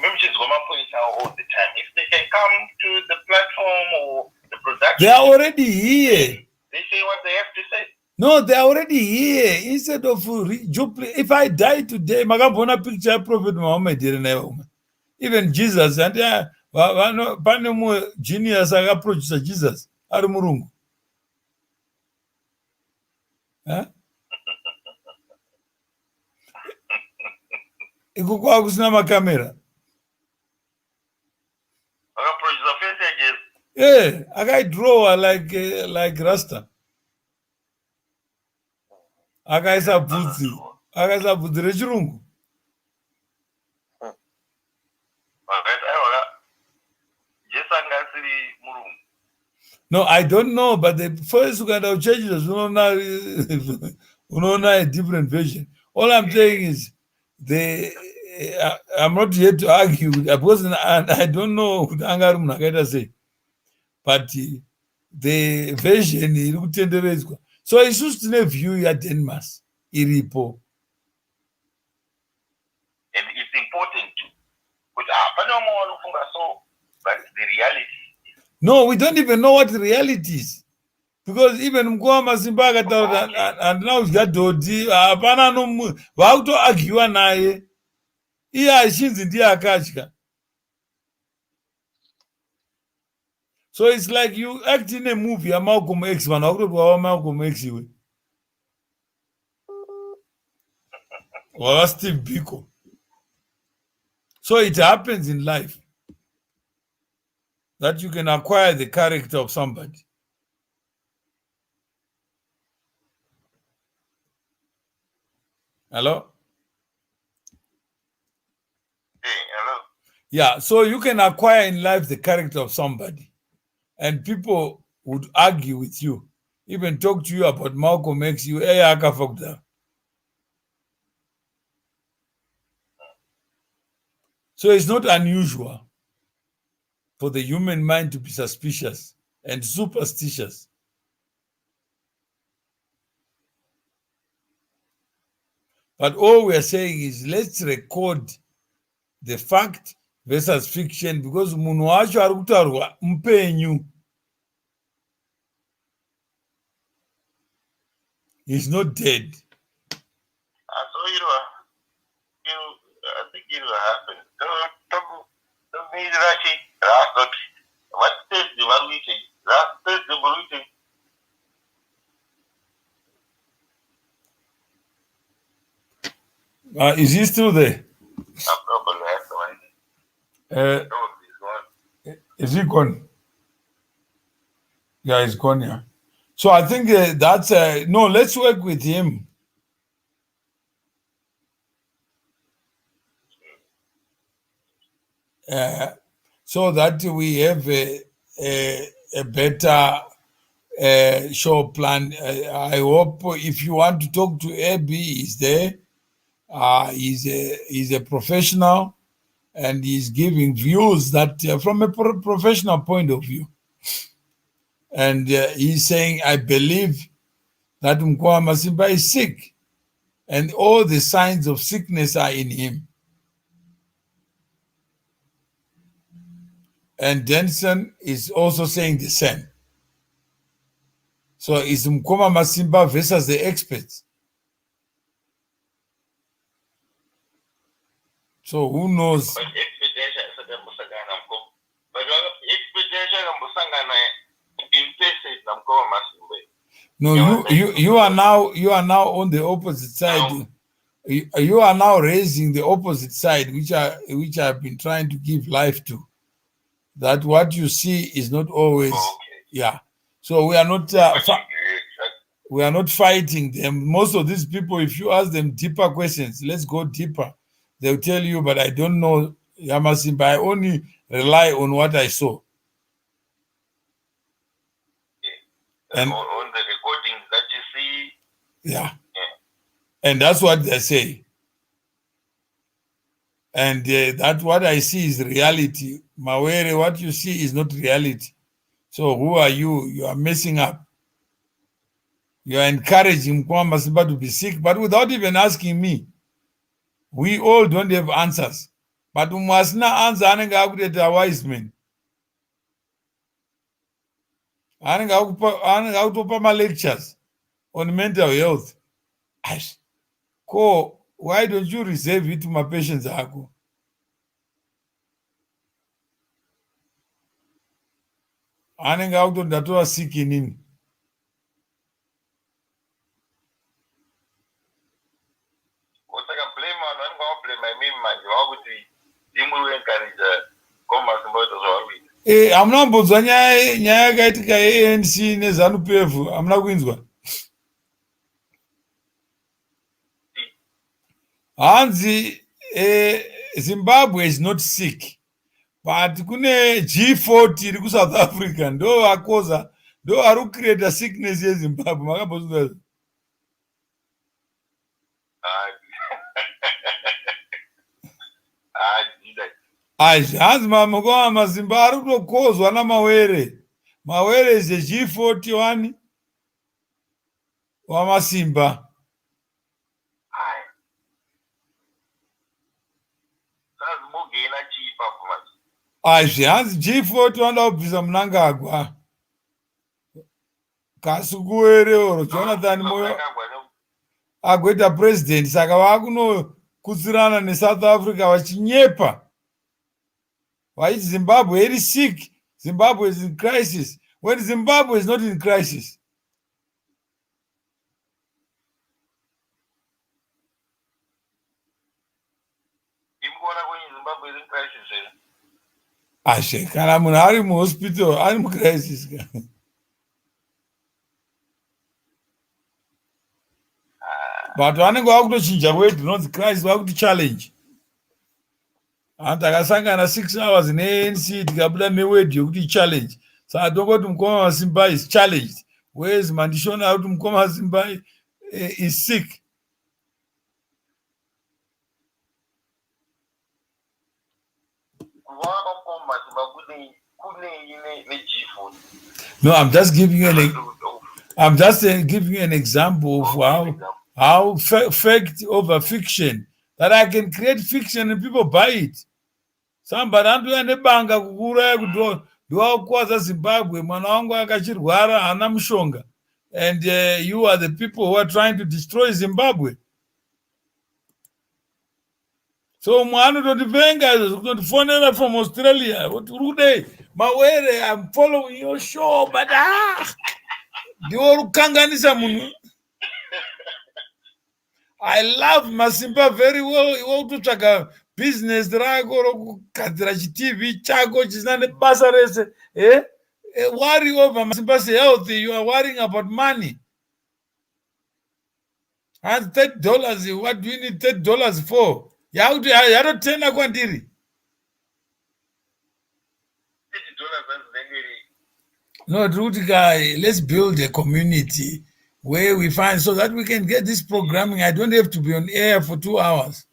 Speaker 5: mentions all the time. If they can come to the platform or the production,
Speaker 3: they are already here.
Speaker 5: They say what they have to say.
Speaker 3: No, they are already here. Instead of if I die today, makabona picture of Prophet Muhammad. Even Jesus and pane genius akaproducer Jesus ari murungu. Iko kwakusina makamera.
Speaker 5: Akaproducer face again.
Speaker 3: Yeah, akaidrowa like Rasta. Akaisa bvudzi rechirungu. No, I don't know, but the first kind of changes, a different version. All I'm saying is, I'm not here to argue because I don't know what Angarum say, but the version is so it's just a view at Denmas, Iripo.
Speaker 5: And it's important too. But the reality.
Speaker 3: No, we don't even know what the reality is. Because even Mukoma Masimba and now he's got Dodi, Apana no Wauto Agiwa naye. Iya shinzi ndiye akachika. So it's like you act in a movie, a Malcolm X, man. Malcolm X. Or Steve Biko. So it happens in life that you can acquire the character of somebody. Hello?
Speaker 5: Hey, hello?
Speaker 3: Yeah, so you can acquire in life the character of somebody. And people would argue with you, even talk to you about Malcolm X, you So it's not unusual for the human mind to be suspicious and superstitious. But all we're saying is let's record the fact versus fiction, because munhu wacho ari kutaurwa mupenyu. He's not dead.
Speaker 5: So I think it will happen. Don't need that. What is the evaluation? That is the evaluation.
Speaker 3: Is he still there?
Speaker 5: Probably has one.
Speaker 3: Is he gone? Yeah, he's gone, yeah. So I think that's no, let's work with him. So that we have a better show plan. I hope if you want to talk to Abby, he's there. He's a professional, and he's giving views that from a professional point of view. And he's saying, I believe that Mukoma Masimba is sick, and all the signs of sickness are in him. And Denson is also saying the same. So it's Mukoma Masimba versus the experts. So who knows? No, you are now on the opposite side. You are now raising the opposite side, which I've been trying to give life to. That what you see is not always, yeah. So we are not fighting them. Most of these people, if you ask them deeper questions, let's go deeper, they'll tell you, but I don't know Yamasimba. I only rely on what I saw. And
Speaker 5: on the recordings that you see.
Speaker 3: Yeah. And that's what they say. And that what I see is reality. Mawere, what you see is not reality. So who are you? You are messing up. You are encouraging Mukoma Masimba to be sick, but without even asking me. We all don't have answers. But we must not answer a wise man. My lectures on mental health. Why don't you reserve it to my patients? Anenge akutondatova sick inini. Hamuna kumbonzwa nyaya yakaitika ANC neZANU PF, hamuna kuinzwa. Hanzi Zimbabwe is not sick, but kune G40 iri kuSouth Africa ndo vakoza, ndo vari kucreata sickness yeZimbabwe. Makambozvizwa? Hanzi Mukoma Masimba ari kutokozwa namawere. Mawere is a G41 waMasimba. Hanzi G40 wanda kubvisa Mnangagwa. Kasukuwere oro Jonathan Moyo agoita president, saka vakunokutsirana neSouth Africa vachinyepa. Why is Zimbabwe very sick? Zimbabwe is in crisis. When Zimbabwe is not in crisis. Ashe, kana munhu ari muhospital, ari mucrisis. But vanenge vakutochinja word not crisis, vakuti-challenge. And takasangana 6 hours neANC tikabuda neword yokuti challenge. So I don't go to Mukoma Masimba is challenged. Whereas Mandishona out to Mukoma Masimba is sick. No, I'm just giving you an example of how fact over fiction, that I can create fiction and people buy it. Somebody andoenda nebanga kukuraya kuti ndiwakukwadza Zimbabwe, mwana wangu akachirwara hana mushonga, and you are the people who are trying to destroy Zimbabwe. So mwanotondibvenga kutondifonera from Australia, what today Mawere, I'm following your show, but ndiworukanganisa munhu. I love Masimba very well. Iwokutotsvaga business rako rokugadzira chitv chako chisina nebasa rese. Worry over Masimba's health, you are worrying about money. And $30, what do you need $30 for? Yarotena kwandiri. No, Rudy guy, let's build a community where we find so that we can get this programming. I don't have to be on air for 2 hours.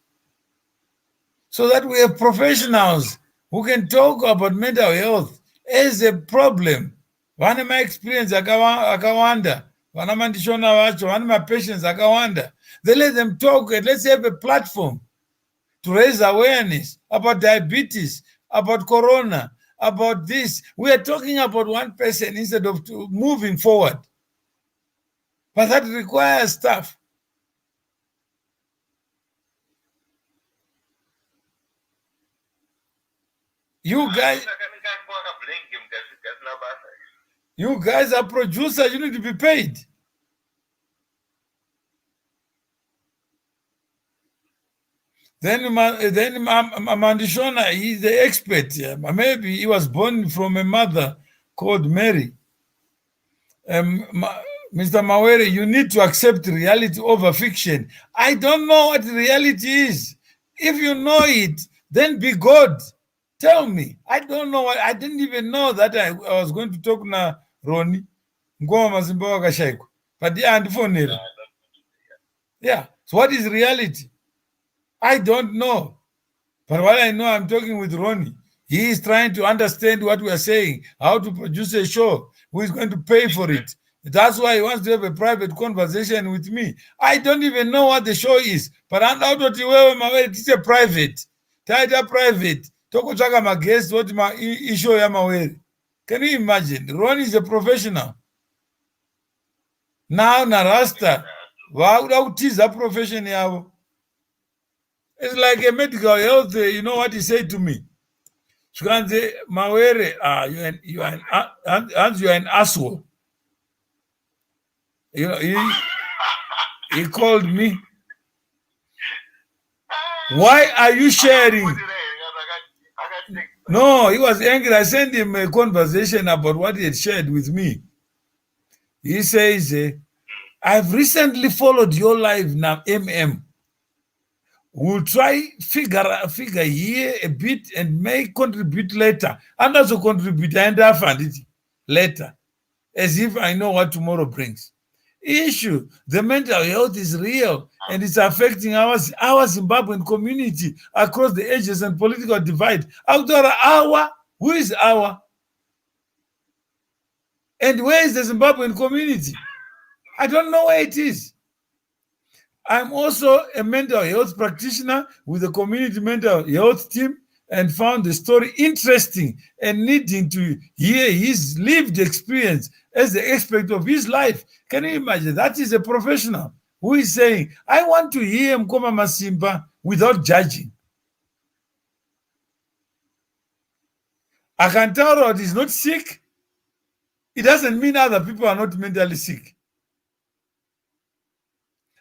Speaker 3: So that we have professionals who can talk about mental health as a problem. One of my experience, akawanda. One of my patients, akawanda. They let them talk and let's have a platform to raise awareness about diabetes, about corona, about this. We are talking about one person instead of moving forward. But that requires stuff. You guys are producers, you need to be paid. Then Mandishona, he's the expert here. Maybe he was born from a mother called Mary. Mr. Mawere, you need to accept reality over fiction. I don't know what reality is. If you know it, then be God. Tell me. I don't know. I didn't even know that I was going to talk na Ronnie. Mukoma Masimba wakashaiko. But yeah. So what is reality? I don't know. But what I know, I'm talking with Ronnie. He is trying to understand what we are saying, how to produce a show, who is going to pay for it. That's why he wants to have a private conversation with me. I don't even know what the show is. But it's a private. Tighter private. Tokochaka my guest, what my issue Yamawere. Can you imagine? Ronnie is a professional. Now Narasta. Why would tease a profession? It's like a medical health. You know what he said to me? Shukante Mawere, you are an asshole. You know, he called me. Why are you sharing? No, he was angry. I sent him a conversation about what he had shared with me. He says, I've recently followed your live now, MM. We'll try figure here a bit and may contribute later. And also contribute and I find it later. As if I know what tomorrow brings. Issue, the mental health is real and it's affecting our Zimbabwean community across the ages and political divide. Who is our? And where is the Zimbabwean community? I don't know where it is. I'm also a mental health practitioner with the community mental health team and found the story interesting and needing to hear his lived experience as the aspect of his life. Can you imagine? That is a professional who is saying, I want to hear Mukoma Masimba without judging. I can tell that he's not sick. It doesn't mean other people are not mentally sick.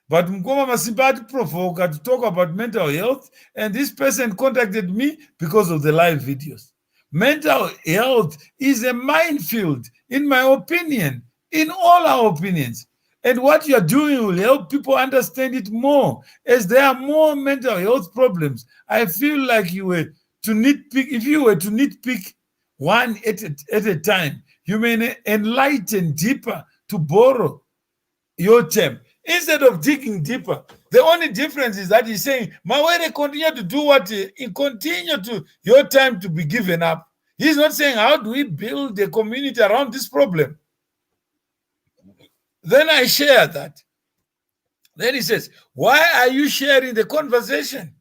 Speaker 3: But Mukoma Masimba had provoked to talk about mental health, and this person contacted me because of the live videos. Mental health is a minefield, in my opinion, in all our opinions. And what you're doing will help people understand it more, as there are more mental health problems. I feel like you were to nitpick, if you were to nitpick one at a time, you may enlighten deeper, to borrow your term. Instead of digging deeper, the only difference is that he's saying, Mawere, continue to do what continue to your time to be given up. He's not saying, how do we build a community around this problem? Then I share that. Then he says, why are you sharing the conversation?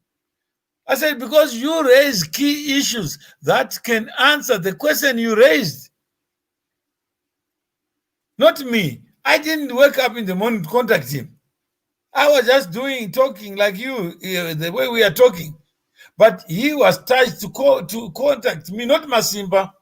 Speaker 3: I said, because you raise key issues that can answer the question you raised. Not me. I didn't wake up in the morning to contact him. I was just talking like you, the way we are talking. But he was touched to contact me, not Masimba.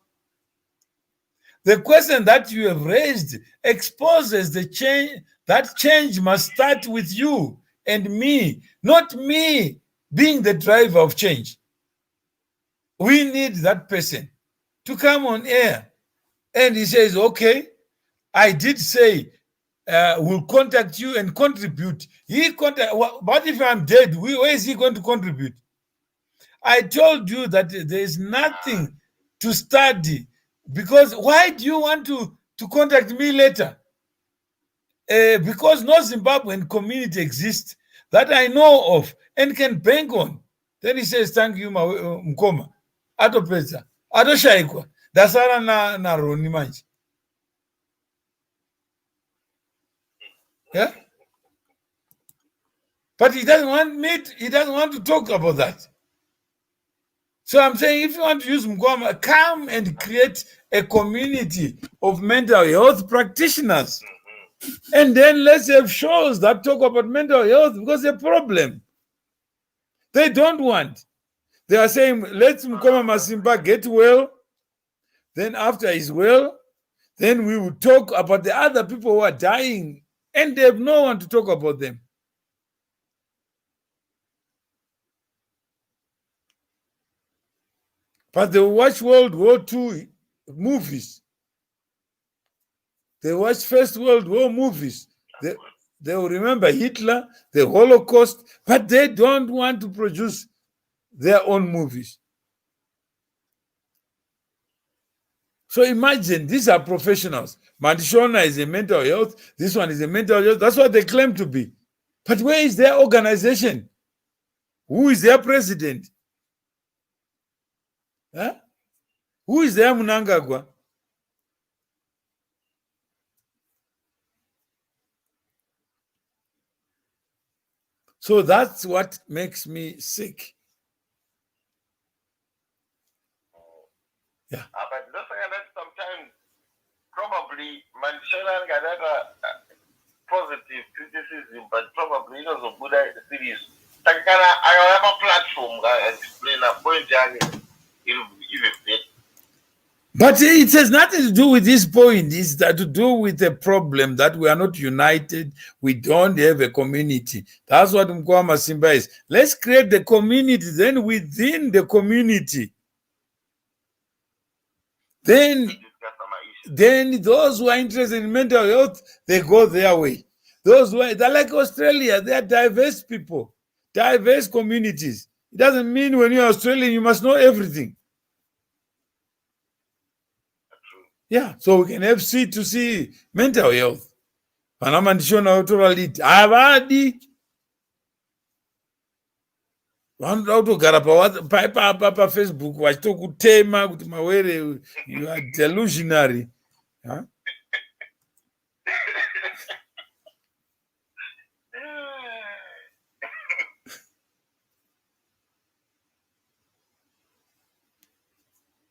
Speaker 3: The question that you have raised exposes the change. That change must start with you and me, not me being the driver of change. We need that person to come on air. And he says, okay, I did say we'll contact you and contribute. What if I'm dead? Where is he going to contribute? I told you that there is nothing to study. Because why do you want to contact me later? Because no Zimbabwean community exists that I know of and can bank on. Then he says, thank you, Mukoma. Atopeza. Atoshaikwa. Dasara na Roni manje. Yeah? But he doesn't want to talk about that. So I'm saying, if you want to use Mukoma, come and create a community of mental health practitioners. And then let's have shows that talk about mental health, because the problem, they don't want. They are saying, let Mukoma Masimba get well. Then after he's well, then we will talk about the other people who are dying. And they have no one to talk about them. But they watch World War II movies. They watch First World War movies. They will remember Hitler, the Holocaust, but they don't want to produce their own movies. So imagine, these are professionals. Mandishona is a mental health. This one is a mental health. That's what they claim to be. But where is their organization? Who is their president? Huh? Who is their Mnangagwa? So that's what makes me sick. Yeah.
Speaker 5: But sometimes probably Mandela got that positive criticism, but probably it was a good series. I have a platform that explain a point.
Speaker 3: But it has nothing to do with this point. It's to do with the problem that we are not united. We don't have a community. That's what Mukoma Masimba is. Let's create the community. Then within the community, then those who are interested in mental health, they go their way. Those who are, they're like Australia. They are diverse people, diverse communities. It doesn't mean when you're Australian, you must know everything. Yeah, so we can have C2C mental health. Vanamandishona autorality. Avadi. Vanoda kutogara pa Facebook vachitokutema kuti mawere, you are delusionary. Huh?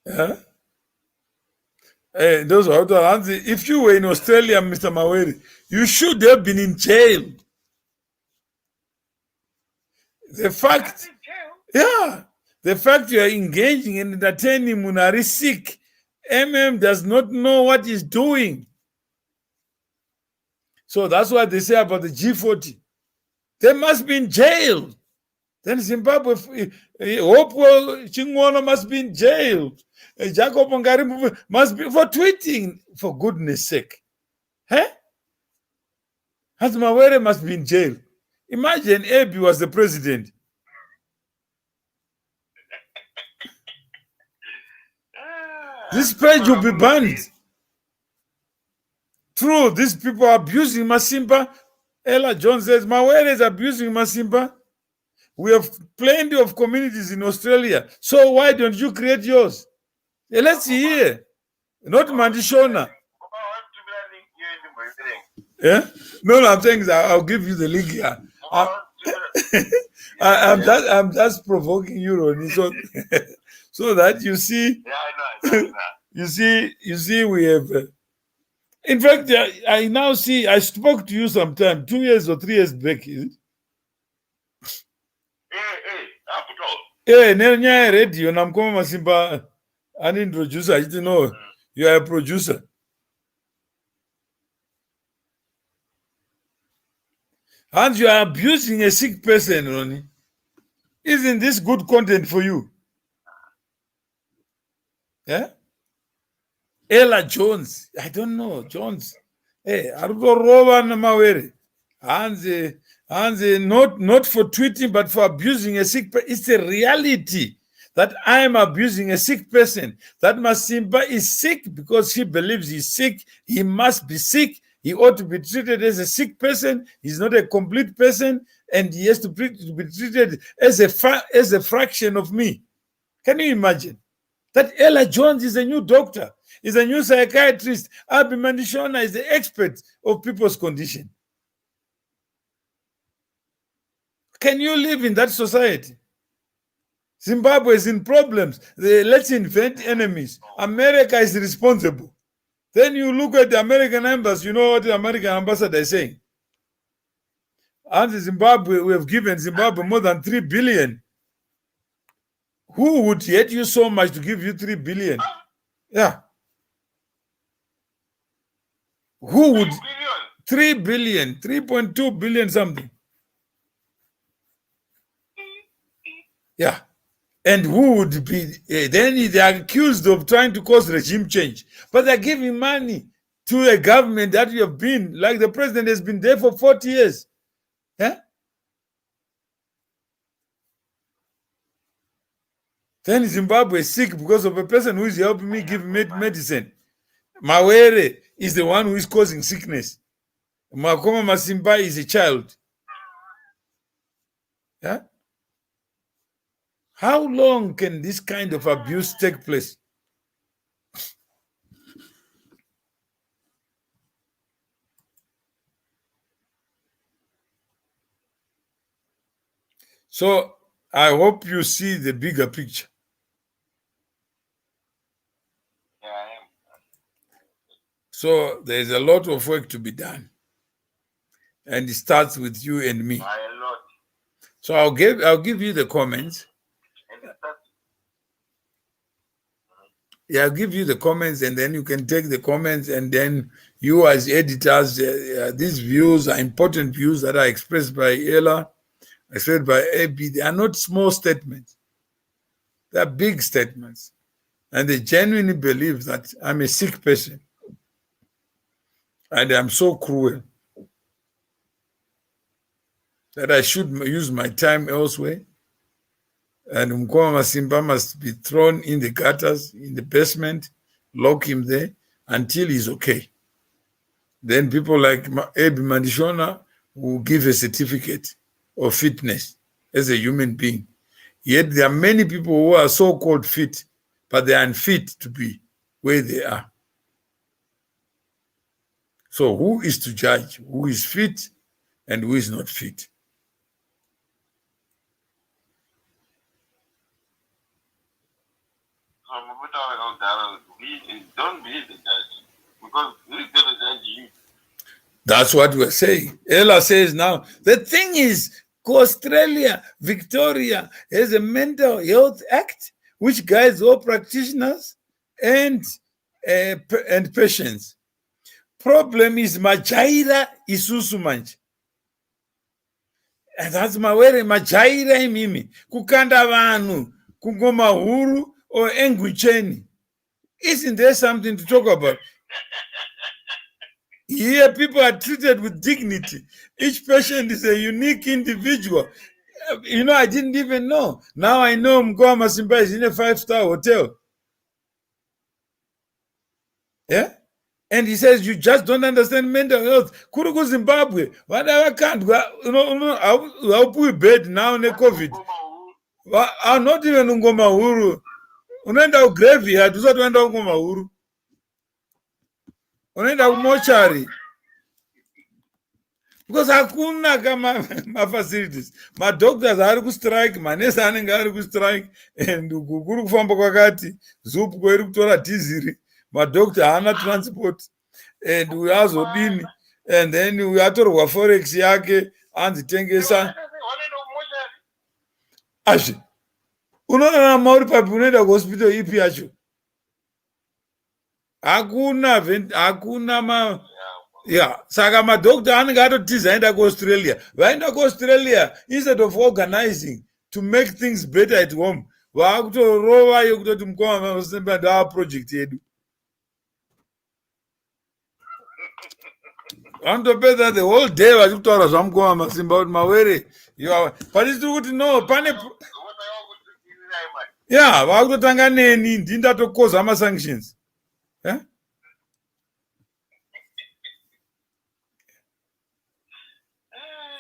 Speaker 3: Huh? Those who are out there, if you were in Australia, Mr. Maweri, you should have been in jail. The fact you are engaging in entertaining Munari sick, does not know what he's doing. So that's what they say about the G40. They must be in jail. Then Zimbabwe, Hope Chingwono must be in jail. Jacob Ngari must be for tweeting, for goodness sake. Huh? Hasmawere must be in jail. Imagine Abe was the president. This page will be banned. True, these people are abusing Masimba. Ella John says, Mawere is abusing Masimba. We have plenty of communities in Australia. So why don't you create yours? Let's see here. Not Mandishona. Yeah? No, I'm saying that I'll give you the link here. I'm just provoking you, Ronnie, so, so that you see.
Speaker 5: Yeah, I know.
Speaker 3: You see, we have. In fact, I now see. I spoke to you sometime 2 years or 3 years back. Is it? Hey, Nenya radio. Mukoma Masimba, an introducer. I didn't know you are a producer. And you are abusing a sick person, Ronnie. Isn't this good content for you? Yeah? Ella Jones. I don't know. Jones. Hey, Aruto Rowan Mawere. And not for tweeting, but for abusing a sick person. It's a reality that I am abusing a sick person. That Masimba is sick because he believes he's sick. He must be sick. He ought to be treated as a sick person. He's not a complete person, and he has to be treated as a fraction of me. Can you imagine? That Ella Jones is a new doctor, is a new psychiatrist. Abi Mandishona is the expert of people's condition. Can you live in that society? Zimbabwe is in problems. Let's invent enemies. America is responsible. Then you look at the American embassy, you know what the American ambassador is saying? And Zimbabwe, we have given Zimbabwe more than 3 billion. Who would hate you so much to give you 3 billion? Yeah. Who would? 3 billion, 3.2 billion something. Yeah. And who would be, then they're accused of trying to cause regime change. But they're giving money to a government that you have been, like the president has been there for 40 years. Yeah? Then Zimbabwe is sick because of a person who is helping me give medicine. Mawere is the one who is causing sickness. Mukoma Masimba is a child. Yeah? How long can this kind of abuse take place? So I hope you see the bigger picture.
Speaker 5: Yeah, I am.
Speaker 3: So there's a lot of work to be done. And it starts with you and me.
Speaker 5: A lot.
Speaker 3: So I'll give you the comments. Yeah, I'll give you the comments, and then you can take the comments, and then you as editors, these views are important views that are expressed by Ella, expressed by AB. They are not small statements. They are big statements. And they genuinely believe that I'm a sick person. And I'm so cruel that I should use my time elsewhere. And Mukoma Masimba must be thrown in the gutters, in the basement, lock him there until he's okay. Then people like Ebi Mandishona will give a certificate of fitness as a human being. Yet there are many people who are so-called fit, but they are unfit to be where they are. So who is to judge who is fit and who is not fit?
Speaker 5: Don't be the judge, because who's going to judge you?
Speaker 3: That's what we're saying. Ella says now, the thing is, Australia, Victoria has a mental health act which guides all practitioners and patients. Problem is majaira isusu manje. And that's mawere majaira imimi. Kukanda vanhu, kungoma huru or engucheni. Isn't there something to talk about? Here, people are treated with dignity. Each patient is a unique individual. You know, I didn't even know. Now I know Mukoma Masimba is in a 5-star hotel. Yeah? And he says, you just don't understand mental health. Kuruku Zimbabwe. Whatever can't go. I'll put bed now in the COVID. I'm not even Ngoma Huru. Unaenda graveyard, usatuenda Ngoma Huru. Unaenda mochari. because hakuna kama facilities. My doctors are ku strike, manesi anenge ari ku strike, and kuri kufamba kwakati zup kweri kutora diziri, madoctor haana transport, and uyazodini, and then uyatorwa forex yake anzitengesa. Azvi unoona mauri papi unoenda kuhospital ipi yacho? Hakuna yeah. Saka madoctor anenge atotiza aenda kuAustralia. Vaenda kuAustralia, instead of organizing to make things better at home, vakutorova yekutoti Mukoma Masimba ndava project yedu. Vanotopedza the whole day vachikutaura zvaMukoma Masimba kuti mawere but tiri kuti no pane yeah, vakutotanga neni ndindatokoza masanctions. Yeah?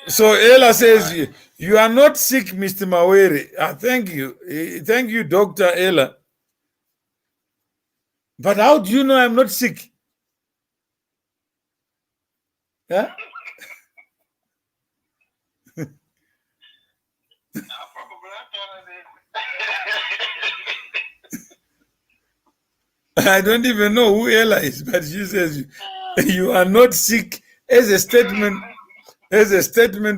Speaker 3: So Ella says, you are not sick, Mr. Mawere. Thank you. Thank you, Dr. Ella. But how do you know I'm not sick? Yeah? I don't even know who Ella is, but she says you are not sick as a statement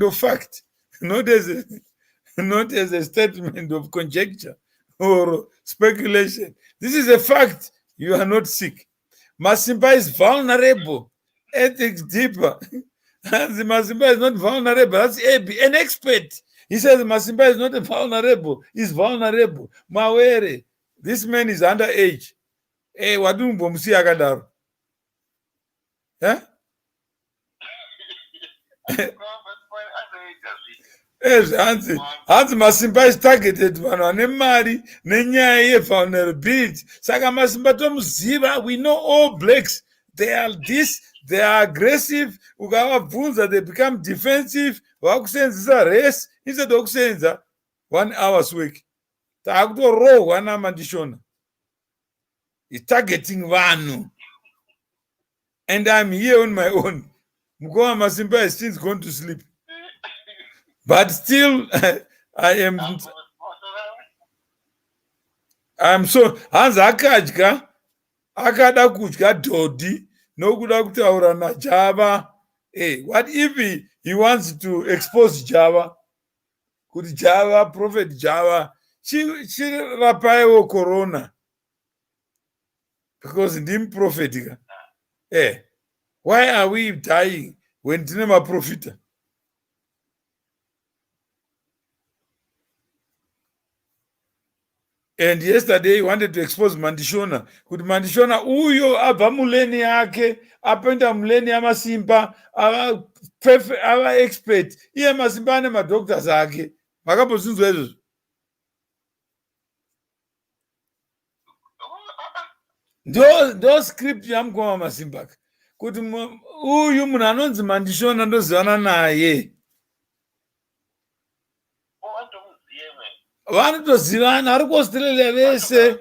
Speaker 3: of fact, not as a statement of conjecture or speculation. This is a fact. You are not sick. Masimba is vulnerable. Ethics deeper. Masimba is not vulnerable. That's an expert. He says Masimba is not vulnerable. He's vulnerable. Mawere. This man is underage. Hey, wadumbo msi akadaro. Huh? Yes, Hansi Masimba is targeted vane mari nenyaya yevulnerability. Saka Masimba tomuziva, we know all blacks. They are this, they are aggressive. Ukavabvunza, they become defensive. Vakusenzisa race instead of kusenza 1 hour's work. Takutorohwa naMandishona. He's targeting vanu. And I'm here on my own. Mukoma Masimba is still going to sleep. But still, I'm so Hans akadya akada kudya dhodhi nokuda kutaura naJava. Hey, what if he wants to expose Java? Could Java, Prophet Java, she rapaiwo corona because ndim prophetica. Hey, why are we dying when tine maprofita? And yesterday he wanted to expose Mandishona. Kuti Mandishona uyo abva muleni yake, apenda muleni yaMasimba, ava expert. Iye Masimba ane madoctors ake. Makambozvinzwa izvozvo? Ndo script yaMukoma Masimba. Kuti uyu munhu anonzi Mandishona ndozivana naye. Vanotozivana ari kuAustralia vese.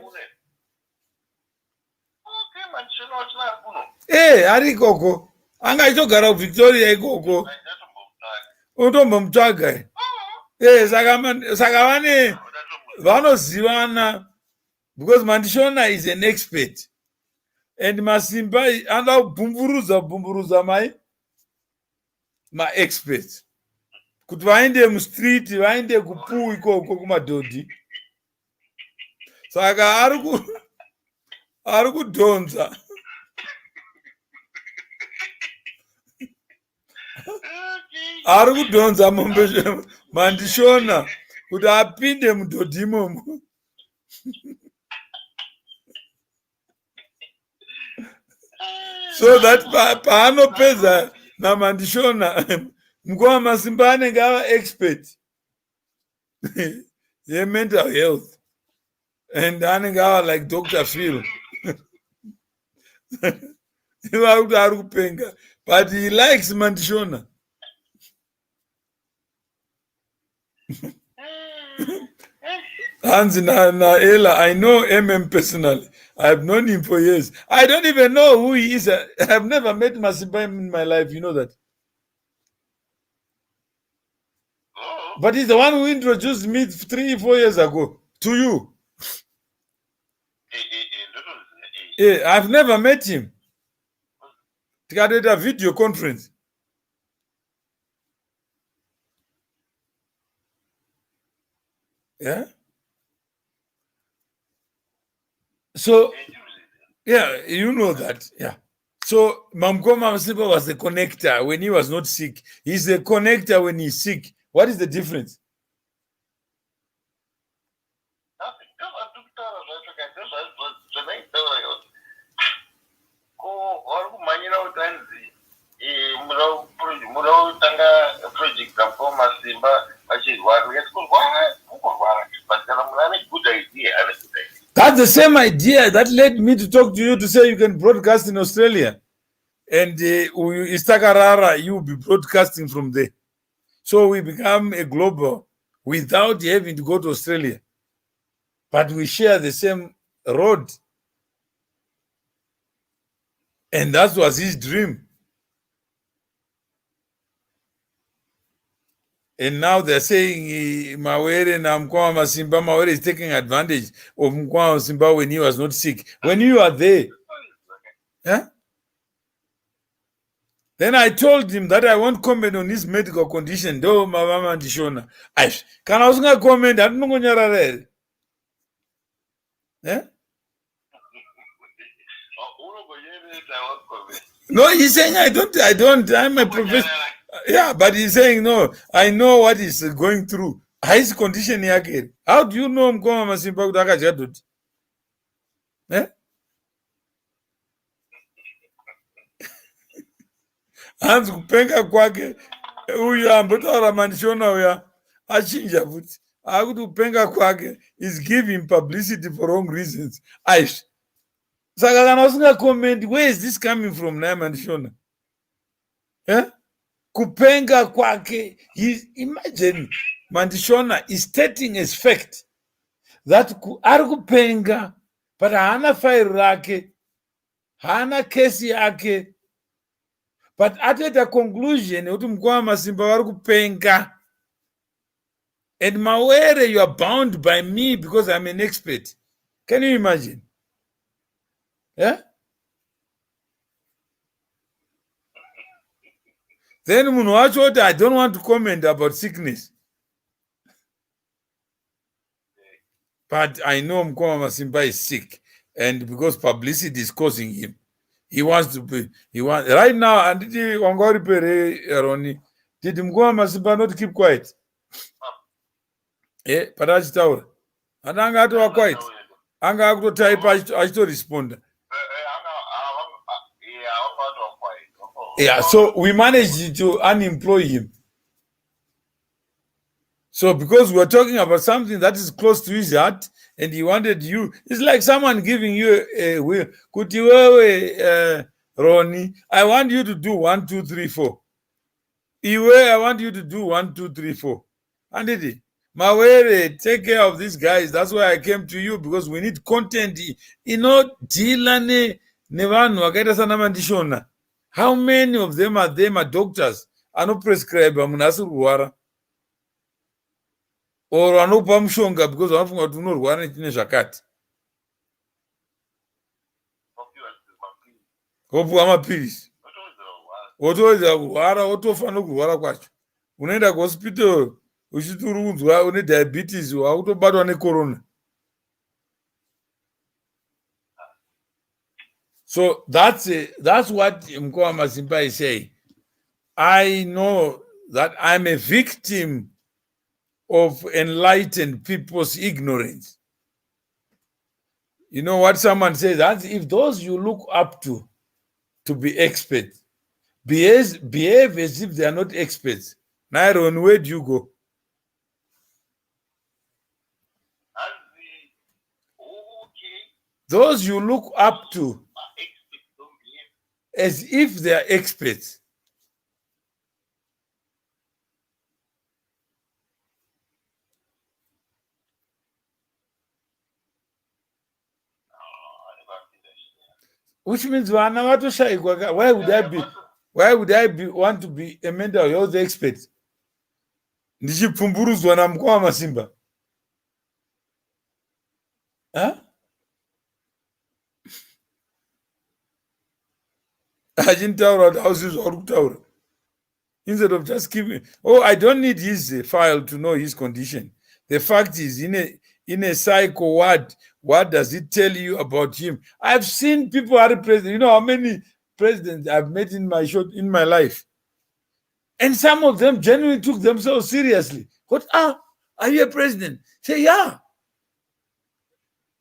Speaker 3: Ari ikoko. Anga achitogara kuVictoria ikoko. Utombomutsvaga. Saka vanozivana because Mandishona is an expert. And Masimba anoda kubvumburudza ma-experts. Kuti vaende mustreet, vaende kupuu ikoko kumadhodhi. Saka ari kudhonza. Ari kudhonza Mandishona kuti apinde mudhodhi imomo. So that paanopedza naMandishona, Mukoma Masimba anenge ava expert mental health, and anenge ava like Dr. Phil. Ivari kuti ari kupenga, but he likes Mandishona. Hansi na Ella, I know personally. I've known him for years. I don't even know who he is. I've never met Masimba in my life. You know that? But he's the one who introduced me 3-4 years ago to you. Yeah, I've never met him. He got a video conference. Yeah. So, yeah, you know that. Yeah. So, Mukoma Masimba was the connector when he was not sick. He's the connector when he's sick. What is the difference?
Speaker 5: Project Mukoma Masimba,
Speaker 3: That's the same idea that led me to talk to you to say you can broadcast in Australia. And Istakarara, you will be broadcasting from there. So we become a global without having to go to Australia. But we share the same road. And that was his dream. And now they're saying Mawere and Mukoma Masimba, Mawere is taking advantage of Mukoma Masimba when he was not sick. When you are there. Yeah? Then I told him that I won't comment on his medical condition. Though Mama Ndishona. Can I also comment? I don't know. Yeah? No, he's saying I don't. I'm a professor. Yeah, but he's saying no. I know what he's going through. His condition here. How do you know Mukoma Masimba Kudaka? Eh? Hans kupenga kwake huyu ambotaura Mandishona uya achinja futi akuti kupenga kwake is giving publicity for wrong reasons. Aish. Saka kana usinga comment, where is this coming from na Mandishona? Eh? Kupenga kwake, imagine Mandishona is stating as fact that ari kupenga but hana file rake, hana kesi yake. But at the conclusion, Mukoma Masimba vari kupenga. And Mawere, you are bound by me because I'm an expert. Can you imagine? Yeah? Then Munuacho, I don't want to comment about sickness. But I know Mukoma Masimba is sick. And because publicity is causing him. He wants to be, right now, and did Mukoma Masimba not keep quiet? Yeah, but I told and I'm going to quiet. I'm going to type, I to respond. Yeah, so we managed to unemploy him. So because we're talking about something that is close to his heart, and he wanted you, it's like someone giving you a will. Could you, Ronnie, I want you to do 1, 2, 3, 4. Iwe, I want you to do 1, 2, 3, 4. And did he? Mawere, take care of these guys. That's why I came to you, because we need content. You know, Dilane, Nevanu, Akaita Sana Mandishona. How many of them are doctors? Are not prescribed Munasur or anopa mshonga because wanafunga tunorwara nechine zvakati. Wopuwa mapirisi. Wotowedzera kurwara, wotofa nokurwara kwacho. Unoenda kuhospital uchiti uri kunzwa une diabetes wakutobatwa necorona. So that's what Mukoma Masimba is saying. I know that I'm a victim of enlightened people's ignorance. You know what someone says? That if those you look up to be experts, behave as if they are not experts. Nairon, where do you go? Those you look up to as if they are experts. Which means why would I want to be a mental health expert? ndichipfumburudzwa naMukoma Masimba. Huh? Instead of just keeping, I don't need his file to know his condition. The fact is, in a psycho, what does it tell you about him? I've seen people are president. You know how many presidents I've met in my life, and some of them genuinely took themselves seriously. What are you a president? Say, yeah,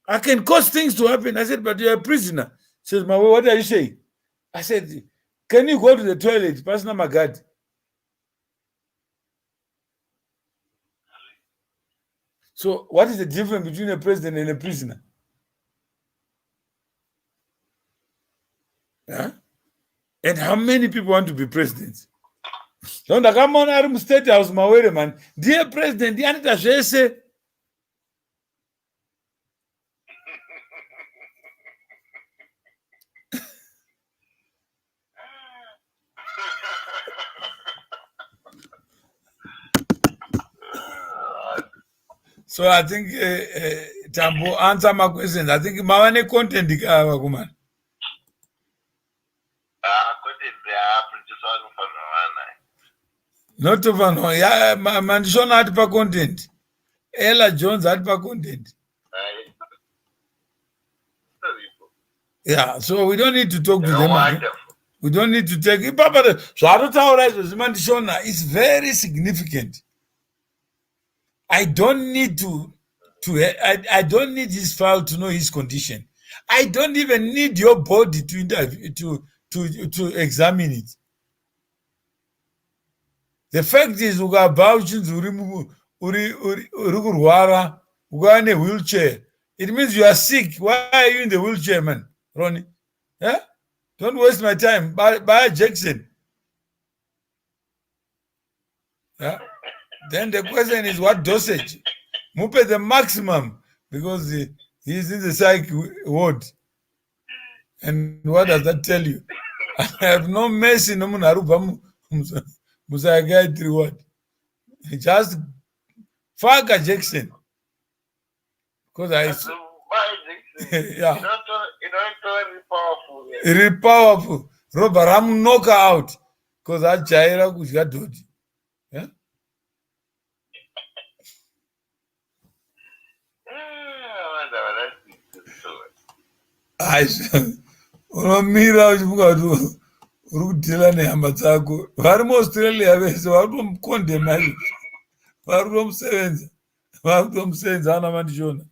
Speaker 3: I can cause things to happen. I said, but you're a prisoner. Says, what are you saying? I said, can you go to the toilet? Pastor Magadi. So what is the difference between a president and a prisoner? Huh? And how many people want to be presidents? Don't come on our state house, man. Dear president, so I think Tambo answer my questions. I think Mawane content woman. Not over no. Yeah, Mandishona had pa content. Ella Jones had pa content. Yeah, so we don't need to talk to them again. We don't need to take it. So I don't know Mandishona. It's very significant. I don't need I don't need his file to know his condition. I don't even need your body to interview to examine it. The fact is, in a wheelchair. It means you are sick. Why are you in the wheelchair, man, Ronnie? Yeah? Don't waste my time. Buy Jackson. Yeah? Then the question is, what dosage? Mupe the maximum, because he's in the psych ward. And what does that tell you? I have no mercy. No what? Just fuck a Jackson. Because yeah. Very powerful. Robert, I'm knock out. Because I jaira kushka dodi. Yeah? Unomira uchimukati uri kudhila nehama dzako. Vari muAustralia vese vari kutomukondema ivo. Vari kutomusevenza ana Mandishona.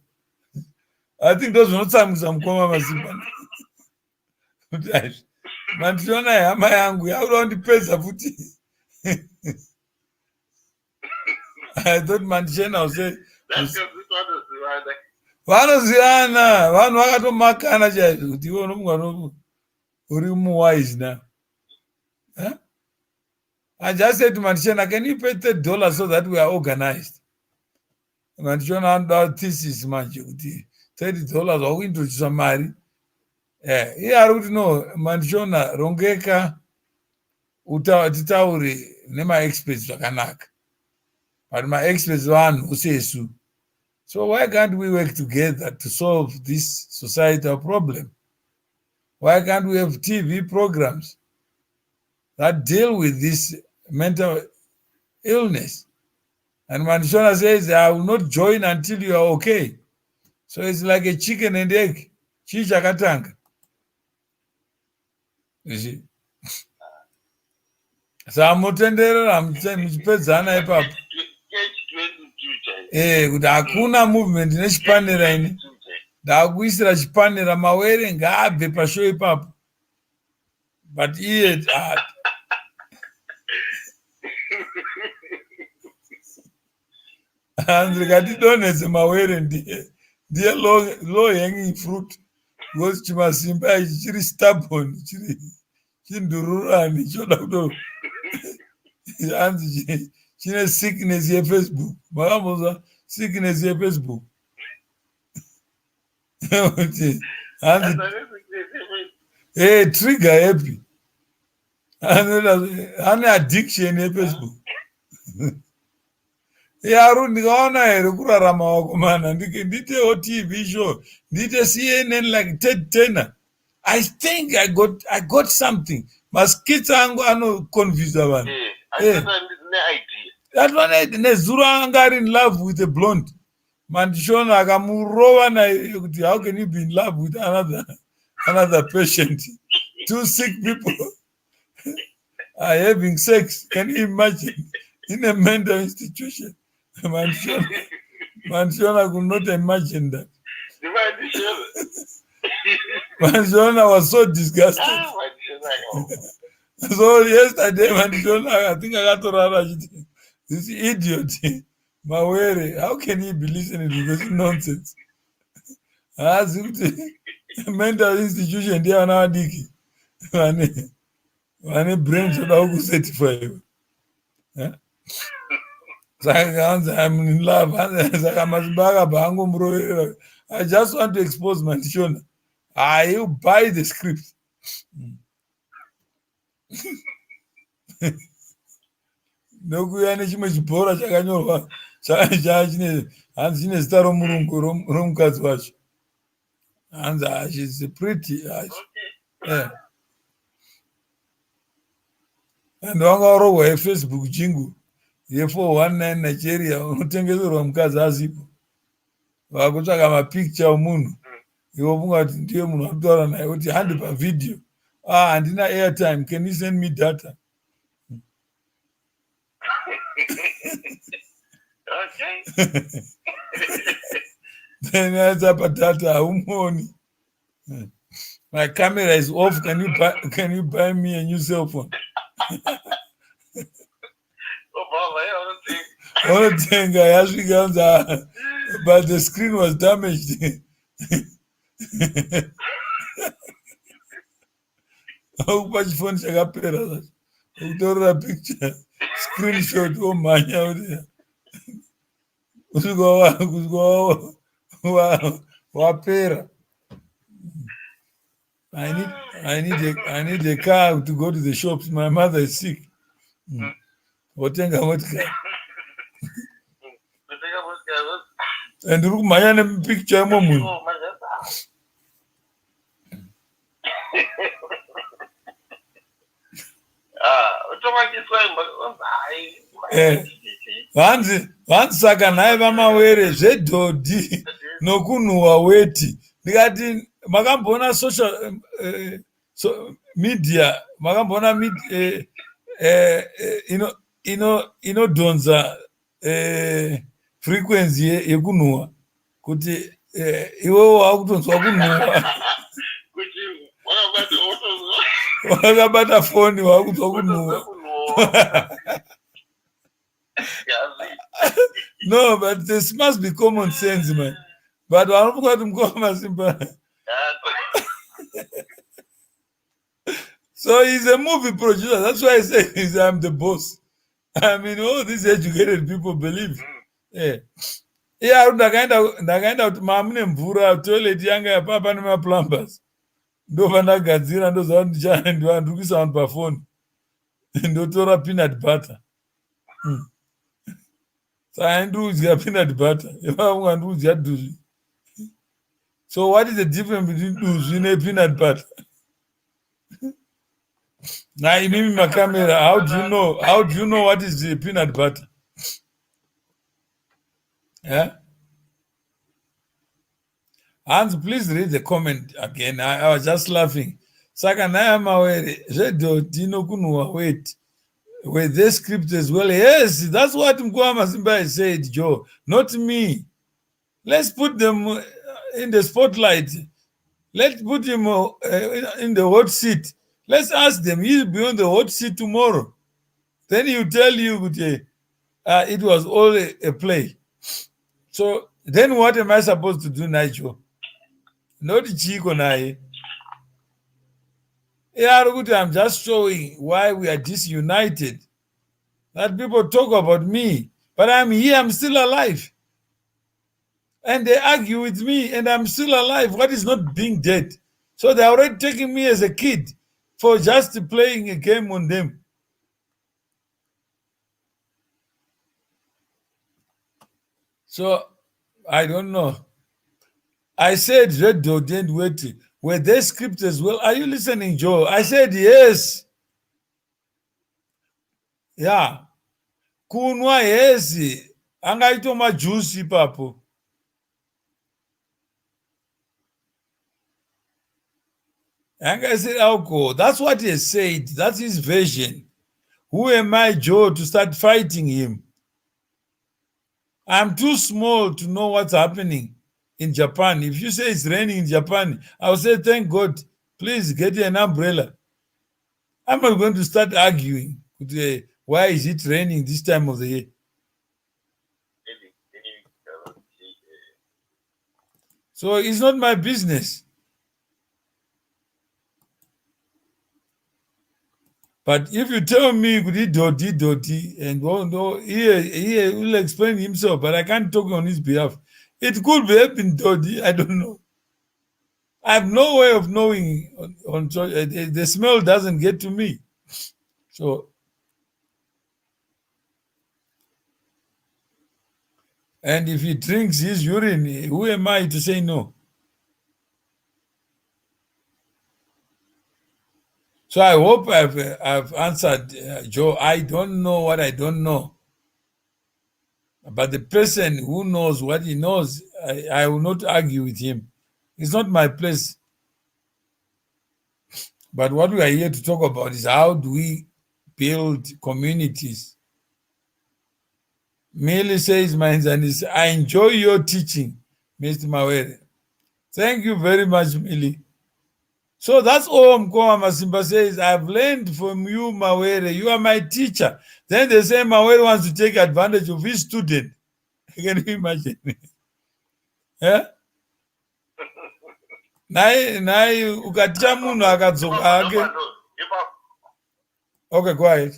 Speaker 3: I think those ndozvinotsamwisa Mukoma Masimba. Mandishona hama yangu yakuda kundipedza futi. I thought Mandishona was saying. Vanozivana vanhu vakatomakana chaizvo kuti iwe unomwana uri muwise now. Huh? I just said to Mandishona, can you pay $30 so that we are organized? Mandishona anoda thesis manje kuti $30 wakuintrodusa mari. Iye ari kuti no, Mandishona rongeka titaure nemaexperts zvakanaka. But maexperts vanhu usesu. So why can't we work together to solve this societal problem? Why can't we have TV programs that deal with this mental illness? And Mandishona says, I will not join until you are okay. So it's like a chicken and egg. Chichakatanga. You see? So I'm muchipedzana ipapo. Kuti hakuna movement nechipanera ini. Ndakuisira chipanera mawere ngaabve pashow ipapo. But iye Andri katidonhedze mawere ndiye low hanging fruit. Because chimasimba ichi chiri stubborn, chiri chindururani choda kuto anzi chine sickness yeFacebook. Makamboza sickness yeFacebook. Trigger happy. Ane addiction yeFacebook. Yaru ndikaona here kurarama wako mana nditewo TV show ndite CNN like Ted Turner. I think I got something. Maskits angu anoconfuse vanhu. That one nezuro anga ari in love with a blonde. Mandishona akamurova naye kuti how can you be in love with another patient? Two sick people are having sex. Can you imagine? In a mental institution. Manshona could not imagine that. Manshona was so disgusted. So yesterday, Manshona, I think I got to run this idiot, Mawere, how can he be listening to this nonsense? As if the mental institution, they are now dicky. One brain should all certify you. I'm in love. I just want to expose Manshona. You buy the script. Nokuya nechimwe chibhora chakanyorwa hanzi chine zita romurungu romukadzi wacho hanzi she's pretty and wangarohwa yefacebook chingu ye419 Nigeria unotengeserwa mukadzi azipo vakutsvaka mapicture omunhu iwo funga kuti ndiye munhu wakutaura naye kuti handi pavidhio handina airtime, can you send me data?
Speaker 5: Okay.
Speaker 3: Then I up a data. My camera is off. Can you buy me a new cell phone? One thing I actually got but the screen was damaged. How much phone should I pay? A picture, screenshot. Oh my God. Wapera. I need a car to go to the shops. My mother is sick. What car? And look my picture moment. Vanzi saka naye vamawere zvedhodhi nokunhuhwa weti ndikati makamboona social media makamboona inodhonza frequency yekunhuhwa kuti iwewo wakutonzwa kunhuhwa wakabata foni wakunzwa kunhuhwa. No, but this must be common sense, man. But I don't got Mukoma Masimba. So he's a movie producer. That's why I say I'm the boss. I mean, all these educated people believe. Yeah. Ndakaenda kuti mamune mvura toilet yanga yapapa nemaplumbers ndovanagadzira ndoziva kuti ndikuisa vanhu pafoni ndotora peanut butter. I do peanut butter. So what is the difference between duzu and peanut butter? Now you need my camera. How do you know what is the peanut butter? Yeah. Hans, please read the comment again. I was just laughing. Sakanaya mawere zvedhodhi kunhuhwa wait. With this script as well. Yes, that's what Mukoma Masimba said, Joe. Not me. Let's put them in the spotlight. Let's put him in the hot seat. Let's ask them. He'll be on the hot seat tomorrow. Then he'll tell you it was all a play. So then what am I supposed to do, Nigel? Not Chico Nai. I'm just showing why we are disunited. That people talk about me, but I'm here, I'm still alive. And they argue with me, and I'm still alive. What is not being dead? So they're already taking me as a kid for just playing a game on them. So I don't know. I said Red Dot didn't wait. Were they scripts as well? Are you listening, Joe? I said yes. Yeah. Kunwa yes. Angaito majusi papo. Anga said alcohol. That's what he said. That's his version. Who am I, Joe, to start fighting him? I'm too small to know what's happening in Japan. If you say it's raining in Japan, I'll say, thank God, please get an umbrella. I'm not going to start arguing. Why is it raining this time of the year? So it's not my business. But if you tell me doti, and he will explain himself, but I can't talk on his behalf. It could be happening doti, I don't know. I have no way of knowing the smell doesn't get to me. So, and if he drinks his urine, who am I to say no? So I hope I've answered, Joe. I don't know what I don't know. But the person who knows what he knows, I will not argue with him. It's not my place. But what we are here to talk about is how do we build communities. Millie says, I enjoy your teaching, Mr. Mawere. Thank you very much, Millie. So that's all Mukoma Masimba says. I've learned from you, Mawere. You are my teacher. Then they say Mawere wants to take advantage of his student. Can you imagine? Yeah? Nai ukaticha munhu akadzoka ake. Okay, go ahead.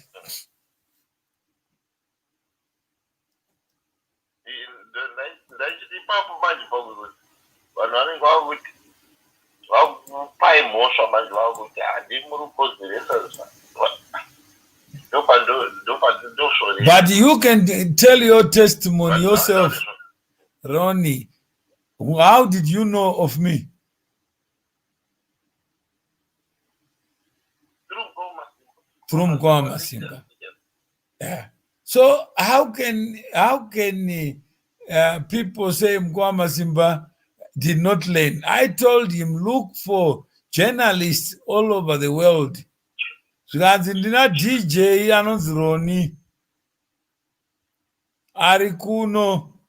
Speaker 3: But you can tell your testimony yourself, Ronnie. How did you know of me? Through Mukoma Masimba. Yeah. So how can people say Mukoma Masimba did not learn? I told him, look for journalists all over the world. Zvikanzi ndina DJ anonzi Roni ari kuno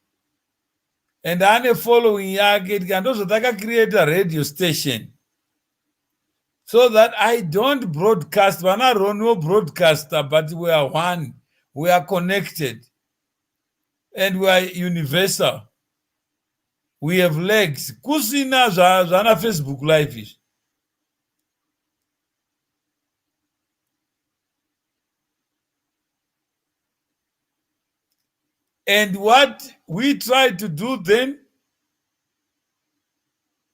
Speaker 3: and ane following yake tikandozotaka create a radio station so that I don't broadcast. Vana Roni wo broadcaster, but we are one. We are connected. And we are universal. We have legs. Kusina zvana Facebook Live is. And what we tried to do then,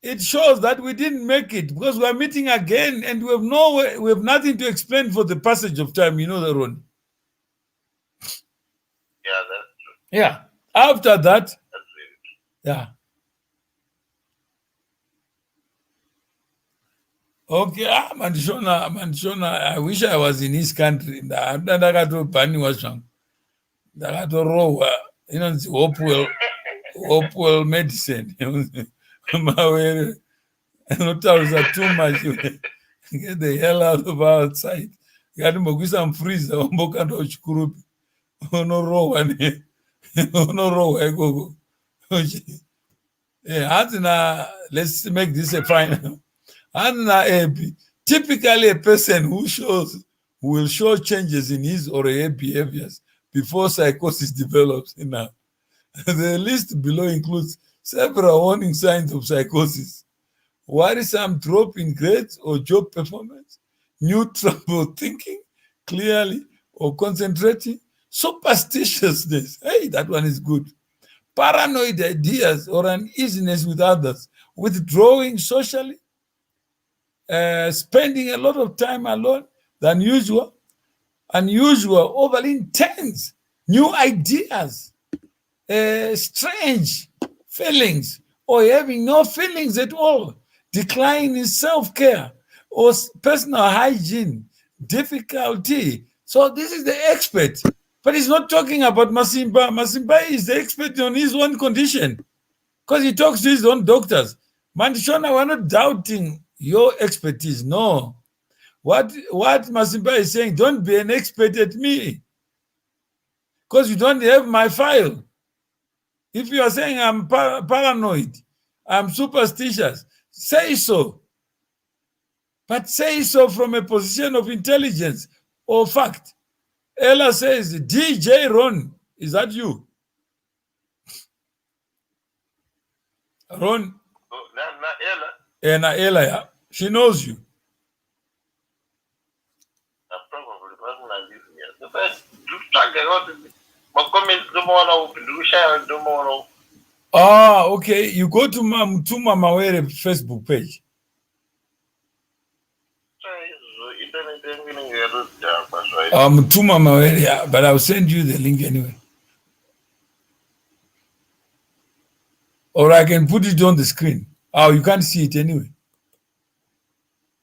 Speaker 3: it shows that we didn't make it because we are meeting again and we have nothing to explain for the passage of time. You know that, Ron?
Speaker 5: Yeah, that's true.
Speaker 3: Yeah. After that,
Speaker 5: That's really true.
Speaker 3: yeah. Okay, Mandishona, I wish I was in his country. Ndakatobhaniwa zvangu. Ndakatorohwa. Inonzi Hopewell medicine. Mawere. Notaurisa too much. Get the hell out of outside. Ngati mbokuisa mufreezer wombokanda uchikurupi. Unorohwa ikoko. Let's make this a final. Typically a person who will show changes in his or her behaviors before psychosis develops. Now, the list below includes several warning signs of psychosis: worrisome drop in grades or job performance, new trouble thinking clearly or concentrating, superstitiousness. Hey, that one is good. Paranoid ideas or uneasiness with others, withdrawing socially, spending a lot of time alone than usual, unusual, overly intense, new ideas, strange feelings or having no feelings at all, decline in self-care or personal hygiene, difficulty. So this is the expert, but he's not talking about Masimba. Masimba is the expert on his own condition because he talks to his own doctors. Mandishona, we're not doubting your expertise. No. What Masimba is saying, don't be an expert at me because you don't have my file. If you are saying I'm paranoid, I'm superstitious, say so. But say so from a position of intelligence or fact. Ella says, DJ Ron, is that you? Ron?
Speaker 5: Not Ella.
Speaker 3: Ella, yeah. She knows you.
Speaker 5: Probably wasn't like this yet. The first, my comments don't want to do share, don't want to.
Speaker 3: Ah, okay. You go to Mukoma Masimba Facebook page. Mukoma Masimba, but I'll send you the link anyway. Or I can put it on the screen. Oh, you can't see it anyway.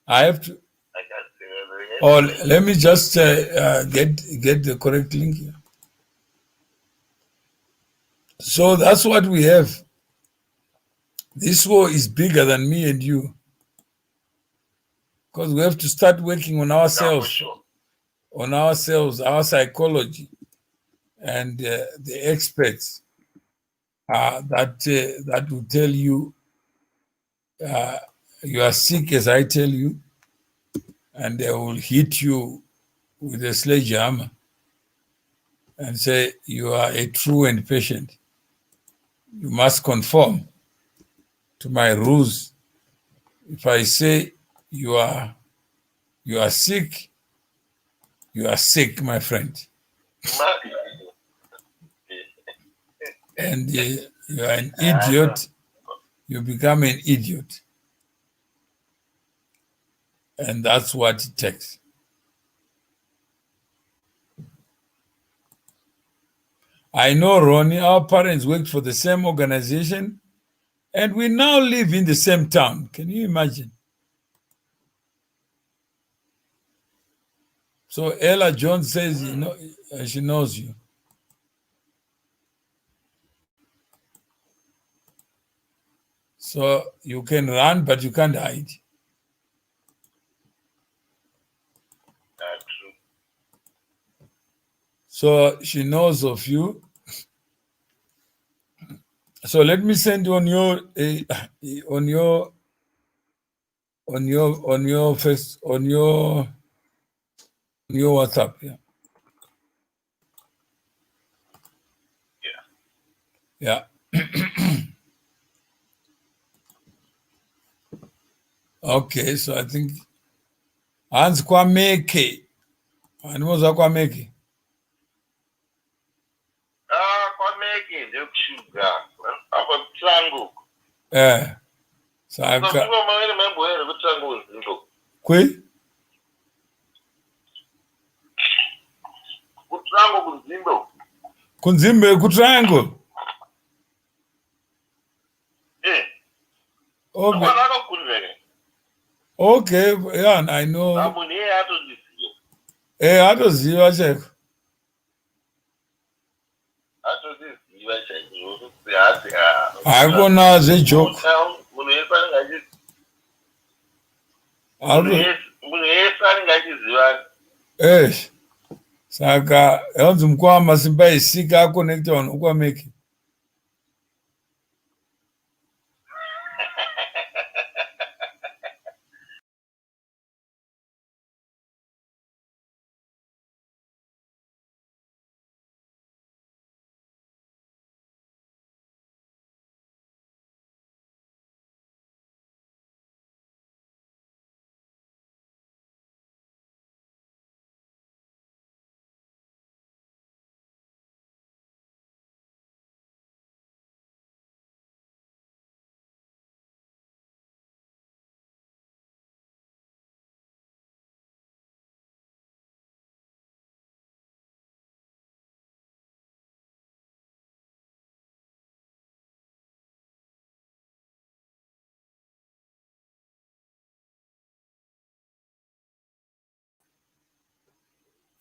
Speaker 3: I have to.
Speaker 5: I can't see it.
Speaker 3: Or let me just get the correct link here. So that's what we have. This war is bigger than me and you. Because we have to start working on ourselves,
Speaker 5: Sure.
Speaker 3: on ourselves, our psychology, and the experts that will tell you you are sick, as I tell you, and they will hit you with a sledgehammer and say you are a truant patient. You must conform to my rules. If I say you are sick, you are sick, my friend. And you are an idiot, you become an idiot. And that's what it takes. I know, Ronnie, our parents worked for the same organization, and we now live in the same town. Can you imagine? So Ella Jones says, you know, she knows you. So you can run, but you can't hide.
Speaker 5: True.
Speaker 3: So she knows of you. So let me send you on your WhatsApp. Yeah.
Speaker 5: Yeah.
Speaker 3: Okay, so I think Hans Kwameke. Animals Kwameke.
Speaker 5: Kwa meki, ndio kushuga. Apa triangle.
Speaker 3: Saka.
Speaker 5: Kwa mawele mambo yale triangle ndio.
Speaker 3: Kwe?
Speaker 5: Triangle kunzimbo.
Speaker 3: Kunzimbe ku triangle. Okay. Okay, yeah, I know. Hatoziva cheko. Hakuna zvejoke. Saka yanzi Mukoma Masimba isika aconnecta vanhu kwameke.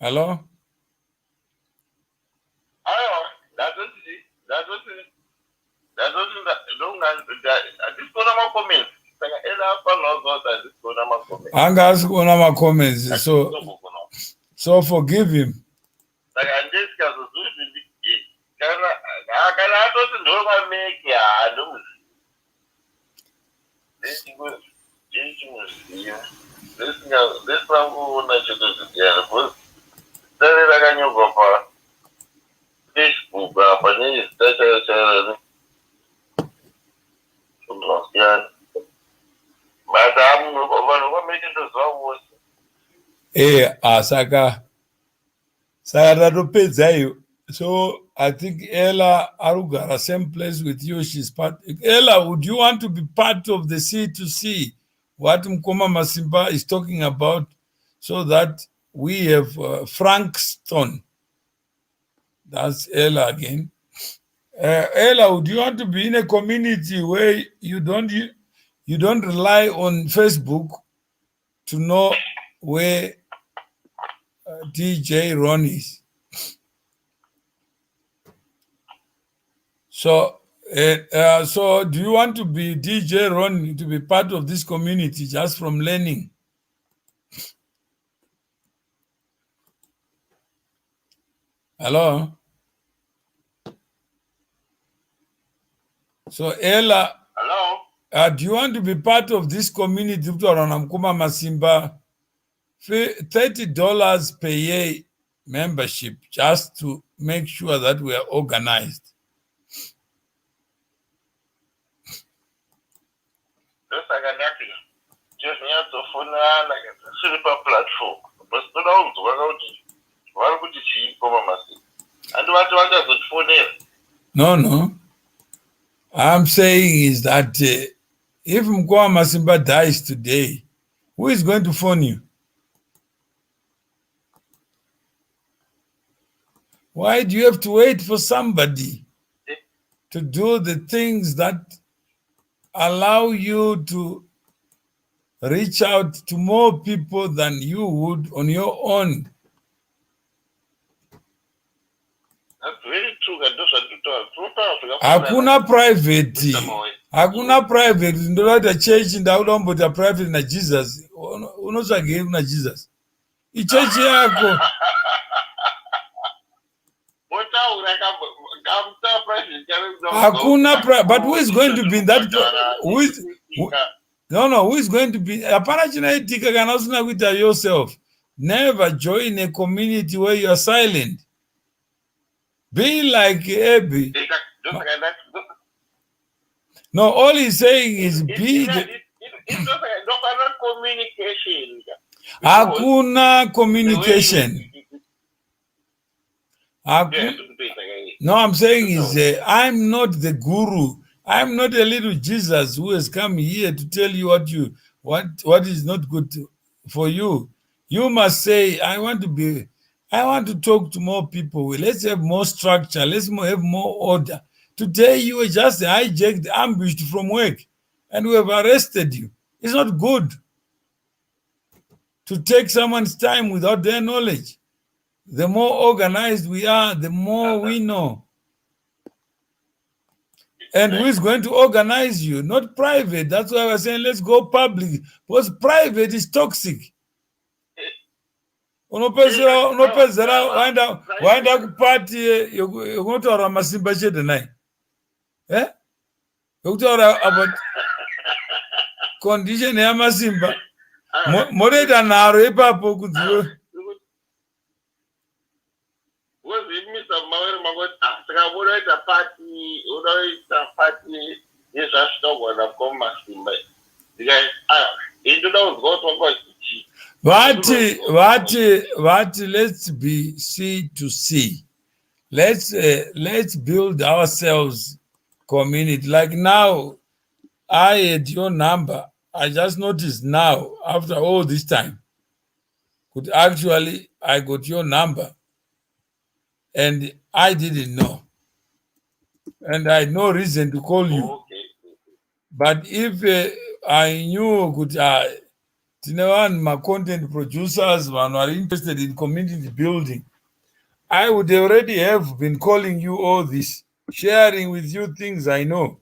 Speaker 3: Hello?
Speaker 5: Oh, that's what it is. That's what it is. That's what it is. This one of my comments.
Speaker 3: Angas kuona ma comments. So forgive him.
Speaker 5: Facebook apa ni saya madam what make it so
Speaker 3: Saka tatopedza iyo. So I think Ella Arugara, same place with you. She's part. Ella, would you want to be part of the C2C? What Mukoma Masimba is talking about, so that we have Frankston. That's Ella again. Ella, would you want to be in a community where you don't rely on Facebook to know where DJ Ron is? So, so do you want to be DJ Ron, to be part of this community just from learning? Hello? So, Ella,
Speaker 5: hello?
Speaker 3: do you want to be part of this community? Mukoma Masimba, $30 per year membership, just to make sure that we are organized.
Speaker 5: Just need to phone like a super platform. But why would you see Mukoma Masimba? And what does it phone there?
Speaker 3: No. I'm saying is that if Mukoma Masimba dies today, who is going to phone you? Why do you have to wait for somebody to do the things that allow you to reach out to more people than you would on your own?
Speaker 5: That's very true.
Speaker 3: Hakuna private. Hakuna private. Ndolata church ndaulombota private na Jesus. Unosage na Jesus. Ichurch yako. Hakuna private. But who is going to be in that? Who is going to be? Hapana chinaitika kana usina kuita yourself. Never join a community where you are silent. Be like Abby. No, all he's saying is be.
Speaker 5: It's not communication.
Speaker 3: Hakuna communication. No, I'm saying is I'm not the guru. I'm not a little Jesus who has come here to tell you what is not good for you. You must say, I want to talk to more people. Let's have more structure. Let's have more order. Today you were just hijacked, ambushed from work, and we have arrested you. It's not good to take someone's time without their knowledge. The more organized we are, the more we know. And who is going to organize you? Not private. That's why we're saying let's go public. Because private is toxic. Unopezera waenda kupati yokutaura Masimba chete naye. Yokutaura about condition ya Masimba. Moreta naro ipapo kudziwe. What? Let's be C2C. Let's build ourselves community. Like now, I had your number. I just noticed now, after all this time, I got your number, and I didn't know, and I had no reason to call you.
Speaker 5: Okay.
Speaker 3: But if I knew, my content producers who are interested in community building. I would already have been calling you all this, sharing with you things I know.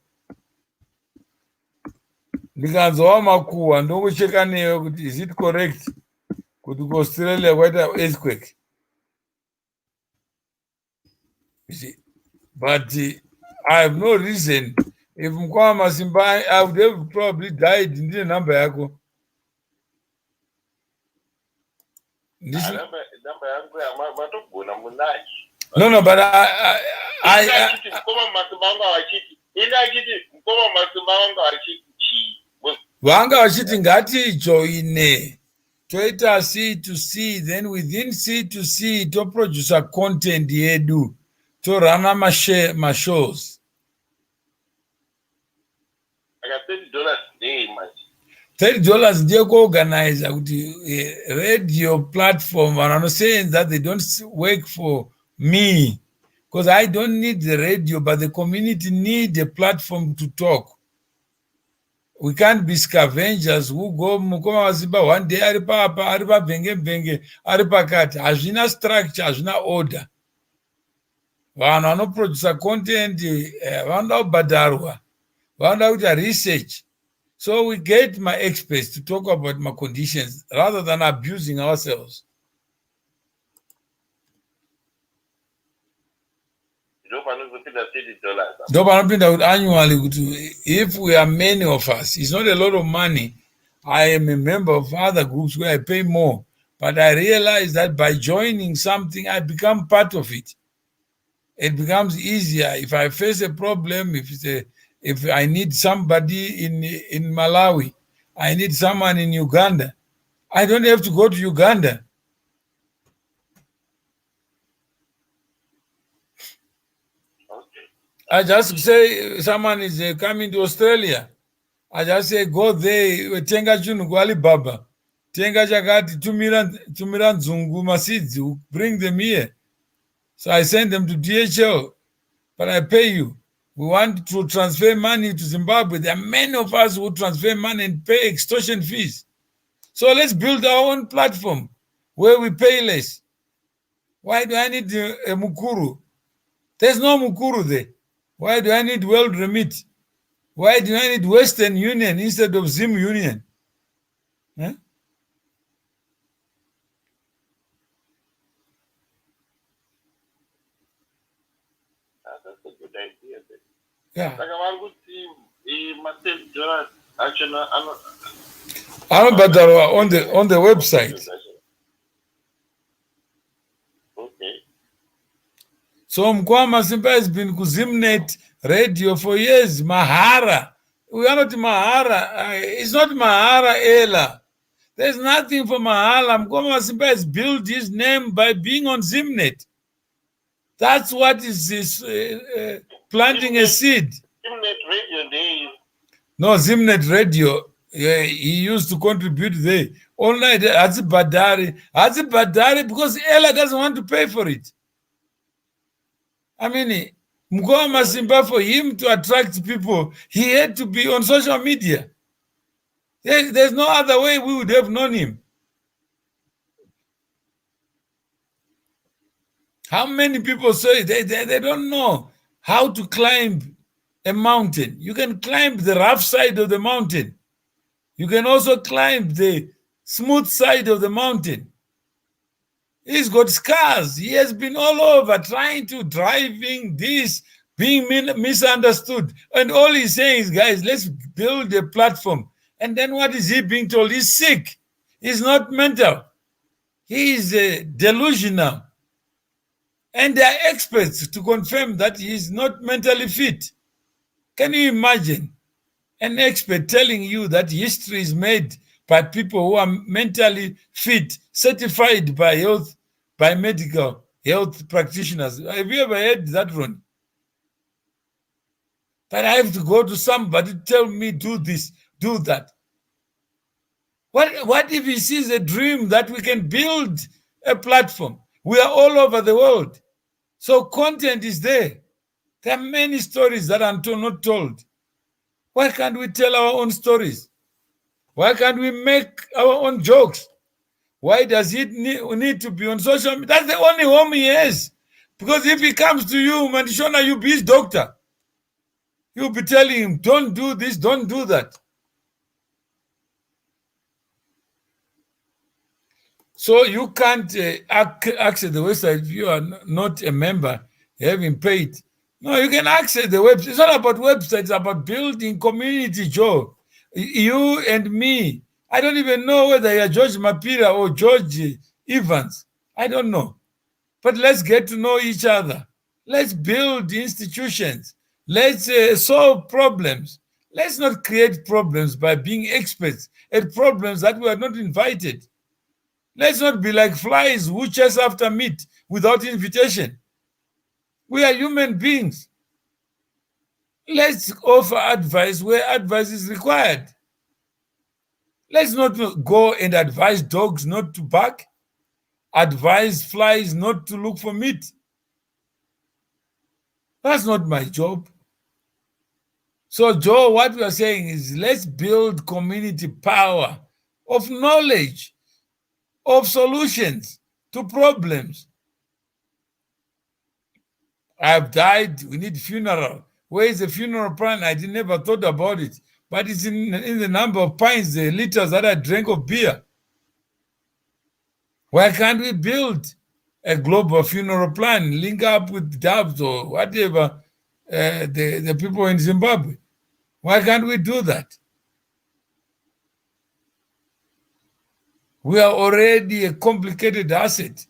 Speaker 3: Ndikanzwa makuhwa ndokucheka newe kuti is it correct kuti kuAustralia kwaita earthquake? You see, but I have no reason. If Mukoma Masimba, I would have probably died in the number yako. No, but vanga vachiti ngatijoine toita C2C, then within C2C toproducer content yedu torana mashows.
Speaker 5: I got $30 a day, man.
Speaker 3: $30 ndiye kuorganize kuti radio platform are saying that they don't work for me because I don't need the radio, but the community need a platform to talk. We can't be scavengers who go Mukoma Masimba one day aripa benge aripakati hazvina structure, hazvina order. Vanhu vanoproducer content vanoda kubhadharwa, vanoda kuita research. So we get my experts to talk about my conditions rather than abusing ourselves. Annually, if we are many of us, it's not a lot of money. I am a member of other groups where I pay more, but I realize that by joining something, I become part of it. It becomes easier. If I face a problem, if I need somebody in Malawi, I need someone in Uganda, I don't have to go to Uganda. I just say someone is coming to Australia. I just say go there, tenga chunu kwa Alibaba, tenga chakati tumira nzungu masidzi, bring them here. So I send them to DHL, but I pay you. We want to transfer money to Zimbabwe. There are many of us who transfer money and pay extortion fees. So let's build our own platform where we pay less. Why do I need a Mukuru? There's no Mukuru there. Why do I need World Remit? Why do I need Western Union instead of Zim Union? Huh?
Speaker 5: That's a good idea.
Speaker 3: Yeah.
Speaker 5: Like I would see myself actually
Speaker 3: on the website.
Speaker 5: Okay.
Speaker 3: So Mukoma Masimba has been Kuzimnet radio for years. Mahara. We are not Mahara. It's not Mahara Ela. There's nothing for Mahala. Mukoma Masimba has built his name by being on Zimnet. That's what is planting a seed.
Speaker 5: Zimnet radio days.
Speaker 3: No, Zimnet radio. Yeah, he used to contribute there. All night, Azibadari because Ella doesn't want to pay for it. I mean, Mukoma Masimba, for him to attract people, he had to be on social media. There's no other way we would have known him. How many people say they don't know how to climb a mountain? You can climb the rough side of the mountain. You can also climb the smooth side of the mountain. He's got scars. He has been all over trying to driving this, being misunderstood. And all he's saying is, guys, let's build a platform. And then what is he being told? He's sick. He's not mental. He is delusional. And there are experts to confirm that he is not mentally fit. Can you imagine an expert telling you that history is made by people who are mentally fit, certified by medical health practitioners? Have you ever heard that, Ron? But I have to go to somebody to tell me, do this, do that. What if he sees a dream that we can build a platform? We are all over the world. So content is there. There are many stories that are not told. Why can't we tell our own stories? Why can't we make our own jokes? Why does it need to be on social media? That's the only home he has. Because if he comes to you, Mandishona, you be his doctor. You'll be telling him, don't do this, don't do that. So you can't access the website if you are not a member, having paid. No, you can access the website. It's not about websites, it's about building community, Joe. You and me. I don't even know whether you're George Mapira or George Evans. I don't know. But let's get to know each other. Let's build institutions. Let's solve problems. Let's not create problems by being experts at problems that we are not invited. Let's not be like flies who chase after meat without invitation. We are human beings. Let's offer advice where advice is required. Let's not go and advise dogs not to bark, advise flies not to look for meat. That's not my job. So, Joe, what we are saying is let's build community power of knowledge, of solutions to problems. I've died, we need funeral. Where is the funeral plan? I never thought about it. But it's in the number of pints, the liters that I drank of beer. Why can't we build a global funeral plan, link up with Dubs or whatever, the people in Zimbabwe? Why can't we do that? We are already a complicated asset.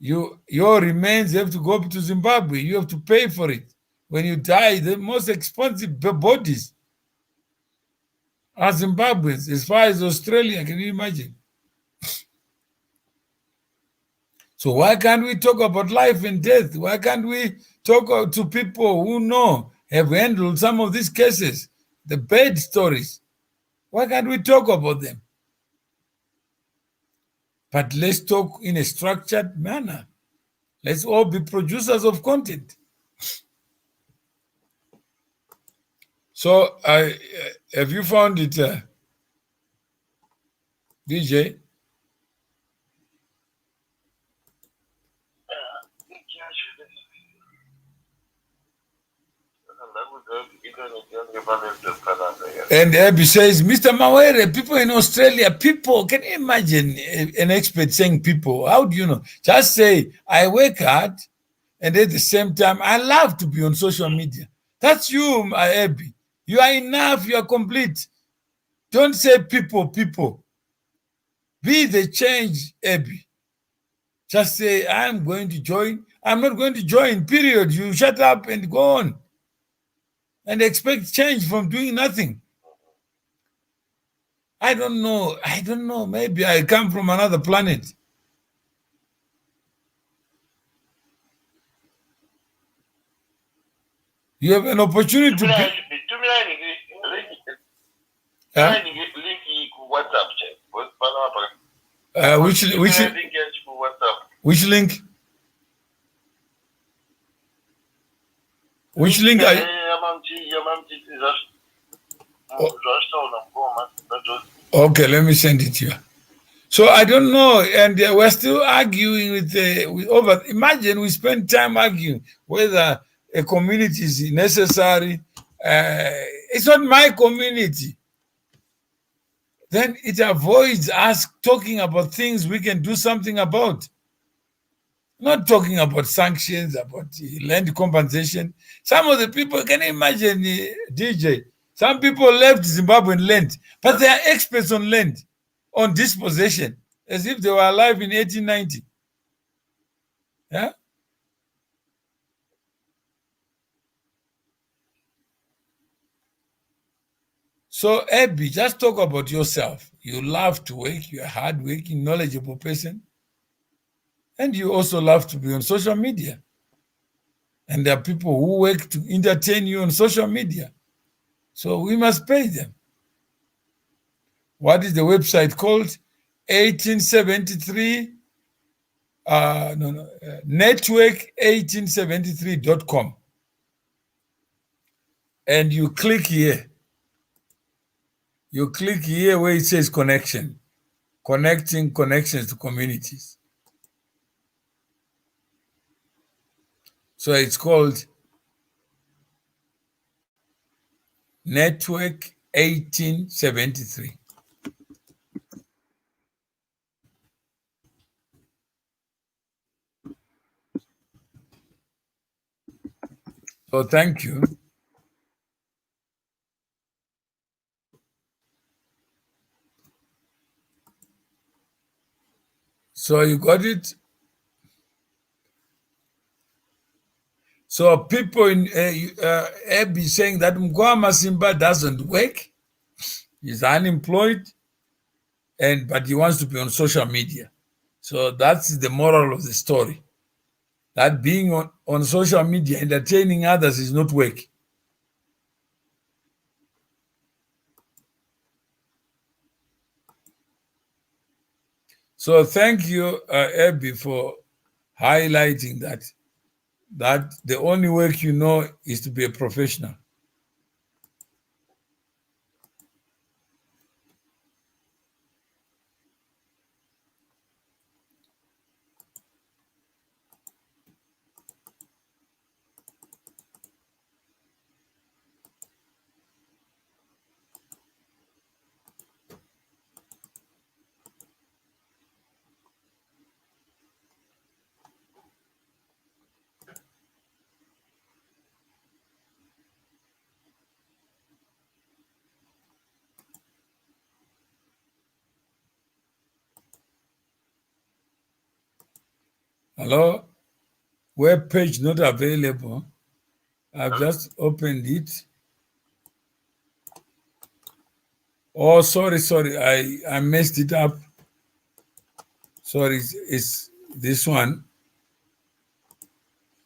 Speaker 3: Your remains have to go to Zimbabwe. You have to pay for it. When you die, the most expensive bodies are Zimbabweans, as far as Australia, can you imagine? So why can't we talk about life and death? Why can't we talk to people who know, have handled some of these cases, the bad stories? Why can't we talk about them? But let's talk in a structured manner. Let's all be producers of content. So, have you found it, DJ? And Abby says, Mr. Mawere, people in Australia, people, can you imagine an expert saying people? How do you know? Just say, I work hard, and at the same time, I love to be on social media. That's you, Abby. You are enough, you are complete. Don't say people. Be the change, Abby. Just say, I'm going to join. I'm not going to join, period. You shut up and go on. And expect change from doing nothing. I don't know. Maybe I come from another planet. You have an opportunity to be. Huh? Which link? Which link are you? Okay, let me send it to you. So I don't know, and we're still arguing with over. Imagine we spend time arguing whether a community is necessary. It's not my community. Then it avoids us talking about things we can do something about. Not talking about sanctions, about land compensation. Some of the people, can you imagine, DJ? Some people left Zimbabwean land, but they are experts on land, on dispossession, as if they were alive in 1890. Yeah? So, Abby, just talk about yourself. You love to work, you're a hardworking, knowledgeable person. And you also love to be on social media. And there are people who work to entertain you on social media. So we must pay them. What is the website called? 1873, network1873.com. And you click here. You click here where it says connection, connecting connections to communities. So it's called Network 1873. So thank you. So you got it? So people in Abby saying that Mukoma Masimba doesn't work. He's unemployed, but he wants to be on social media. So that's the moral of the story. That being on social media, entertaining others is not work. So thank you, Abby, for highlighting that the only work you know is to be a professional. Hello? Web page not available. I've just opened it. Oh, sorry. I messed it up. Sorry, it's this one.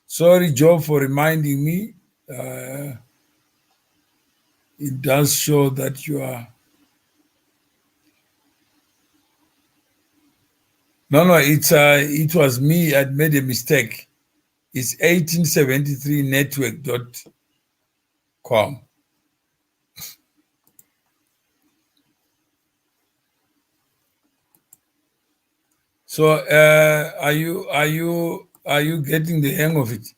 Speaker 3: Sorry, Joe, for reminding me. It does show that you are. No, it was me. I'd made a mistake. It's 1873network.com. So are you getting the hang of it?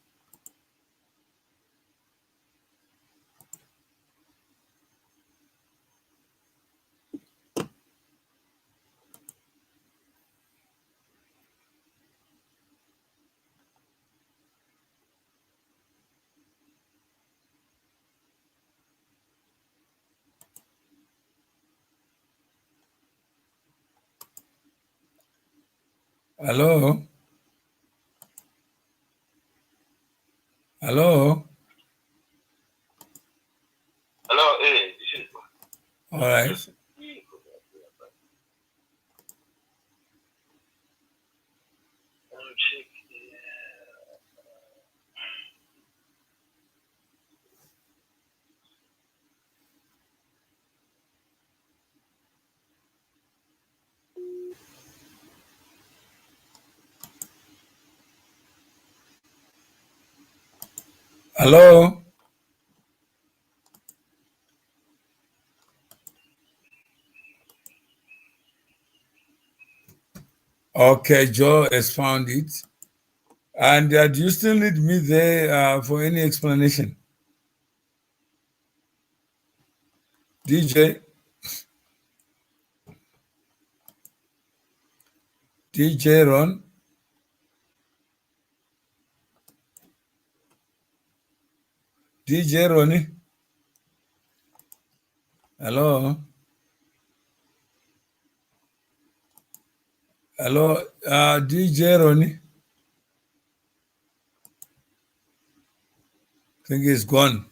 Speaker 3: Hello? Hello?
Speaker 4: Hello,
Speaker 3: All right. Hello? Okay, Joe has found it. And do you still need me there for any explanation? DJ? DJ Ron? DJ Ronnie? Hello? Hello? DJ Ronnie? I think he's gone.